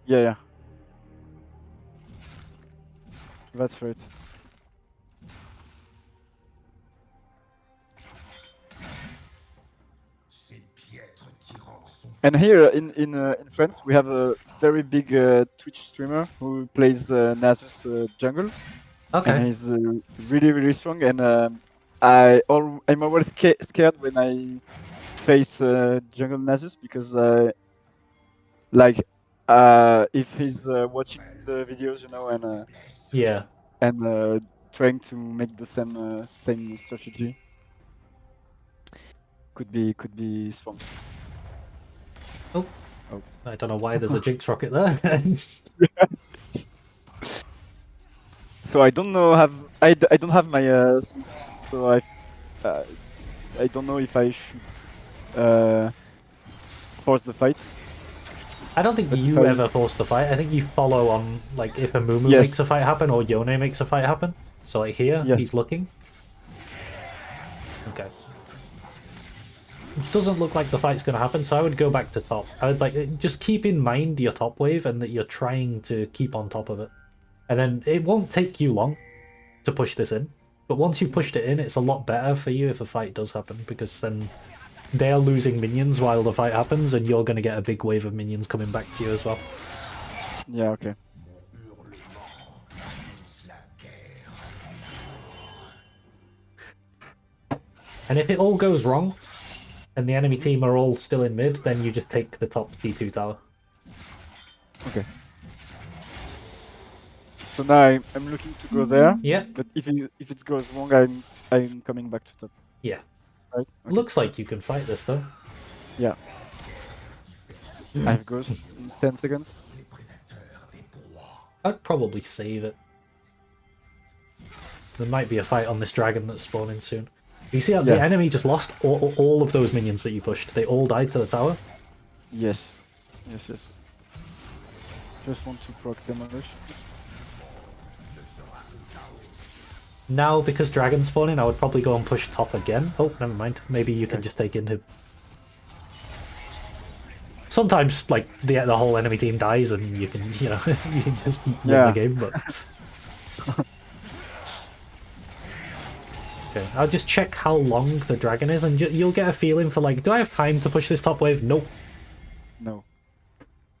That's right. Ces piètres tyrans sont And here in France, we have a very big Twitch streamer who plays Nasus jungle, and Okay. he's really strong. And I'm always scared when I face jungle Nasus because like if he's watching the videos, Yeah. and trying to make the same strategy could be strong. Oh. Oh. I don't know why there's a Jinx rocket there. So I don't know I don't have my so I don't know if I should force the fight. I don't think But you if I- ever force the fight. I think you follow on, like, if a Mumu Yes. makes a fight happen or Yone makes a fight happen. So, like, here, Yes. he's looking. Okay. It doesn't look like the fight's going to happen, so I would go back to top. I would, just keep in mind your top wave and that you're trying to keep on top of it. And then it won't take you long to push this in. But once you've pushed it in, it's a lot better for you if a fight does happen, because then they're losing minions while the fight happens, and you're going to get a big wave of minions coming back to you as well. Yeah, okay. mon hurlement annonce la guerre. And if it all goes wrong, and the enemy team are all still in mid, then you just take the top T2 tower. Okay. So now I'm looking to go there. Yeah, But if it goes wrong, I'm coming back to top. yeah. Right? Okay. Looks like you can fight this though. Yeah. I have ghost in 10 seconds. I'd probably save it. There might be a fight on this dragon that's spawning soon. You see how the Yeah. enemy just lost all of those minions that you pushed. They all died to the tower. Yes. Just want to proc demolish. Now, because dragon's spawning, I would probably go and push top again. Oh, never mind. Maybe you can just take into. Sometimes, like, the whole enemy team dies and you can, you can just win Yeah. the game, but... Okay, I'll just check how long the dragon is, and you'll get a feeling for, like, do I have time to push this top wave? Nope. No.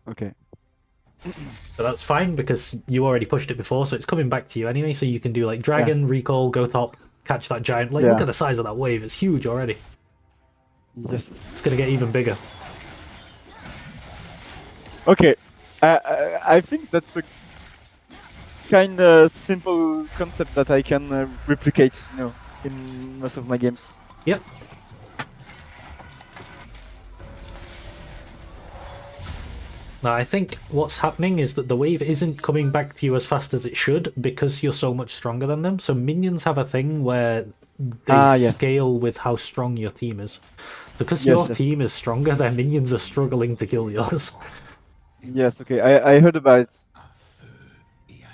Okay. But that's fine, because you already pushed it before, so it's coming back to you anyway, so you can do, like, dragon, recall, go top, catch that giant. Like, look Yeah. at the size of that wave, it's huge already. Yes. It's gonna get even bigger. Okay. I think that's a kind of simple concept that I can replicate, in most of my games. Yep. Now, I think what's happening is that the wave isn't coming back to you as fast as it should because you're so much stronger than them. So minions have a thing where they Yes. scale with how strong your team is. Because Yes, your yes. team is stronger, their minions are struggling to kill yours. Yes, okay. I heard about it.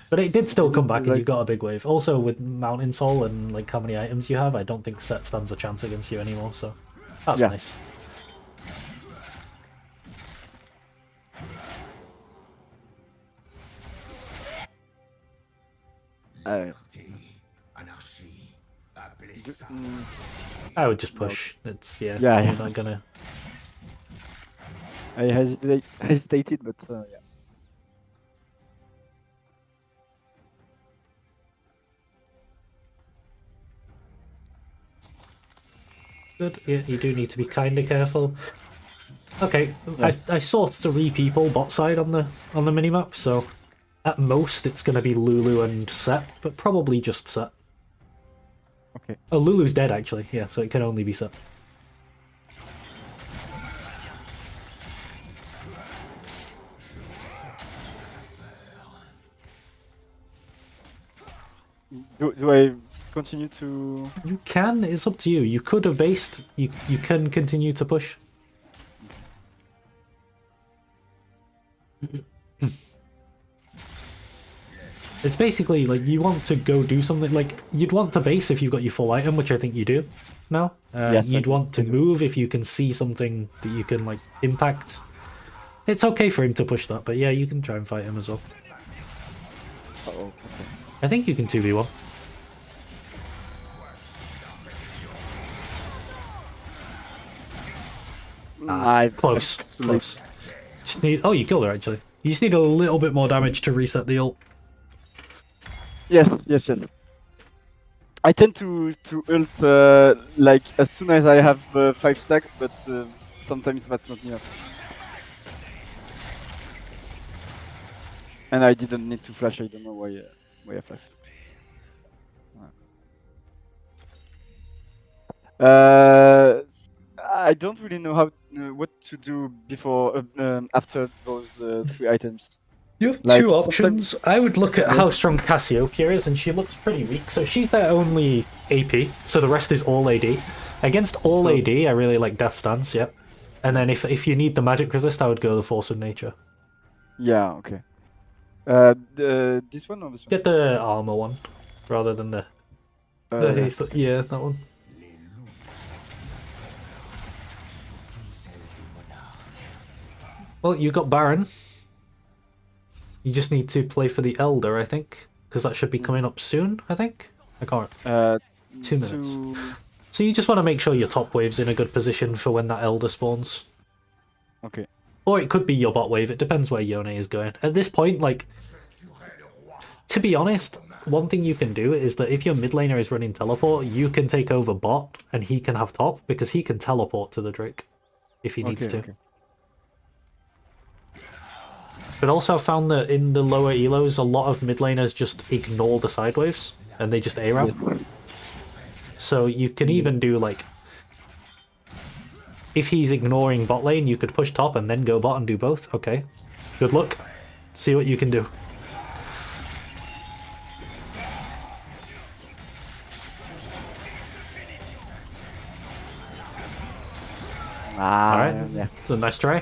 But it did still come back and you Like- got a big wave. Also, with Mountain Soul and like how many items you have, I don't think Set stands a chance against you anymore, so that's Yeah. nice. Anarchie, appelez ça. I would just push. It's Yeah, you're yeah. not gonna. I hesitated, but yeah. Good. Yeah, you do need to be kind of careful. Okay, Yeah. I saw 3 people bot side on the minimap, so at most it's going to be Lulu and Set, but probably just Set. Okay. Oh, Lulu's dead actually. Yeah, so it can only be Set. Do I continue to? You can. It's up to you. You could have based. You can continue to push. It's basically like you want to go do something. Like you'd want to base if you've got your full item, which I think you do now. Yes, I you'd do. want to move if you can see something that you can like impact. It's okay for him to push that, but yeah, you can try and fight him as well. Uh-oh, okay. I think you can 2v1. Close. Close. Just need. Oh, you killed her actually. You just need a little bit more damage to reset the ult. Yes, yes, yes. I tend to ult like as soon as I have 5 stacks, but sometimes that's not enough. And I didn't need to flash. I don't know why I flashed. I don't really know how what to do before after those 3 items. You have Like, 2 options. I would look at how Yes. strong Cassiopeia is, and she looks pretty weak. So she's their only AP, so the rest is all AD. Against all So- AD, I really like Death Stance, yep. And then if you need the magic resist, I would go the Force of Nature. Yeah, okay. This one or this one? Get the armor one, rather than the Yeah. haste. Yeah, that one. Well, you got Baron. You just need to play for the Elder, I think, because that should be coming up soon, I think? I can't. 2 minutes. So you just want to make sure your top wave's in a good position for when that Elder spawns. Okay. Or it could be your bot wave, it depends where Yone is going. At this point, like, to be honest, one thing you can do is that if your mid laner is running teleport, you can take over bot and he can have top, because he can teleport to the Drake if he needs to. Okay. But also I've found that in the lower elos, a lot of mid laners just ignore the side waves and they just ARAM. So you can even do like, if he's ignoring bot lane, you could push top and then go bot and do both. Okay, good luck. See what you can do. Alright, Yeah. so nice try.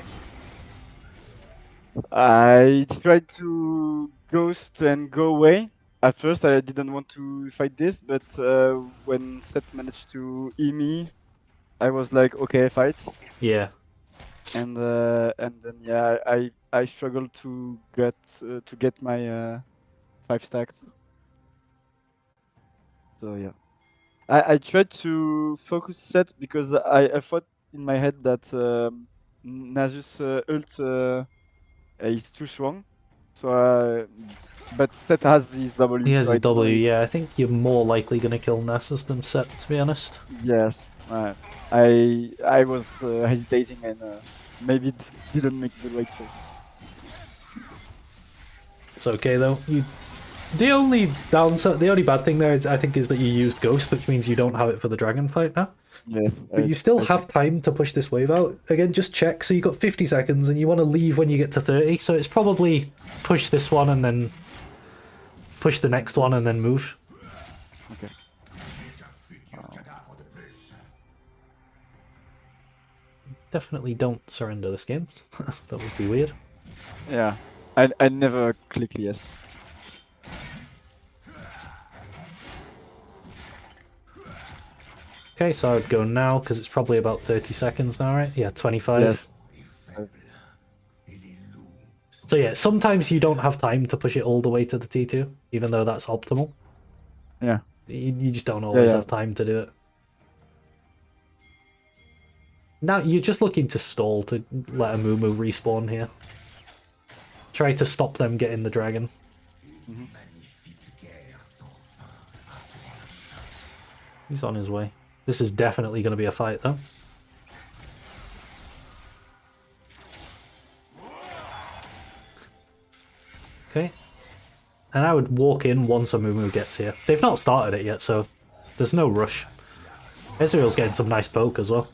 I tried to ghost and go away. At first, I didn't want to fight this, but when Seth managed to E me, I was like, okay, fight. Yeah. And then yeah, I struggled to get my 5 stacks. So yeah, I tried to focus Seth because I thought in my head that Nasus ult is too strong. So but Seth has his W. He has so a I don't know W, if- yeah. I think you're more likely going to kill Nasus than Set, to be honest. Yes. I was hesitating and maybe didn't make the right choice. It's okay though. The only downside, the only bad thing there is, I think, is that you used Ghost, which means you don't have it for the dragon fight now. Yes. But you still have time to push this wave out. Again, just check. So you got 50 seconds, and you want to leave when you get to 30. So it's probably push this one and then push the next one and then move. Okay. Definitely don't surrender this game. That would be weird. Yeah. I never click yes. Okay, so I would go now because it's probably about 30 seconds now, right? Yeah, 25. Yes. So yeah, sometimes you don't have time to push it all the way to the T2, even though that's optimal. Yeah. You just don't always yeah. have time to do it. Now, you're just looking to stall to let a Mumu respawn here. Try to stop them getting the dragon. He's on his way. This is definitely going to be a fight, though. Okay. And I would walk in once a Mumu gets here. They've not started it yet, so there's no rush. Ezreal's getting some nice poke as well.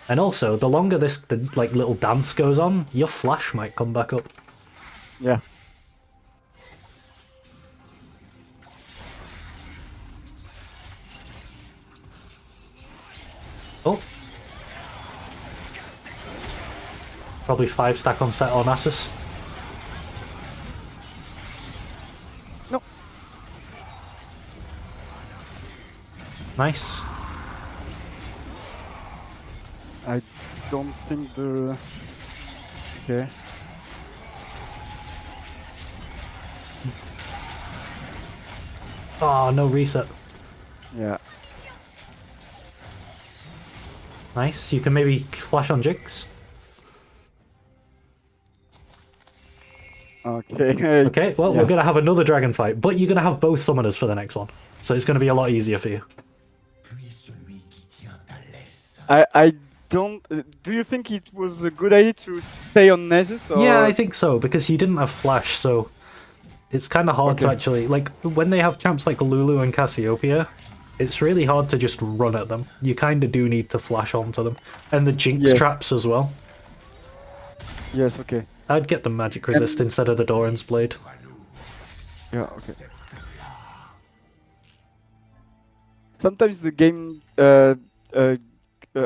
And also, the longer this like little dance goes on, your flash might come back up. Yeah. Oh. Probably 5 stack on set on Nasus. No. Nice. I don't think the... Okay. Oh, no reset. Yeah. Nice. You can maybe flash on Jinx. Okay. Okay, well, Yeah. we're going to have another dragon fight, but you're going to have both summoners for the next one. So it's going to be a lot easier for you. Puis celui qui tient ta laisse. I don't... do you think it was a good idea to stay on Nasus? Or... Yeah, I think so, because you didn't have flash, so it's kind of hard to Okay. actually... Like, when they have champs like Lulu and Cassiopeia, it's really hard to just run at them. You kind of do need to flash onto them. And the Jinx Yeah. traps as well. Yes, okay. I'd get the magic resist instead of the Doran's Blade. Yeah, okay. Sometimes the game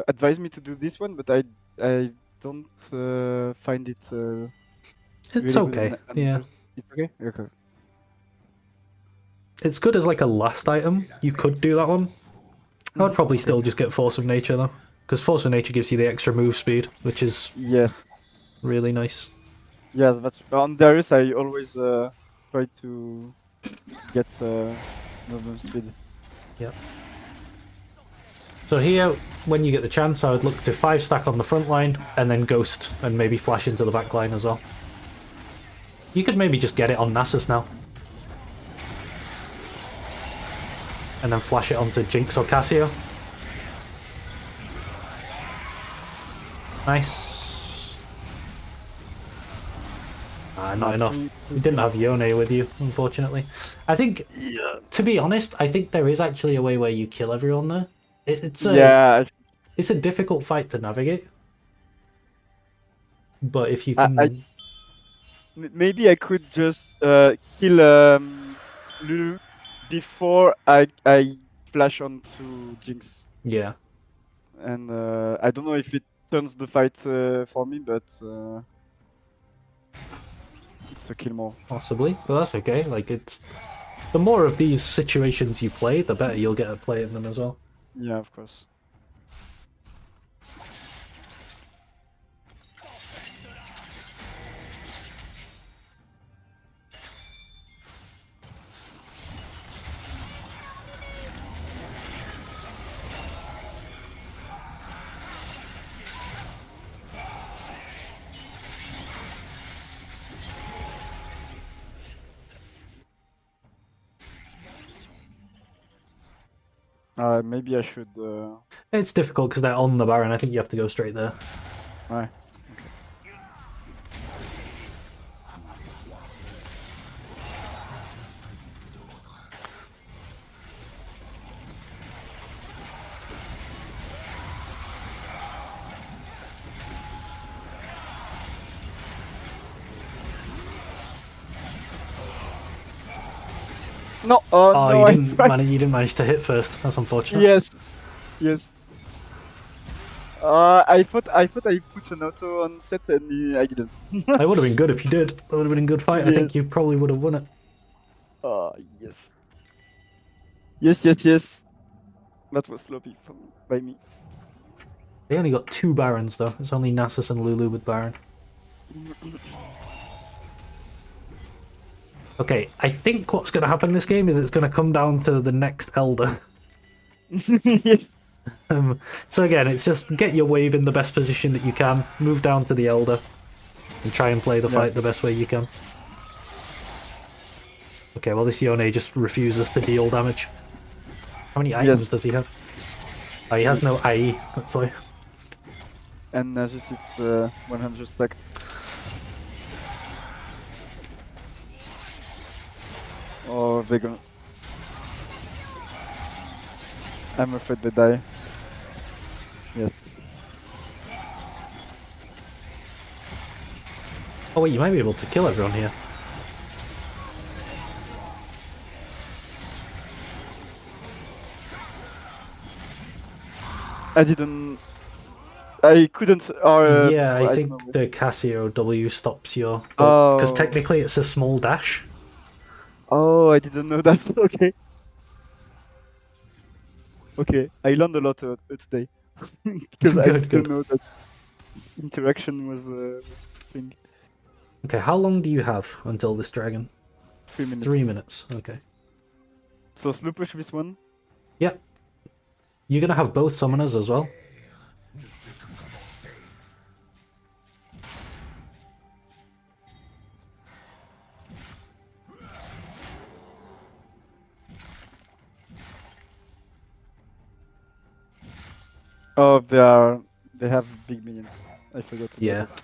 advise me to do this one, but I don't find it. It's really good okay, yeah. It's okay. Okay. It's good as like a last item. You could do that one. I would probably still just get Force of Nature though, because Force of Nature gives you the extra move speed, which is Yes. really nice. Yes, that's on Darius. I always try to get movement speed. Yep. So here, when you get the chance, I would look to 5 stack on the front line, and then Ghost, and maybe flash into the back line as well. You could maybe just get it on Nasus now. And then flash it onto Jinx or Cassio. Nice. Not enough. You didn't have Yone with you, unfortunately. I think, to be honest, I think there is actually a way where you kill everyone there. It's a it's a difficult fight to navigate. But if you can... Maybe I could just kill Lulu before I flash onto Jinx. Yeah. And I don't know if it turns the fight for me, but it's a kill more. Possibly, but that's okay. Like, it's... The more of these situations you play, the better you'll get at playing them as well. Yeah, of course. Maybe I should. It's difficult because they're on the Baron. I think you have to go straight there. Ouais. No, Oh, no, you I didn't tried- manage. You didn't manage to hit first. That's unfortunate. Yes, yes. I thought I put an auto on set and I didn't. It would have been good if you did. It would have been a good fight. I think Yes. you probably would have won it. Yes. Yes. That was sloppy by me. They only got 2 Barons though. It's only Nasus and Lulu with Baron. Okay, I think what's going to happen in this game is it's going to come down to the next Elder. Yes. So again, it's just get your wave in the best position that you can, move down to the Elder, and try and play the fight the best way you can. Okay, well this Yone just refuses to deal damage. How many items Yes. does he have? Oh, he has no IE, that's why. And just it's 100 stack. Oh, they're gonna. I'm afraid they die. Yes. Oh wait, you might be able to kill everyone here. I didn't. I couldn't. Or Yeah, I don't think know. the Casio W stops your... Because Oh. technically it's a small dash. Oh, I didn't know that. Okay. Okay, I learned a lot today because I Good, didn't good. know that interaction was thing. Okay, how long do you have until this dragon? 3 minutes. 3 minutes, okay. So slow push this one. Yep. You're gonna have both summoners as well. Oh, they have big minions. I forgot about Yeah. that.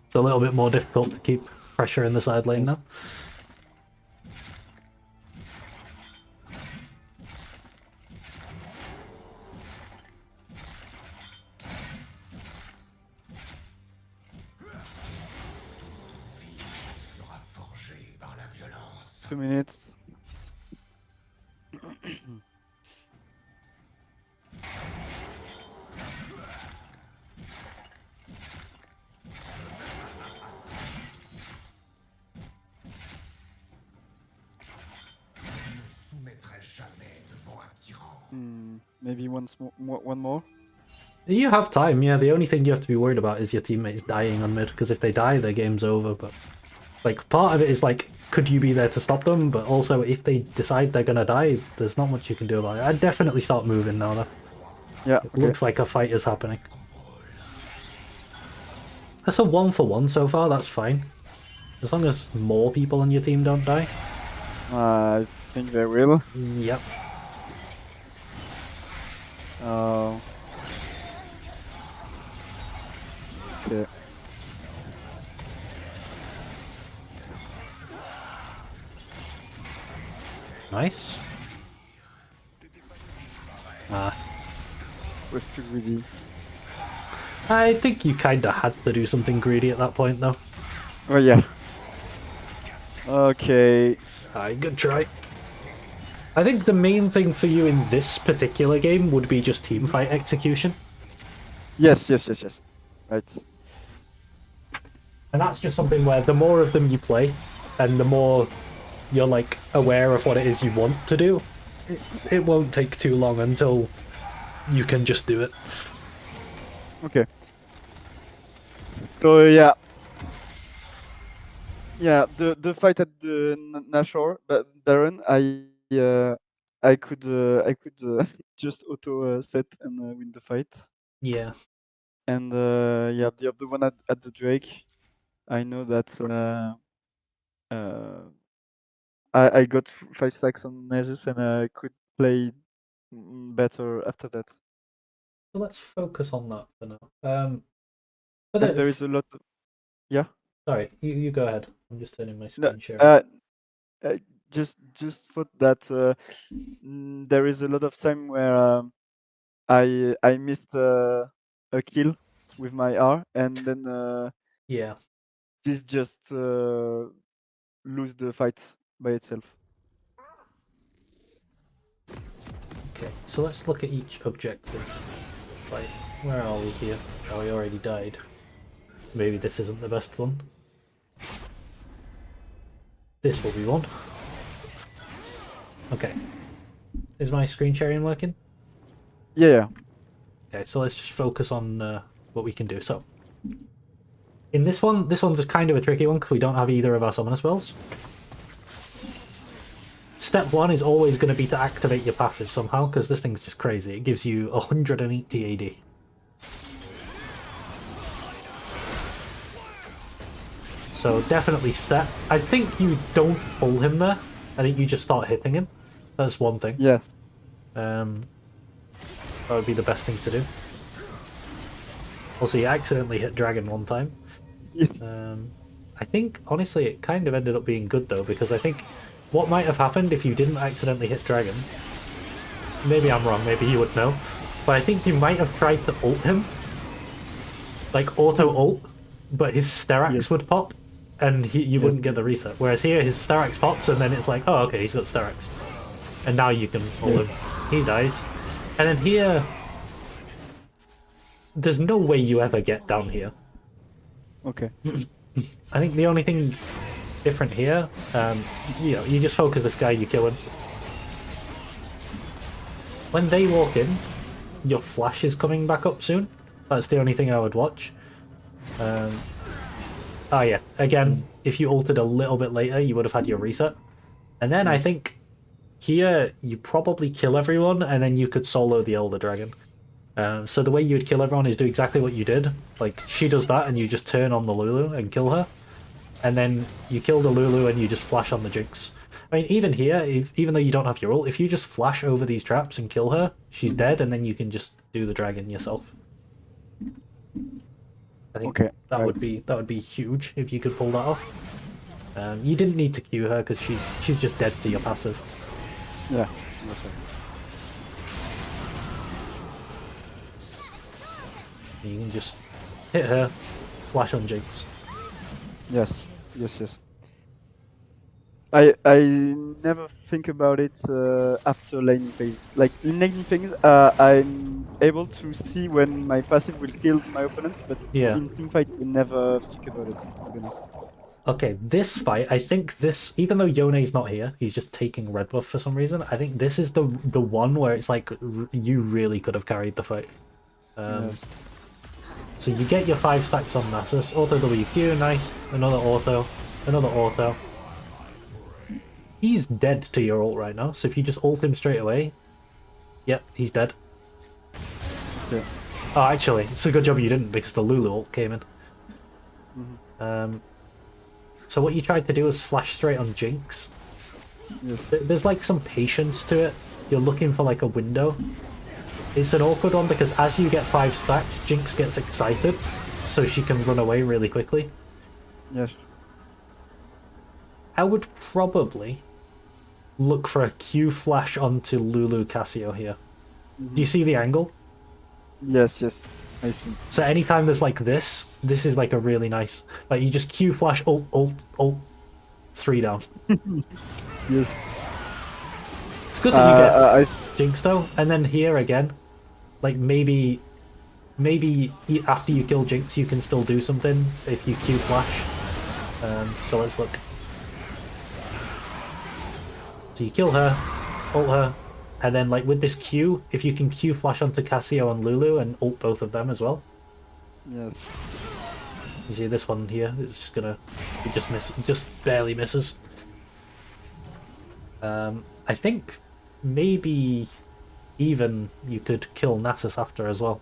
It's a little bit more difficult to keep pressure in the side lane Yes. now. Sera forgé par la violence. 2 minutes. Soumettrai jamais devant un tyran. Maybe one more. You have time, yeah. The only thing you have to be worried about is your teammates dying on mid, because if they die, their game's over. But like, part of it is like, could you be there to stop them? But also, if they decide they're gonna die, there's not much you can do about it. I'd definitely start moving now, though. Yeah. It Okay. looks like a fight is happening. That's a 1-for-1 so far, that's fine. As long as more people on your team don't die. I think they will. Yep. Oh. Okay. Nice. Was too greedy. I think you kinda had to do something greedy at that point, though. Oh yeah. Okay. Aye, good try. I think the main thing for you in this particular game would be just teamfight execution. Yes. Right. And that's just something where the more of them you play, and the more you're like aware of what it is you want to do, it won't take too long until you can just do it. Okay. So yeah. Yeah, the fight at the Nashor, but Baron, I could just auto set and win the fight. Yeah. And yeah, the other one at the Drake, I know that I got 5 stacks on Nasus and I could play better after that. So let's focus on that for now. And there is a lot of, yeah. Sorry, you go ahead. I'm just turning my No, screen share. just thought that there is a lot of time where I missed a kill with my R, and then Yeah. this just lose the fight by itself. Okay, so let's look at each objective. Like, where are we here? Oh, we already died. Maybe this isn't the best one. This will be one. Okay. Is my screen sharing working? Yeah. Okay, so let's just focus on what we can do. So, in this one's just kind of a tricky one because we don't have either of our summoner spells. Step 1 is always going to be to activate your passive somehow, because this thing's just crazy. It gives you 180 AD. So definitely set. I think you don't pull him there. I think you just start hitting him. That's one thing. Yes. That would be the best thing to do. Also, you accidentally hit dragon one time. I think, honestly, it kind of ended up being good, though, because I think what might have happened if you didn't accidentally hit dragon... Maybe I'm wrong, maybe you would know. But I think you might have tried to ult him. Like, auto-ult, but his Sterax would pop, and you wouldn't get the reset. Whereas here, his Sterax pops, and then it's like, oh, okay, he's got Sterax. And now you can ult him. He dies. And then here... There's no way you ever get down here. Okay. I think the only thing different here, you know, you just focus this guy, you kill him. When they walk in, your flash is coming back up soon. That's the only thing I would watch. Oh yeah, again, if you ulted a little bit later, you would have had your reset. And then I think here, you probably kill everyone, and then you could solo the Elder Dragon. So the way you would kill everyone is do exactly what you did. Like, she does that, and you just turn on the Lulu and kill her. And then you kill the Lulu, and you just flash on the Jinx. I mean, even here, even though you don't have your ult, if you just flash over these traps and kill her, she's dead, and then you can just do the dragon yourself. I think that would be huge if you could pull that off. You didn't need to Q her because she's just dead to your passive. Yeah. That's right. You can just hit her, flash on Jinx. Yes. I never think about it after laning phase. Like in laning phase, I'm able to see when my passive will kill my opponents, but in teamfight, I never think about it. To be honest. Okay, this fight, I think this, even though Yone's not here, he's just taking red buff for some reason. I think this is the one where it's like you really could have carried the fight. Yes. So you get your 5 stacks on Nasus, auto WQ, nice, another auto. He's dead to your ult right now, so if you just ult him straight away, yep, he's dead. Yeah. Oh, actually, it's a good job you didn't because the Lulu ult came in. So what you tried to do was flash straight on Jinx. Yes. There's like some patience to it. You're looking for like a window. It's an awkward one because as you get 5 stacks, Jinx gets excited, so she can run away really quickly. Yes. I would probably look for a Q flash onto Lulu Cassio here. Do you see the angle? Yes, I see. So anytime there's like this is like a really nice, like you just Q flash ult, 3 down. Yes. It's good that you get Jinx though, and then here again, like maybe after you kill Jinx you can still do something if you Q flash. So let's look. So you kill her, ult her, and then like with this Q, if you can Q flash onto Cassio and Lulu and ult both of them as well. Yes. You see this one here? It's just gonna, it just barely misses. I think maybe even you could kill Nasus after as well.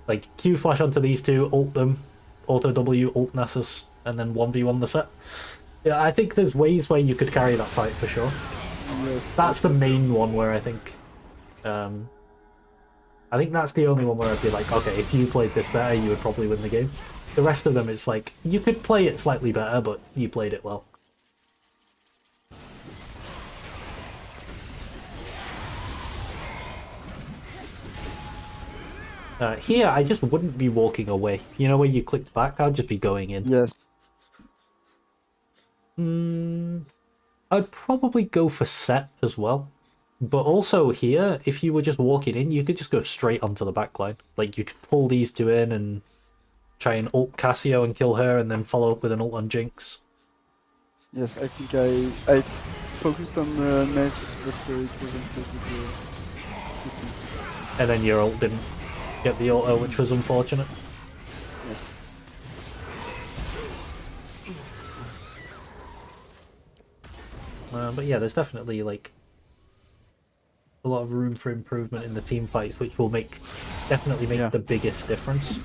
Like Q flash onto these two, ult them, auto W, ult Nasus, and then 1v1 the set. Yeah, I think there's ways where you could carry that fight for sure. Yes. That's the main one where I think that's the only one where I'd be like, okay, if you played this better, you would probably win the game. The rest of them, it's like, you could play it slightly better, but you played it well. Here, I just wouldn't be walking away. You know where you clicked back? I'd just be going in. Yes. I'd probably go for set as well. But also here, if you were just walking in, you could just go straight onto the backline. Like, you could pull these two in and try and ult Cassio and kill her, and then follow up with an ult on Jinx. Yes, I think I focused on Nasus, but it wasn't so good. And then your ult didn't get the auto, which was unfortunate. Yes. But yeah, there's definitely like a lot of room for improvement in the team fights, which will definitely make the biggest difference.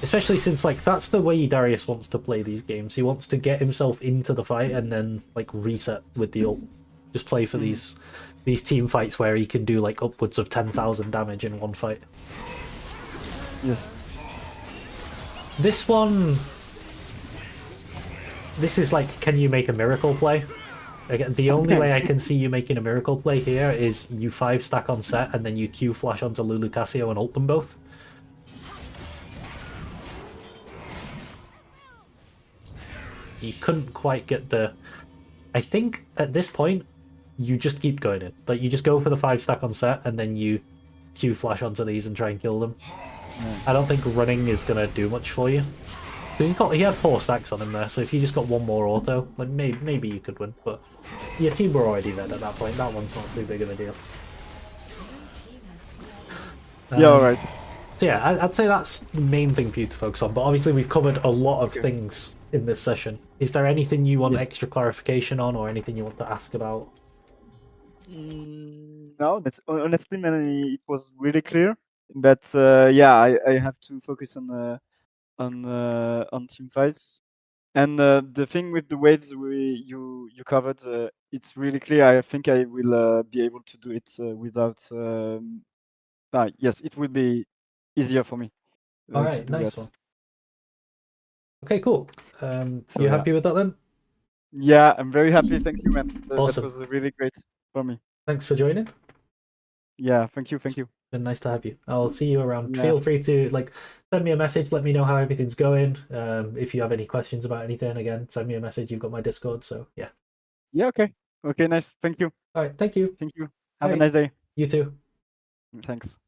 Especially since like that's the way Darius wants to play these games. He wants to get himself into the fight and then like reset with the ult. Just play for these team fights where he can do like upwards of 10,000 damage in one fight. Yes. This one, this is like, can you make a miracle play? Again, the only way I can see you making a miracle play here is you 5-stack on set and then you Q flash onto Lulu Casio and ult them both. You couldn't quite get the... I think at this point, you just keep going in. Like, you just go for the 5-stack on set and then you Q flash onto these and try and kill them. I don't think running is going to do much for you. Because he had 4 stacks on him there, so if you just got one more auto, like maybe you could win, but your team were already dead at that point. That one's not too big of a deal. Yeah, alright. So yeah, I'd say that's the main thing for you to focus on, but obviously we've covered a lot of things in this session. Is there anything you want extra clarification on, or anything you want to ask about? No, that's honestly, man, it was really clear. But yeah, I have to focus on team fights. And the thing with the waves you covered, it's really clear. I think I will be able to do it without. Yes, it will be easier for me. All right, nice one. Okay, cool. You happy with that then? Yeah, I'm very happy. Thank you, man. Awesome. That was really great for me. Thanks for joining. Yeah, thank you. Been nice to have you. I'll see you around. Yeah. Feel free to send me a message. Let me know how everything's going. If you have any questions about anything, again, send me a message. You've got my Discord, so yeah. Yeah. Okay. Okay. Nice. Thank you. All right. Thank you. Thank you. Have a Bye. nice day. You too. Thanks.